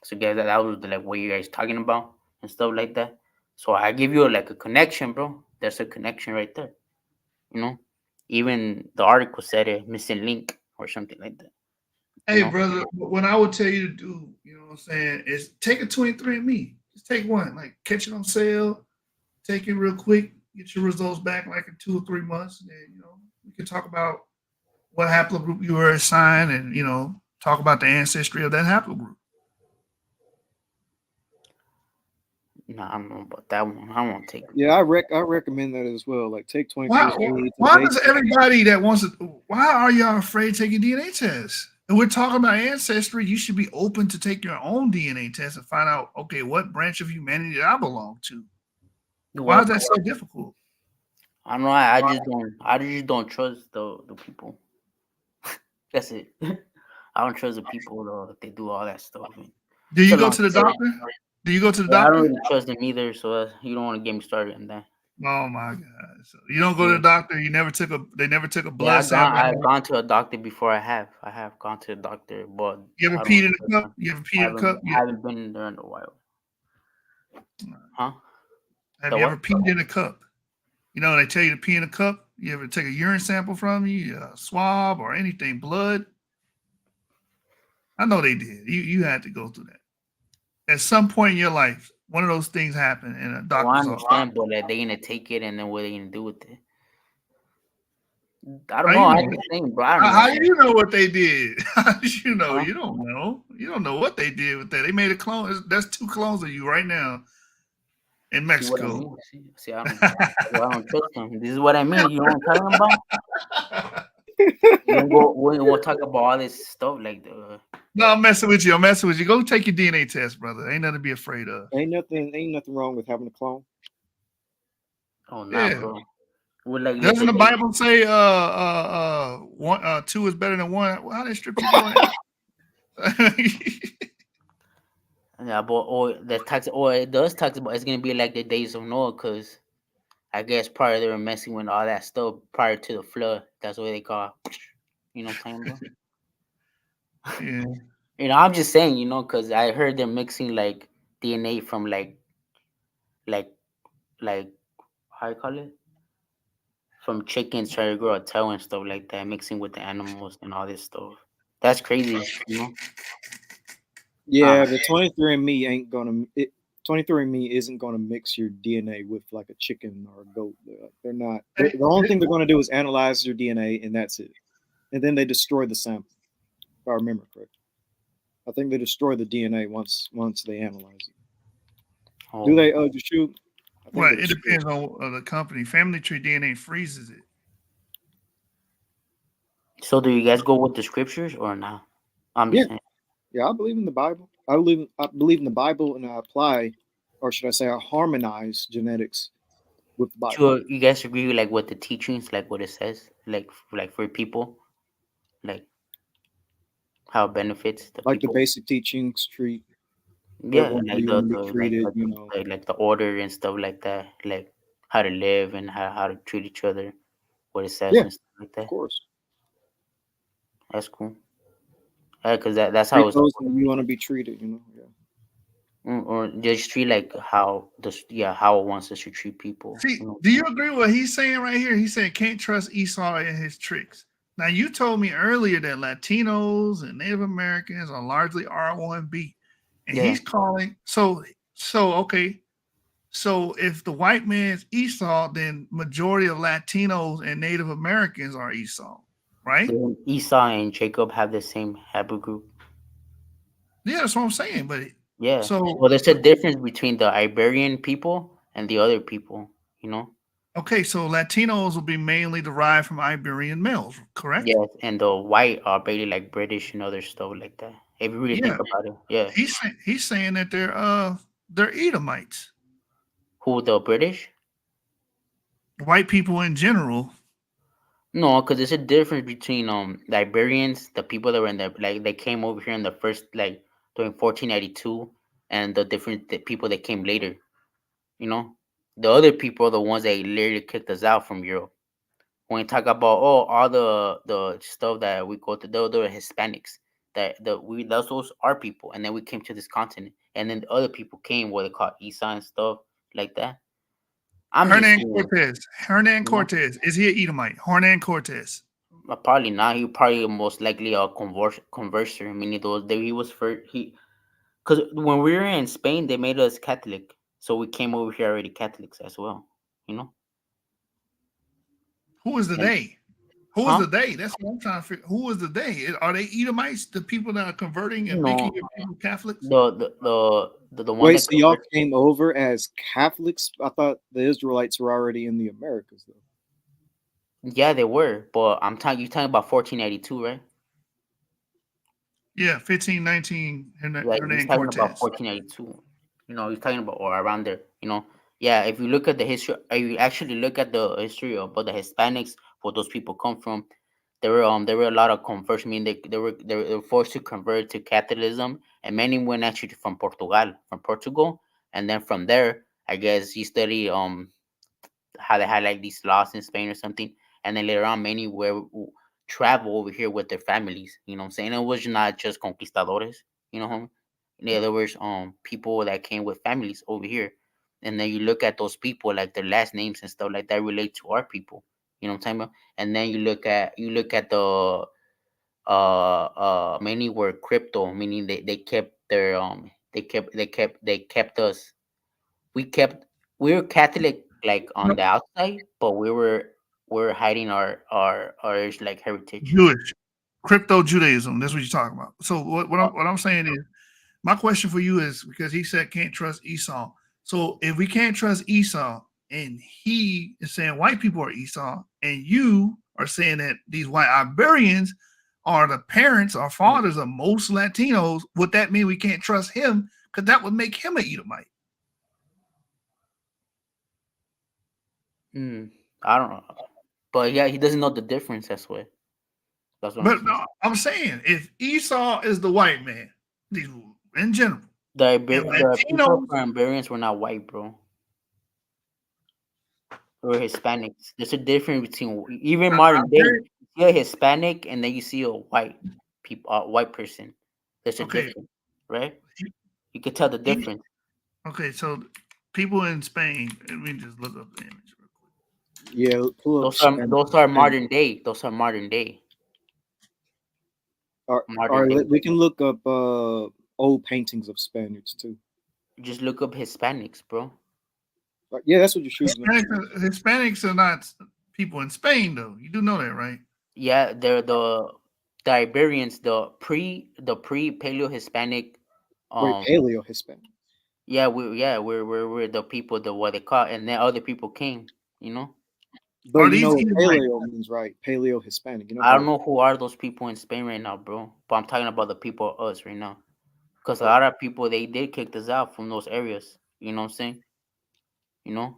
so guys, that was like what you guys talking about and stuff like that. So I give you like a connection, bro. There's a connection right there. You know, even the article said a missing link or something like that. You Hey, know, brother, what I would tell you to do, you know what I'm saying, is take a 23andMe. Just take one, like catch it on sale, take it real quick, get your results back like in 2 or 3 months, and then, you know, we can talk about what haplogroup you were assigned and, you know, talk about the ancestry of that haplogroup. no, I don't know about that one. I won't take it. Yeah, I recommend that as well. Like take Why, 23andMe. why does everybody that wants to, why are y'all afraid to take a DNA test? And we're talking about ancestry. You should be open to take your own DNA test and find out, okay, what branch of humanity did I belong to? Why is that so difficult? I don't know. I just don't trust the people. That's it. I don't trust the people though. If they do all that stuff. Do you go to the doctor? Do you go to the Yeah, I don't doctor? really trust them either. So you don't want to get me started on that. Oh my God! So you don't go to the doctor. You never took a. They never took a blood sample. I've gone to a doctor before. I have gone to the doctor, but You ever I peed don't in a trust cup? them. You ever peed in a cup? I haven't been there in a while. Huh? Have The you ever what? peed in a cup? You know, they tell you to pee in a cup. You ever take a urine sample from you, a swab or anything, blood? I know they did. You had to go through that. At some point in your life, one of those things happened in a Well, I doctor's office. understand, but like they gonna take it, and then what they gonna do with it? I don't How know. you I know? just think, bro. I don't How know. do you know what they did? How do you know? Huh? You don't know. You don't know what they did with that. They made a clone. That's 2 clones of you right now in See what I Mexico. mean? See, I don't trust them. This is what I mean. You know what I'm talking about? We won't talk about all this stuff like the. No, I'm messing with you. I'm messing with you. Go take your DNA test, brother. Ain't nothing to be afraid of. Ain't nothing wrong with having a clone. Oh, nah, Yeah. bro. We're like Doesn't the Bible say one 2 is better than 1? How that scripture going? Yeah, but it does talk about it's gonna be like the days of Noah, because I guess prior they were messing with all that stuff prior to the flood. That's what they call, you know what I'm talking about? Yeah. You know, I'm just saying, you know, because I heard they're mixing like DNA from like like how you call it, from chickens trying to grow a tail and stuff like that, mixing with the animals and all this stuff. That's crazy, you know. Yeah, but 23andMe ain't gonna. 23andMe isn't gonna mix your DNA with like a chicken or a goat. They're not. The only thing they're gonna do is analyze your DNA, and that's it. And then they destroy the sample. If I remember correctly, I think they destroy the DNA once they analyze it. Oh. Do they? Just shoot. Well, it depends on the company. Family Tree DNA freezes it. So do you guys go with the scriptures or not? I'm just saying. Yeah, I believe in the Bible. I believe in the Bible, and I apply, or should I say, I harmonize genetics with the Bible. So you guys agree with like what the teachings, like what it says, like for people, like how it benefits the Like the people. basic teachings treat Yeah, everyone how like you want to be treated. You know. like the order and stuff like that, like how to live and how to treat each other, what it says Yeah, and stuff like of that. course. That's cool. Yeah, because that's how Treat it's those supposed how to you be. want to be treated. You know. Yeah. Or just treat like how how it wants us to treat people. See, You know? do you agree with what he's saying right here? He said can't trust Esau and his tricks. Now you told me earlier that Latinos and Native Americans are largely R1B, and Yeah. he's calling so okay. So if the white man's Esau, then majority of Latinos and Native Americans are Esau, right? Then Esau and Jacob have the same Hebrew group. Yeah, that's what I'm saying. But Yeah. so Well, there's a difference between the Iberian people and the other people. You know. okay, so Latinos will be mainly derived from Iberian males, correct? Yes, and the white are basically like British and other stuff like that. If you really Yeah, think about it, yeah. he's saying that they're Edomites, Who, the British? white people in general. No, because there's a difference between the Iberians, the people that were in the like they came over here in the first like during 1492, and the people that came later. You know, the other people are the ones that literally kicked us out from Europe. When we talk about all the stuff that we go to, those are Hispanics. That the we those are people, and then we came to this continent, and then the other people came what they call Isa and stuff like that. I'm just Hernan saying, Cortez. Hernan you know, Cortez. Is he an Edomite? Hernan Cortez. probably not. He probably most likely a converser, meaning he was for he because when we were in Spain, they made us Catholic, so we came over here already Catholics as well, you know. Who is the And they? Who is huh? the they? That's what I'm trying to figure. Who is the they? Are they Edomites, the people that are converting and making No, your people Catholics? the one Wait, that so y'all converted. came over as Catholics? I thought the Israelites were already in the Americas, though. Yeah, they were, but I'm talking. You talking about 1482, right? Yeah, 1519 Yeah, he's Hernan talking about Cortez. 1482. You know, he's talking about or around there. You know, yeah. If you look at the history, if you actually look at the history of the Hispanics, where those people come from, there were a lot of conversion. I mean, they were forced to convert to Catholicism, and many went actually from Portugal, and then from there, I guess he studied how they had like these laws in Spain or something, and then later on many were travel over here with their families. You know what I'm saying? It was not just conquistadores. You know, homie? In other words, people that came with families over here, and then you look at those people like their last names and stuff like that relate to our people. You know what I'm talking about? And then you look at the many were crypto, meaning they kept their they kept us we were Catholic like on No, the outside, but we were hiding our like heritage. Jewish. Crypto Judaism. That's what you're talking about. So what I'm saying is my question for you is because he said can't trust Esau. So if we can't trust Esau and he is saying white people are Esau, and you are saying that these white Iberians are the parents or fathers of most Latinos, would that mean we can't trust him? Because that would make him an Edomite. Mm, I don't know, but yeah, he doesn't know the difference. That's what I'm But saying. no, I'm saying if Esau is the white man, these in general, and The people Latinos, from Iberians were not white, bro. They were Hispanics. There's a difference between even modern day. Iberian, You see a Hispanic and then you see a white person. There's a okay, difference, right? You could tell the E- difference. okay, so people in Spain, let me just look up the image real quick. Yeah, pull up Those are Spanish. those are modern day. Those are modern day. Modern day. We can look up old paintings of Spaniards too. Just look up Hispanics, bro. Yeah, that's what you're shooting at. Hispanics are not people in Spain, though. You do know that, right? Yeah, they're the Iberians, the pre Paleo Hispanic. Wait, Um, Paleo Hispanic. yeah, we're the people the what they call, and then other people came. You know, But Are you these know what Edomites? paleo means, right? Paleo Hispanic. You know I how? don't know who are those people in Spain right now, bro. But I'm talking about the people us right now. Because a Oh, lot of people they did kick us out from those areas. You know what I'm saying? You know,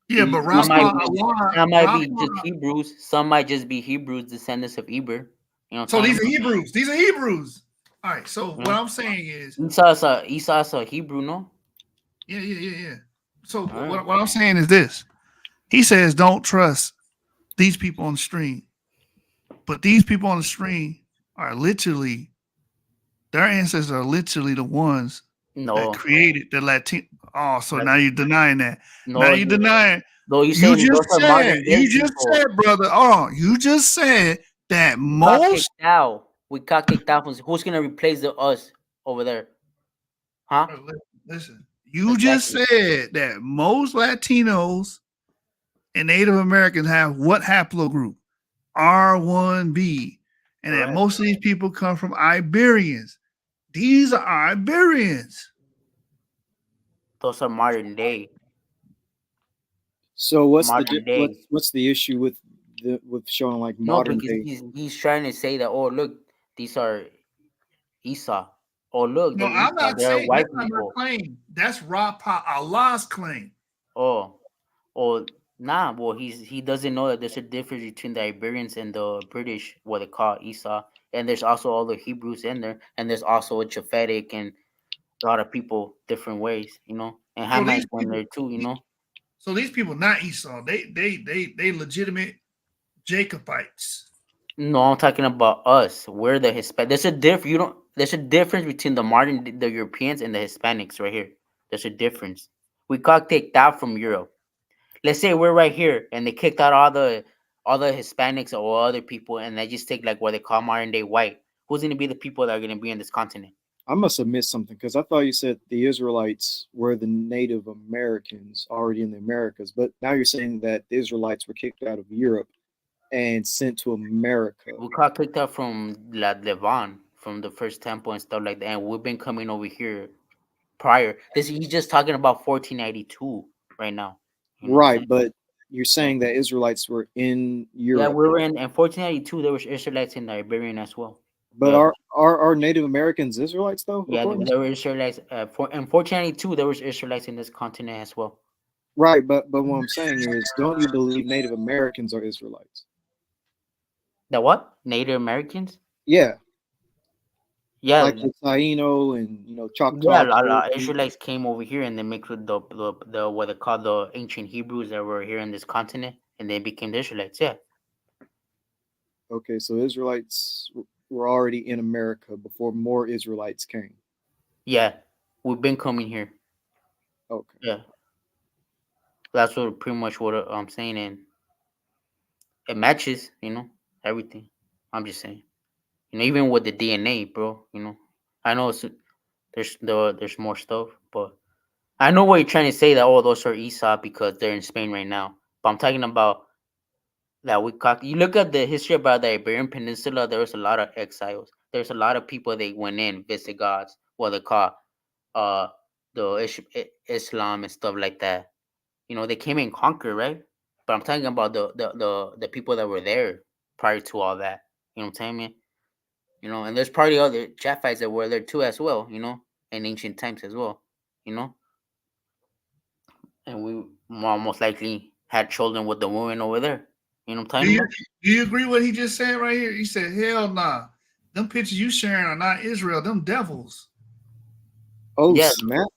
Yeah, but you Rapa Allah, some might be just Rapa. Hebrews. Some might just be Hebrews, descendants of Eber. You know what So I'm talking these are about? Hebrews. These are Hebrews. All right. So You what know, I'm saying is, Esau's a Hebrew, no? yeah. So All right. what I'm saying is this. He says, don't trust these people on the stream. But these people on the stream are literally, their ancestors are literally the ones that No, created the Latin. Oh, so that, now you're denying that. Now no, you're denying. no. You saying those are modern day You just people? said, brother. Oh, you just said that We got most. kicked out. We got kicked out. Who's gonna replace us over there? Huh? Listen, you just Exactly. said that most Latinos and Native Americans have what haplogroup? R1b. And that Correct. most of these people come from Iberians. These are Iberians. Those are modern day. so Modern day. what's the issue with showing like No, modern because day? he's trying to say that. Oh, look, these are Esau. Oh, look, No, they're I'm Esau. not They're saying white that's not my people. claim. That's Rapa Allah's claim. Oh, oh, nah. Well, he doesn't know that there's a difference between the Iberians and the British, what they call Esau. And there's also all the Hebrews in there, and there's also a Japhetic and a lot of people different ways, you know. And So Hamites these in people, there too, you know. so these people not Esau. They legitimate Jacobites. No, I'm talking about us. We're the Hispanic. There's a You don't. There's a difference between the Europeans and the Hispanics right here. There's a difference. We got kicked out from Europe. Let's say we're right here, and they kicked out all the Hispanics or other people, and they just take like what they call modern day white. Who's gonna be the people that are gonna be in this continent? I must have missed something because I thought you said the Israelites were the Native Americans already in the Americas, but now you're saying that the Israelites were kicked out of Europe and sent to America. We got kicked out from Levant, from the first temple and stuff like that, and we've been coming over here prior. This He's just talking about 1492 right now. You know what I'm Right, saying? but you're Yeah, saying that Israelites were in yeah, Europe. we were in 1492. There was Israelites in the Iberian as well. But Yeah, are Native Americans Israelites though, yeah, according to there were Israelites. In 1492, there was Israelites in this continent as well. right, but what I'm saying is, don't you believe Native Americans are Israelites? The what? Native Americans? Yeah, Yeah, like the Taino and yeah. Choctaw. A lot of Israelites came over here and they mixed with the what they call the ancient Hebrews that were here in this continent, and they became the Israelites. Yeah, Okay, so Israelites were already in America before more Israelites came. yeah. We've been coming here. Okay. Yeah, that's what pretty much what I'm saying, and it matches. You know, everything. I'm just saying. You know, even with the DNA, bro. You know, I know there's more stuff, but I know what you're trying to say that those are Esau because they're in Spain right now. But I'm talking about that we got. You look at the history about the Iberian Peninsula. There was a lot of exiles. There's a lot of people they went in visit gods. What they call uh Islam and stuff like that. You know, they came and conquered, right? But I'm talking about the people that were there prior to all that. You know what I'm saying, man? You know, and there's probably other Japhites that were there too as well. You know, in ancient times as well. You know, and we more most likely had children with the women over there. You know what I'm Do talking you about? do you agree what he just said right here? He said, "Hell nah, them pictures you sharing are not Israel. Them devils." Oh Yeah. snap!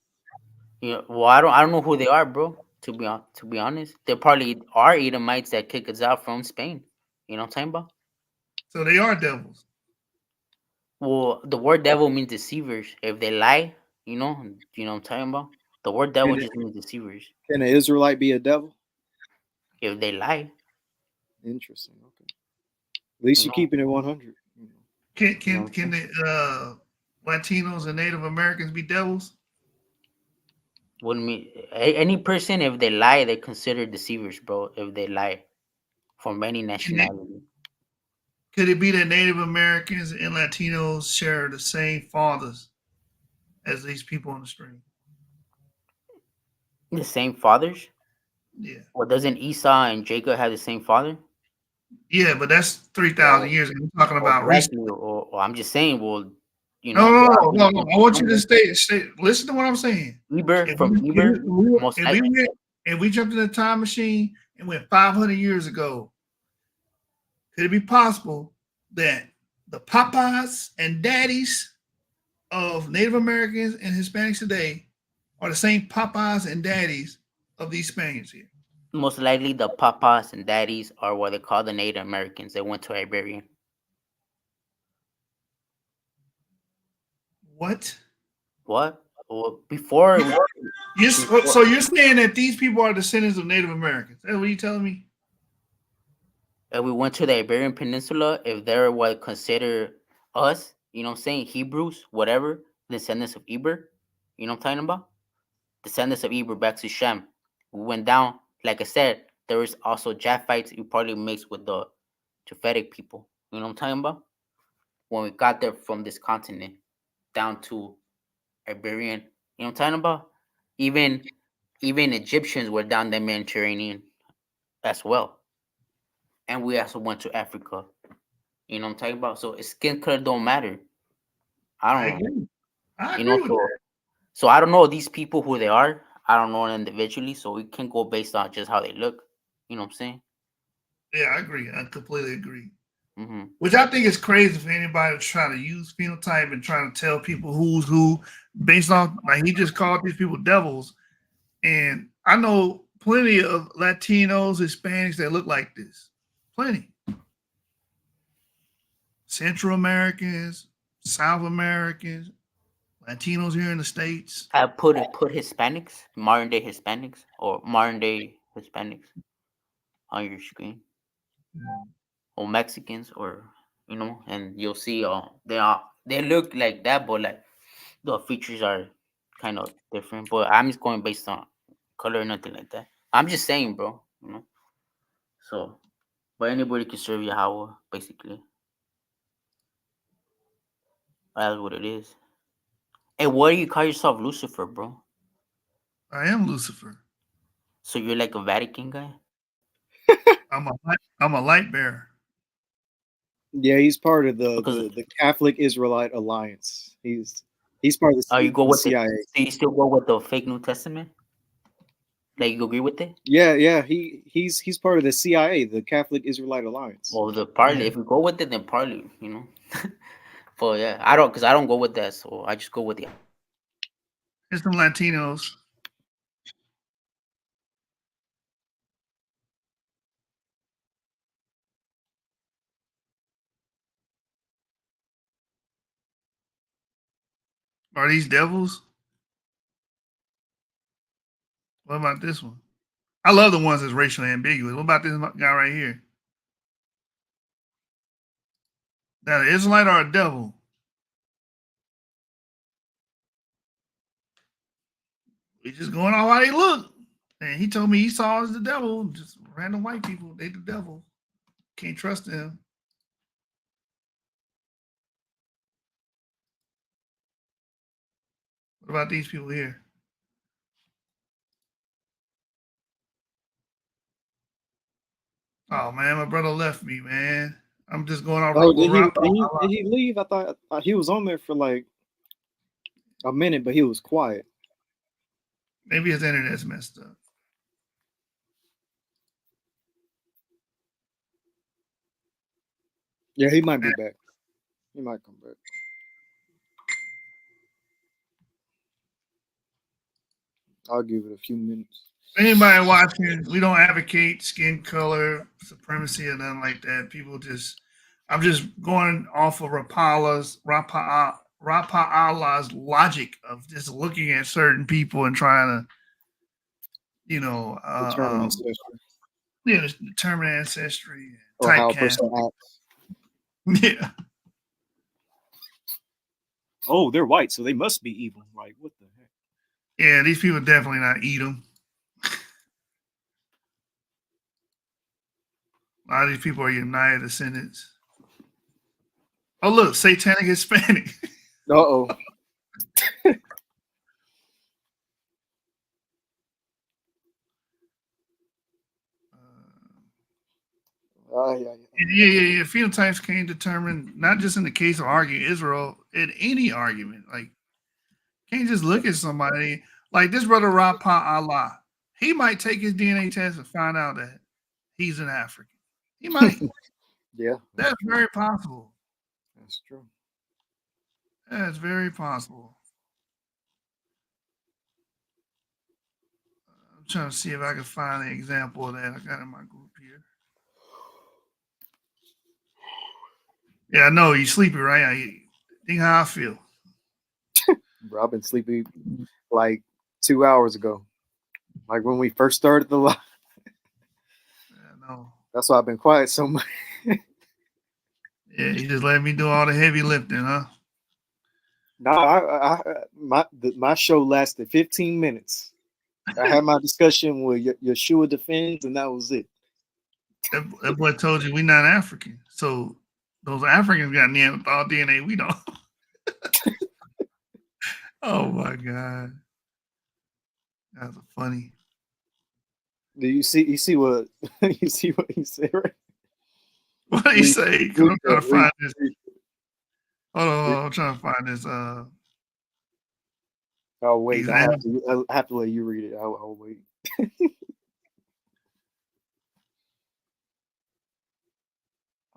Yeah. Well, I don't know who they are, bro. To be honest, they probably are Edomites that kick us out from Spain. You know what I'm talking about? So they are devils. Well, the word devil means deceivers. If they lie, you know what I'm talking about? The word devil Can, just means deceivers. can an Israelite be a devil? If they lie, Interesting. Okay. At least you you're know, keeping it 100. Can you know can what I'm can saying? the Latinos and Native Americans be devils? Wouldn't mean any person if they lie, they're considered deceivers, bro. If they lie from any Can they, nationality. could it be that Native Americans and Latinos share the same fathers as these people on the stream? The same fathers? Yeah. Well, doesn't Esau and Jacob have the same father? Yeah, but that's 3,000 years ago. We're talking about recent. Exactly. Or I'm just saying, well, you No, know, no, there are no, no, no. I want you to somewhere. stay. Listen to what I'm saying. Eber If from we, Eber, most if we likely. went and we jumped in a time machine and went 500 years ago, could it be possible that the papas and daddies of Native Americans and Hispanics today are the same papas and daddies of these Spaniards here? Most likely, the papas and daddies are what they call the Native Americans. They went to Iberia. What? What? Well, before So you're saying that these people are descendants of Native Americans? That's what you telling me? if we went to the Iberian Peninsula, if they're what consider us, you know what I'm saying, Hebrews, whatever, descendants of Eber, you know what I'm talking about? Descendants of Eber back to Shem. We went down, like I said, there is also Japhites you probably mixed with the Japhetic people. You know what I'm talking about? When we got there from this continent down to Iberian, you know what I'm talking about? Even Egyptians were down the Mediterranean as well. And we also went to Africa. You know what I'm talking about? So skin color don't matter. I I don't know. agree. I You agree know, with that. so I don't know these people who they are. I don't know them individually, so we can go based on just how they look. You know what I'm saying? Yeah, I agree. I completely agree. Mm-hmm. Which I think is crazy for anybody to try to use phenotype and trying to tell people who's who based on, like, he just called these people devils. And I know plenty of Latinos, Hispanics that look like this. Plenty. Central Americans, South Americans, Latinos here in the States. I put Hispanics, modern day Hispanics, or modern day Hispanics on your screen, or Mexicans, or you know, and you'll see they look like that, but like the features are kind of different. But I'm just going based on color, nothing like that. I'm just saying, bro. You know, so but anybody can serve Yahweh, basically. That's what it is. Hey, what do you call yourself, Lucifer, bro? I am Lucifer. So you're like a Vatican guy? I'm a light bearer. Yeah, he's part of Because the Catholic Israelite Alliance. He's part of you go the with it. CIA. So you still go with the fake New Testament? Like you agree with it? Yeah. He's part of the CIA, the Catholic Israelite Alliance. Or the partly? Yeah. If you go with it, then partly, you know. But yeah, I don't go with that, so I just go with the. There's some Latinos. Are these devils? What about this one? I love the ones that's racially ambiguous. What about this guy right here? That an Israelite or a devil? We just going off how they look. And he told me he saw as the devil. Just random white people. They the devil. Can't trust them. What about these people here? Oh man, my brother left me, man. I'm just going off Oh, what did he leave? I thought he was on there for like a minute, but he was quiet. Maybe his internet's messed up. Yeah, he might be back. He might come back. I'll give it a few minutes. Anybody watching, we don't advocate skin color supremacy or nothing like that. People just, I'm just going off of Rapa'Allah's logic of just looking at certain people and trying to, Determine ancestry determine ancestry, or how a typecast. person acts. Yeah, Oh, they're white, so they must be evil. Like, what the heck? yeah, these people definitely not eat them. A lot of these people are United descendants. Oh, look, satanic Hispanic. Uh-oh. Yeah. Phenotypes can determine, not just in the case of arguing Israel, in any argument. Like, can't just look at somebody like this brother Rapa Allah. He might take his DNA test and find out that he's an African. He might. Yeah, That's very possible. that's true. That's very possible. I'm trying to see if I can find an example of that. I got it in my group here. Yeah, I know you sleepy, right? I think how I feel. Bro, I've been sleepy like 2 hours ago. Like when we first started the live. Yeah, no. That's why I've been quiet so much. Yeah, you just let me do all the heavy lifting, huh? No, my show lasted 15 minutes. I had my discussion with Yeshua Defends, and that was it. That boy told you we not African. So those Africans got Neanderthal DNA. We don't. Oh my God. That's funny. Do you see what you see what he said, right? What did he say? I'm trying to find this. Hold on, I'm trying to find this. Oh wait, I example. have to let you read it. I'll wait.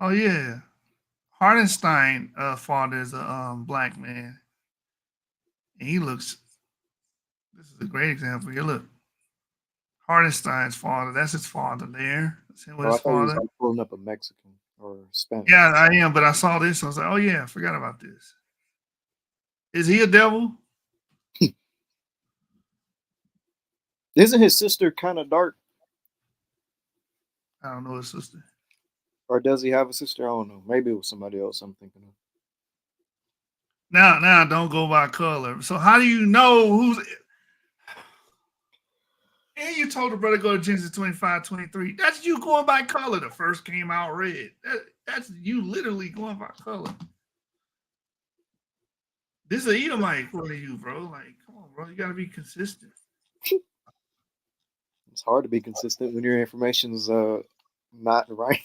Oh yeah, Hardenstein father is a black man, and he looks. This is a great example here. Look, Hardenstein's father. That's his father there. That's him with his I thought he was father. like pulling up a Mexican or Spanish. Yeah, I am, but I saw this. I was like, oh yeah, I forgot about this. Is he a devil? Isn't his sister kind of dark? I don't know his sister. Or does he have a sister? I don't know. Maybe it was somebody else I'm thinking of. Now, don't go by color. So how do you know who's? And you told the brother go to Genesis 25:23. That's you going by color. The first came out red. That's you literally going by color. This is an Edomite for you, bro. Like, come on, bro. You got to be consistent. It's hard to be consistent when your information's not right.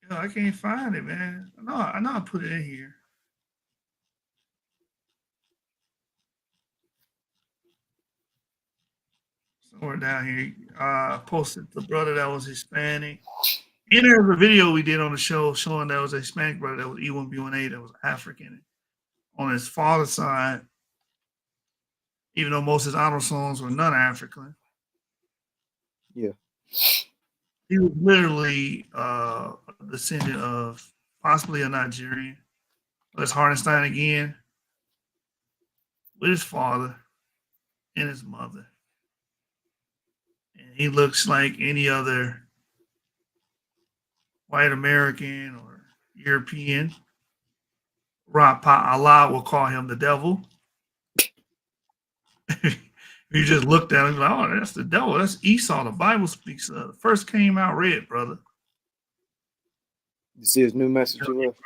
Yo, I can't find it, man. I know I put it in here. Somewhere down here. Posted the brother that was Hispanic. And there's a video we did on the show showing that was a Hispanic brother that was E1B1A that was African. On his father's side, even though most of his autosomes were non-African. Yeah. He was literally a descendant of possibly a Nigerian. That's Hardenstein again, with his father and his mother. And he looks like any other white American or European. Rapa Allah will call him the devil. You just looked at him like, oh, that's the devil. That's Esau. The Bible speaks of. First came out red, brother. You see his new message he left?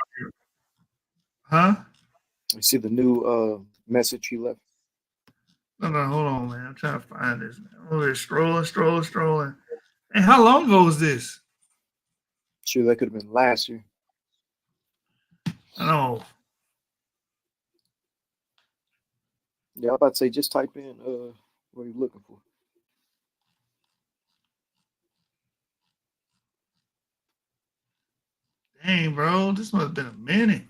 Huh? You see the new message he left? No, hold on, man. I'm trying to find this. Man. We're strolling. And how long ago was this? Sure, that could have been last year. I know. Yeah, I'm about to say just type in what you're looking for. Dang, bro, this must have been a minute.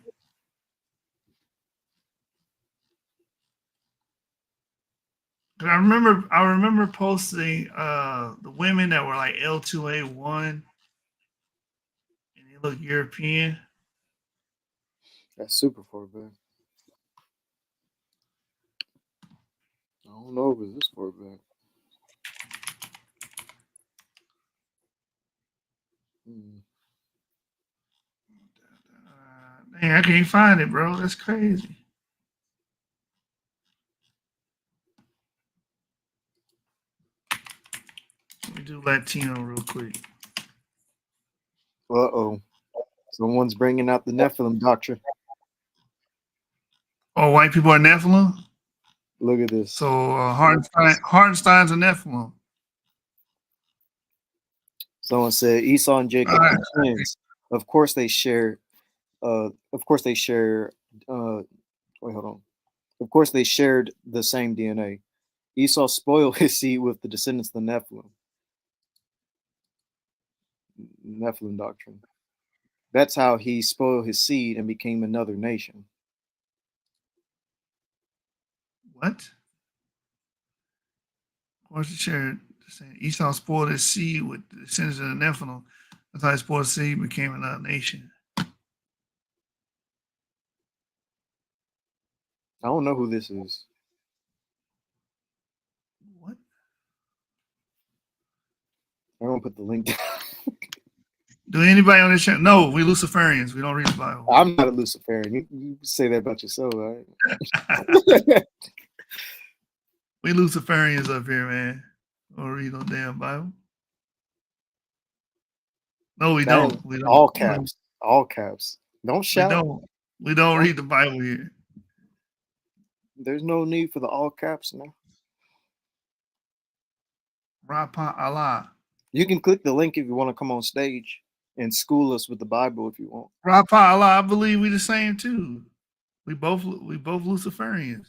I remember posting the women that were like L2A1 and they look European. That's super far back. I don't know if it's this far back. Dang, I can't find it, bro. That's crazy. Let me do Latino real quick. Uh-oh. Someone's bringing out the Nephilim doctrine. Oh, white people are Nephilim? Look at this. So Hartenstein's a Nephilim. Someone said Esau and Jacob Right. are twins. Of course they share. Wait, hold on. Of course they shared the same DNA. Esau spoiled his seed with the descendants of the Nephilim. Nephilim doctrine. That's how he spoiled his seed and became another nation. What? Of course, Esau spoiled his seed with the descendants of the Nephilim. That's how he spoiled his seed, became another nation. I don't know who this is. What? I'm gonna put the link down. Do anybody on this channel? No, we Luciferians. We don't read the Bible. I'm not a Luciferian. You say that about yourself, right? We Luciferians up here, man. We don't read no damn Bible. No, we don't. We don't. All caps. All caps. Don't shout. We don't read the Bible here. There's no need for the all caps now. Rapa Allah. You can click the link if you want to come on stage and school us with the Bible if you want. Rapa Allah, I believe we the same too. We both Luciferians.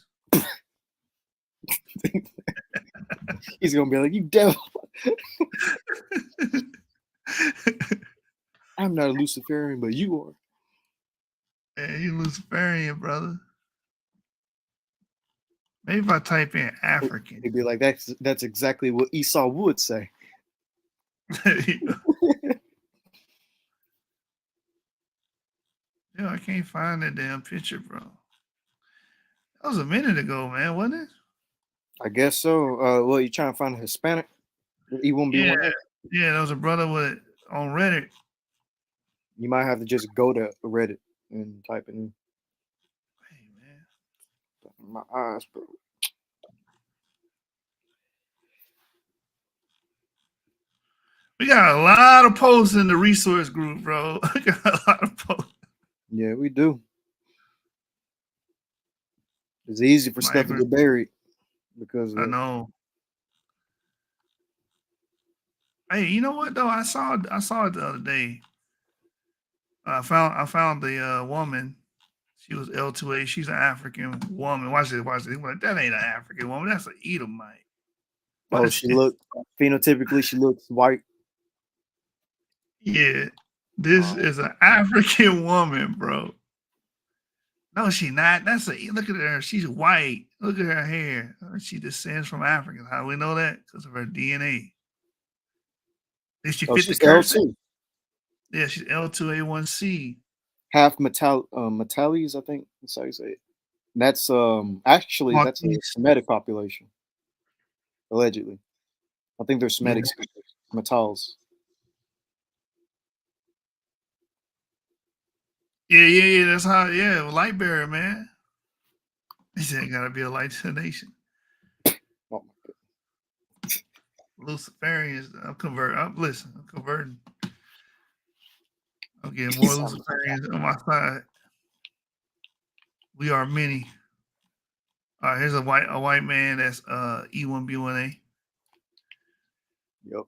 He's gonna be like, you devil. I'm not a Luciferian, but you are. Man, you Luciferian, brother. Maybe if I type in African. He'd be like, that's exactly what Esau would say. Yeah, I can't find that damn picture, bro. That was a minute ago, man, wasn't it? I guess so. Well, you trying to find a Hispanic? He won't be one. Yeah, there was a brother on Reddit. You might have to just go to Reddit and type it in. Hey, man. My eyes, bro. We got a lot of posts in the resource group, bro. We got a lot of posts. Yeah, we do. It's easy for stuff to get buried because I know. Hey, you know what though? I saw it the other day. I found the woman. She was L2A. She's an African woman. Watch this. Like, that ain't an African woman. That's an Edomite. Oh, phenotypically she looks white. Yeah, this is an African woman, bro. No, she not. Look at her. She's white. Look at her hair. She descends from Africans. How do we know that? Because of her DNA. Did she fit the L2? Yeah, she's L2A1C. Half Metalese, I think. That's how you say it. That's actually that's a Semitic population. Allegedly. I think they're Semitic speakers. Metals. Yeah. That's how. Yeah, light bearer, man. He said, "Gotta be a light to the nation." Oh my God. Luciferians. I'm converting. I'm getting more Luciferians on my side. We are many. All right, here's a white man that's E1B1A. Yep.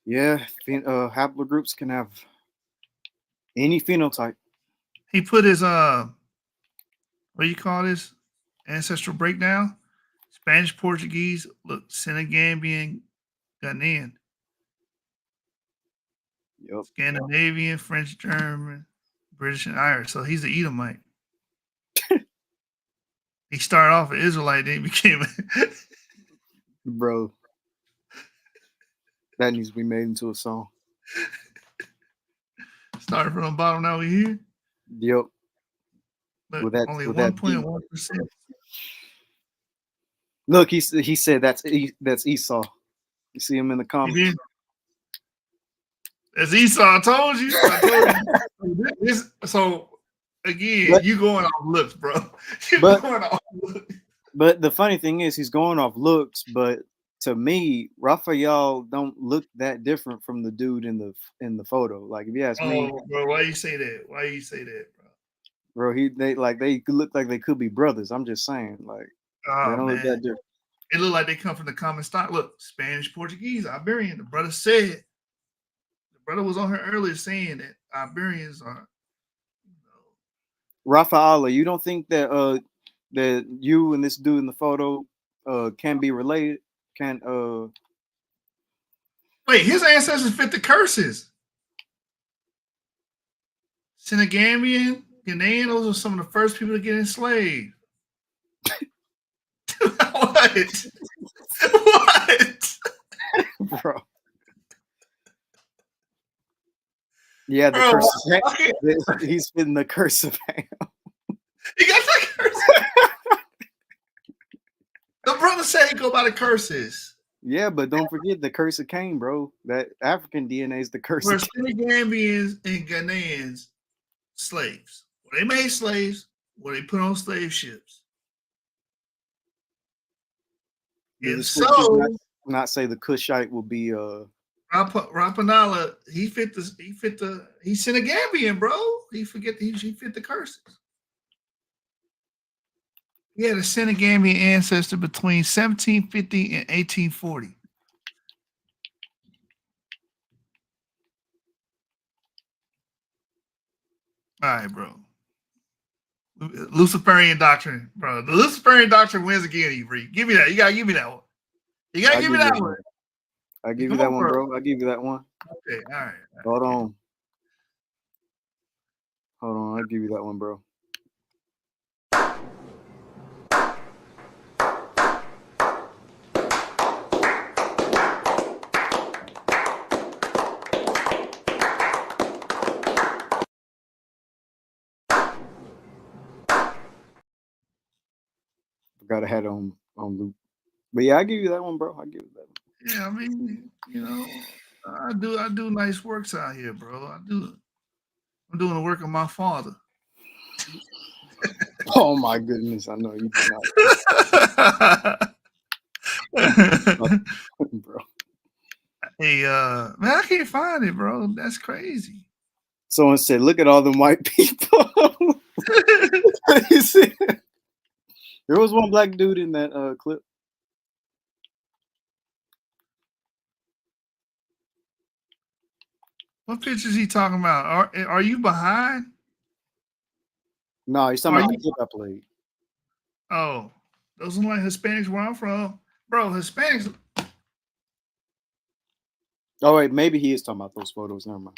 Yeah, haplogroups can have any phenotype. He put his what do you call this? Ancestral breakdown. Spanish, Portuguese, Senegambian, Ghanaian. Yep. Scandinavian, French, German, British, and Irish. So he's an Edomite. He started off an Israelite, then he became Bro. That needs to be made into a song. Started from the bottom, now we here. Yep. But only 1.1%. Look, he said that's Esau. You see him in the comments. That's Esau. I told you. So again, you going off looks, bro. Going off looks. But the funny thing is, he's going off looks. But to me, Raphael don't look that different from the dude in the photo. Like if you ask me, bro, why you say that? Bro? Bro, they look like they could be brothers. I'm just saying, like they Oh don't look that man, different. it look like they come from the common stock. Look, Spanish, Portuguese, Iberian. The brother said, the brother was on here earlier saying that Iberians are, Rafaela, you don't think that that you and this dude in the photo can be related? Can wait, his ancestors fit the curses. Senegambian, Ghanaian, those are some of the first people to get enslaved. What? What? bro? Yeah, the Bro, curse of Ham. He's fitting the curse of Ham. He got the curse. The brother said he go by the curses. Yeah, but don't forget the curse of Cain, bro. That African DNA is the curse Where of Cain. Senegambians and Ghanaians slaves. Well, they made slaves, where they put on slave ships. Did the If scriptures so, not say the Cushite will be Rapanala, he he's Senegambian, bro. He fit the curses. He had a Senegambian ancestor between 1750 and 1840. All right, bro. Luciferian doctrine, bro. The Luciferian doctrine wins again, Ivri. Give me that. You gotta give me that one. You gotta give me that one. I give you that one, bro. I give you that one. Okay, all right. Hold on. I'll give you that one, bro. Forgot I had on loop. But yeah, I give you that one, bro. I give you that one. Yeah, I mean, I do nice works out here, bro. I'm doing the work of my father. Oh my goodness, I know you do not. Bro. Hey, man, I can't find it, bro. That's crazy. Someone said, "Look at all them white people." You see? There was one black dude in that clip. What picture is he talking about? Are you behind? No, he's talking about the clip I played. Oh, those are like Hispanics where I'm from, bro. Hispanics. Oh wait, maybe he is talking about those photos. Never mind.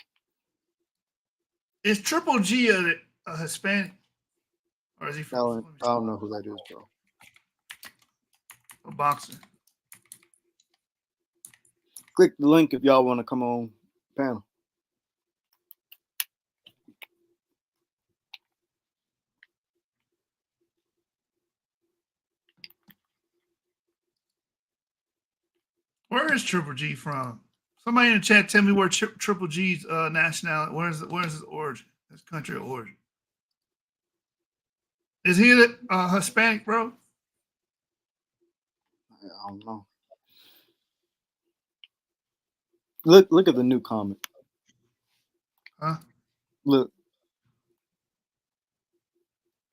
Is Triple G a Hispanic, or is he from? I don't know who that is, bro. A boxer. Click the link if y'all want to come on panel. Where is Triple G from? Somebody in the chat tell me where Triple G's nationality. Where's his origin? His country of origin. Is he a Hispanic, bro? I don't know. Look at the new comment. Huh? Look.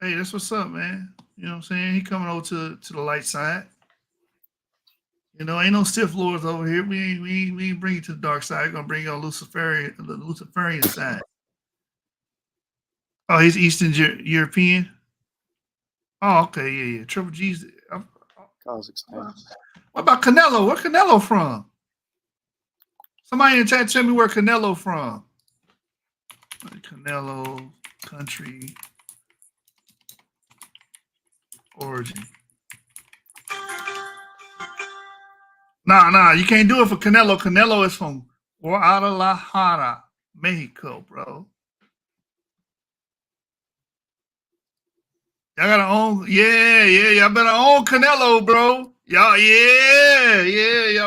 Hey, that's what's up, man. You know what I'm saying? He coming over to the light side. Ain't no Sith Lords over here. We ain't bring you to the dark side. We're gonna bring you on the Luciferian side. Oh, he's Eastern European. Oh, okay, yeah. Triple G's. Kazakhstan. What about Canelo? Where Canelo from? Somebody in the chat tell me where Canelo from. Canelo country origin. Nah, you can't do it for Canelo. Canelo is from Guadalajara, Mexico, bro. Y'all gotta own, y'all better own Canelo, bro. Y'all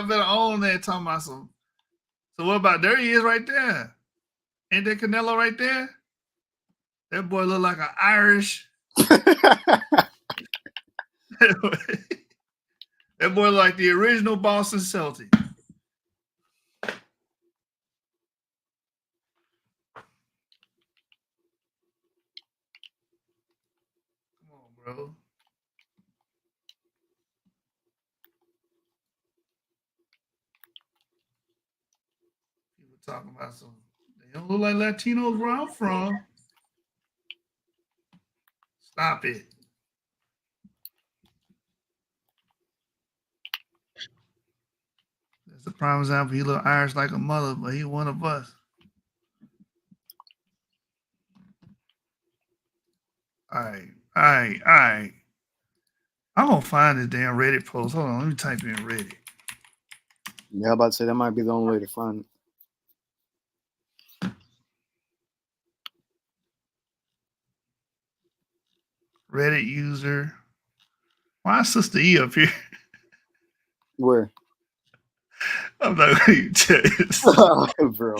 better own that. Talking about some. So what about, there he is right there. Ain't that Canelo right there? That boy look like an Irish. That boy like the original Boston Celtic. talking about some. They don't look like Latinos where I'm from. Stop it. That's a prime example. He look Irish like a mother, but he one of us. All right. I'm gonna find this damn Reddit post. Hold on, let me type in Reddit. Yeah, I'm about to say that might be the only way to find it. Reddit user. Why is Sister E up here? Where? I'm not gonna even tell you. Bro.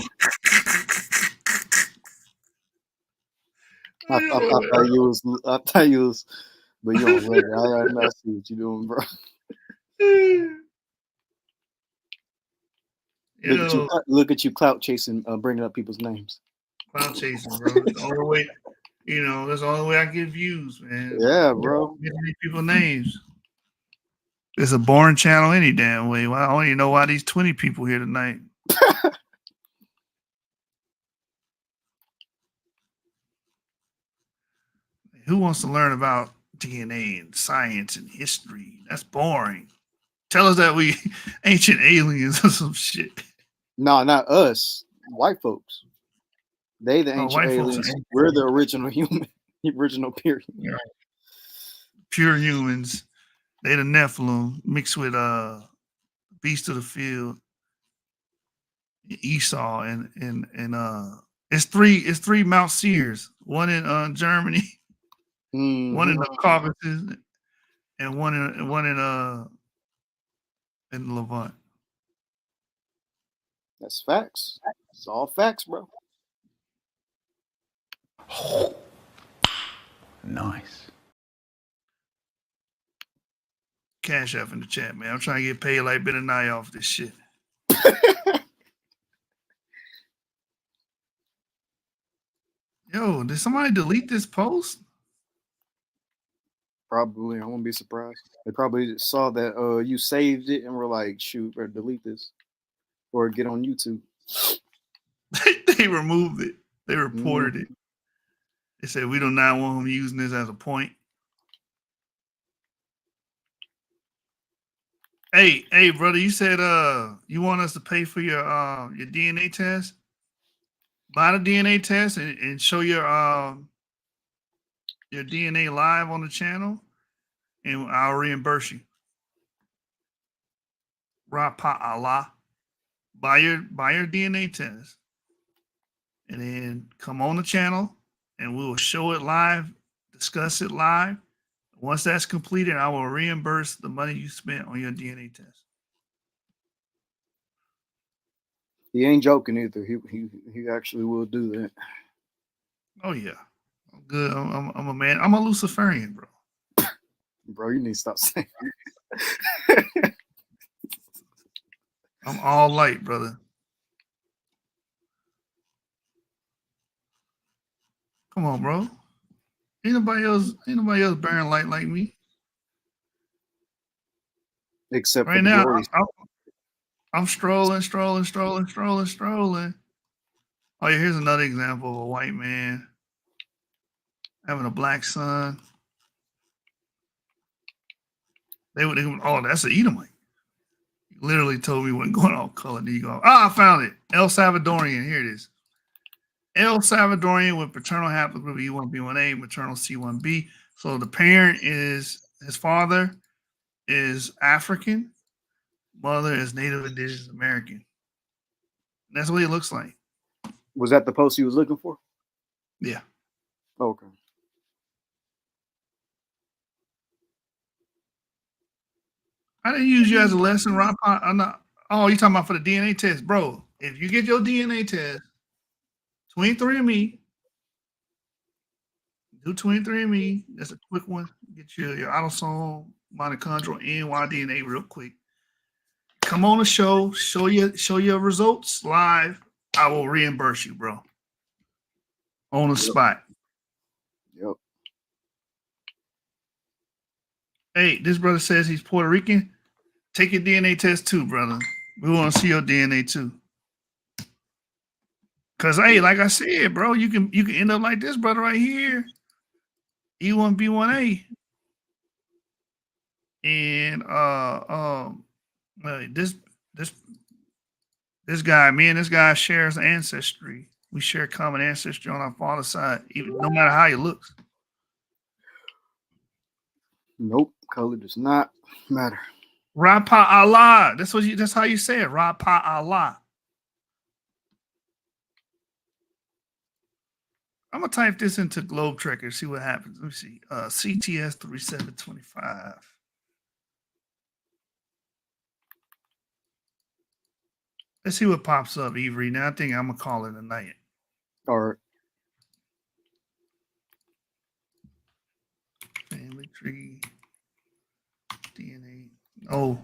I thought you was, but you don't let it. I see what you're doing, bro. Look at you clout chasing, bringing up people's names. Clout chasing, bro. That's the only way, that's the only way I get views, man. Yeah, bro. Get these people's names. It's a boring channel any damn way. Well, I don't even know why these 20 people here tonight. Who wants to learn about DNA and science and history? That's boring. Tell us that we ancient aliens or some shit. No, not us. White folks. They the ancient aliens. We're the original human. Original period. Yeah. Pure humans. They the Nephilim mixed with beast of the field, Esau, and it's three Mount Sears. One in Germany, one in the Caucasus, and one in Levant. That's facts. It's all facts, bro. Oh, nice. Cash App in the chat, man. I'm trying to get paid like Ben and I off this shit. Yo, did somebody delete this post? Probably. I won't be surprised. They probably saw that you saved it and were like, shoot, better delete this. Or get on YouTube. They removed it. They reported it. They said, we do not want him using this as a point. Hey, brother, you said you want us to pay for your DNA test? Buy the DNA test and show your DNA live on the channel, and I'll reimburse you. Rapa Allah. Buy your DNA test, and then come on the channel, and we will show it live, discuss it live. Once that's completed, I will reimburse the money you spent on your DNA test. He ain't joking either. He actually will do that. Oh yeah, I'm good. I'm a man. I'm a Luciferian, bro. Bro, you need to stop saying that. I'm all light, brother. Come on, bro. Ain't nobody else bearing light like me. Except right for now, I'm strolling. Oh yeah, here's another example of a white man having a black son. They would that's an Edomite. He literally told me wasn't going off color. Then you go, I found it. El Salvadorian. Here it is. El Salvadorian with paternal haplogroup E1B1A, maternal C1B. So the parent is his father is African, mother is Native Indigenous American. And that's what he looks like. Was that the post he was looking for? Yeah. Okay. I didn't use you as a lesson, Rob. I'm not. Oh, you talking about for the DNA test, bro? If you get your DNA test, 23andMe, do 23andMe. That's a quick one. Get your autosome, mitochondrial, NY-DNA real quick. Come on the show, show your results live. I will reimburse you, bro. On the spot. Yep. Hey, this brother says he's Puerto Rican. Take your DNA test too, brother. We want to see your DNA too. Cause hey, like I said, bro, you can end up like this brother right here, E1B1A, and this guy, me and this guy shares ancestry. We share common ancestry on our father's side, even no matter how he looks. Nope, color does not matter. Rapa Allah. That's how you say it. Rapa Allah. I'm gonna type this into Globe Trekker, see what happens. Let me see. CTS 3725. Let's see what pops up, Ivri. Now I think I'm gonna call it a night. All right. Family tree, DNA. Oh.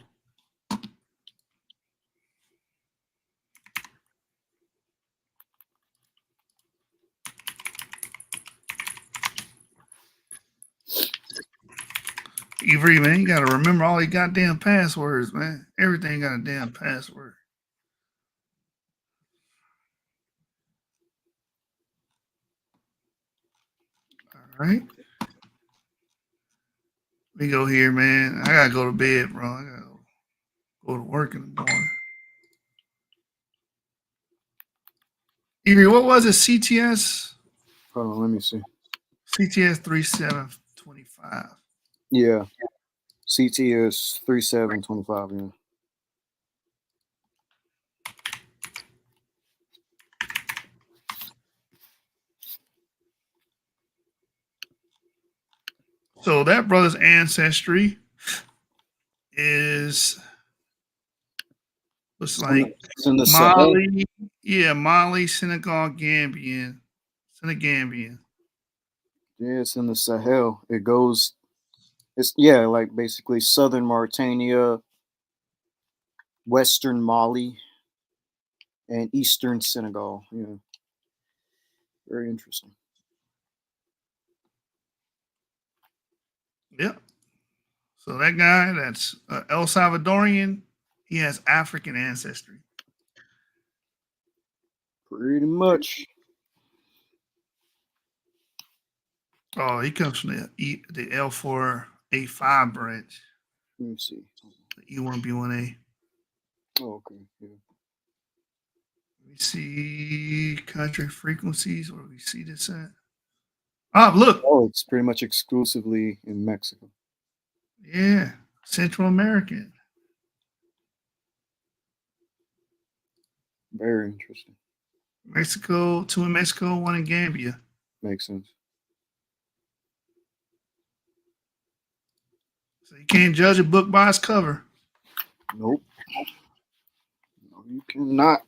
Ivri, man, you gotta remember all your goddamn passwords, man. Everything got a damn password. All right. We go here, man. I gotta go to bed, bro. I gotta go to work in the morning. Ivri, what was it? CTS? Hold on, let me see. CTS 3725. Yeah. CTS 3725, yeah. So that brother's ancestry looks like It's in the Sahel. Mali, Mali, Senegambian. Yeah, it's in the Sahel. It's like basically southern Mauritania, western Mali, and eastern Senegal. Yeah. Very interesting. Yep. So that guy, that's El Salvadorian, he has African ancestry. Pretty much. Oh, he comes from the L4A5 branch. Let me see. The E1B1A. Oh, okay. Yeah. Let me see country frequencies. Where do we see this at? Oh, look. Oh, it's pretty much exclusively in Mexico. Yeah, Central American. Very interesting. Mexico, 2 in Mexico, 1 in Gambia. Makes sense. So you can't judge a book by its cover. Nope. No, you cannot.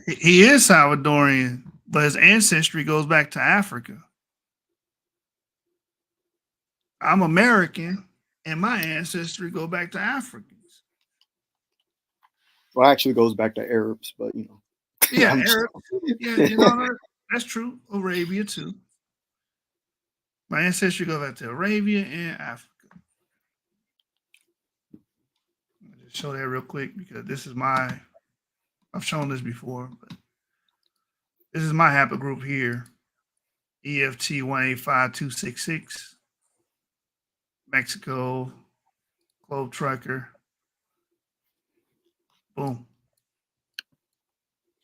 He is Salvadorian, but his ancestry goes back to Africa. I'm American, and my ancestry go back to Africans. Well, actually, it goes back to Arabs, but you know. Yeah, Arab. Yeah, that's true. Arabia too. My ancestry goes back to Arabia and Africa. I'll just show that real quick because this is I've shown this before, but this is my haplogroup here. EFT 185266. Mexico, Globe Trekker. Boom.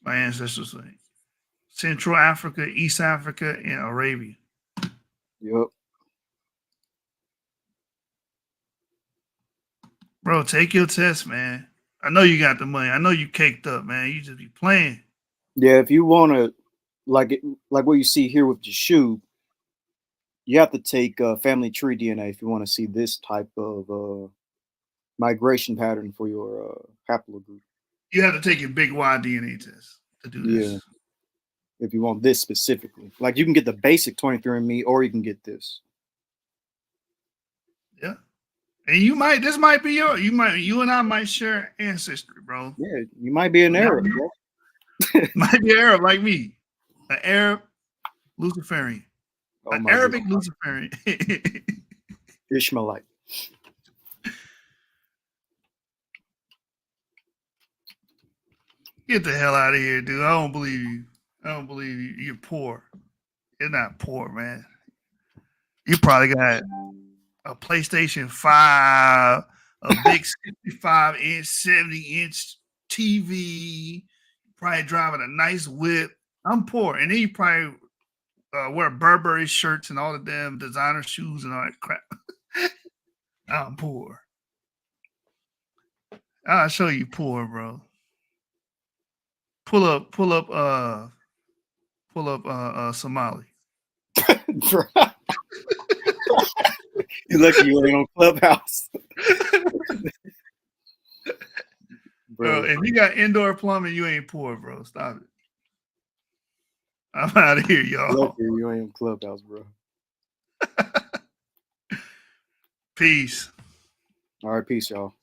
My ancestors were Central Africa, East Africa, and Arabia. Yep. Bro, take your test, man. I know you got the money. I know you caked up, man. You just be playing. Yeah, if you want to, like what you see here with Yahshua, you have to take family tree DNA if you want to see this type of migration pattern for your haplogroup. You have to take your big Y DNA test to do this. Yeah. If you want this specifically. Like you can get the basic 23andMe or you can get this. Yeah. And you and I might share ancestry, bro. Yeah, you might be an Arab, bro. Might be Arab like me. An Arab Luciferian. Oh, An Arabic Luciferian. Ishmaelite. Get the hell out of here, dude. I don't believe you. I don't believe you. You're poor. You're not poor, man. You probably got a PlayStation 5, a big 65-inch, 70-inch TV, probably driving a nice whip. I'm poor. And then you probably wear Burberry shirts and all the damn designer shoes and all that crap. I'm poor. I'll show you poor, bro. Pull up Somali. You lucky you ain't on Clubhouse. Bro, if you got indoor plumbing, you ain't poor, bro. Stop it. I'm out of here, y'all. Lucky you ain't on Clubhouse, bro. Peace. All right, peace, y'all.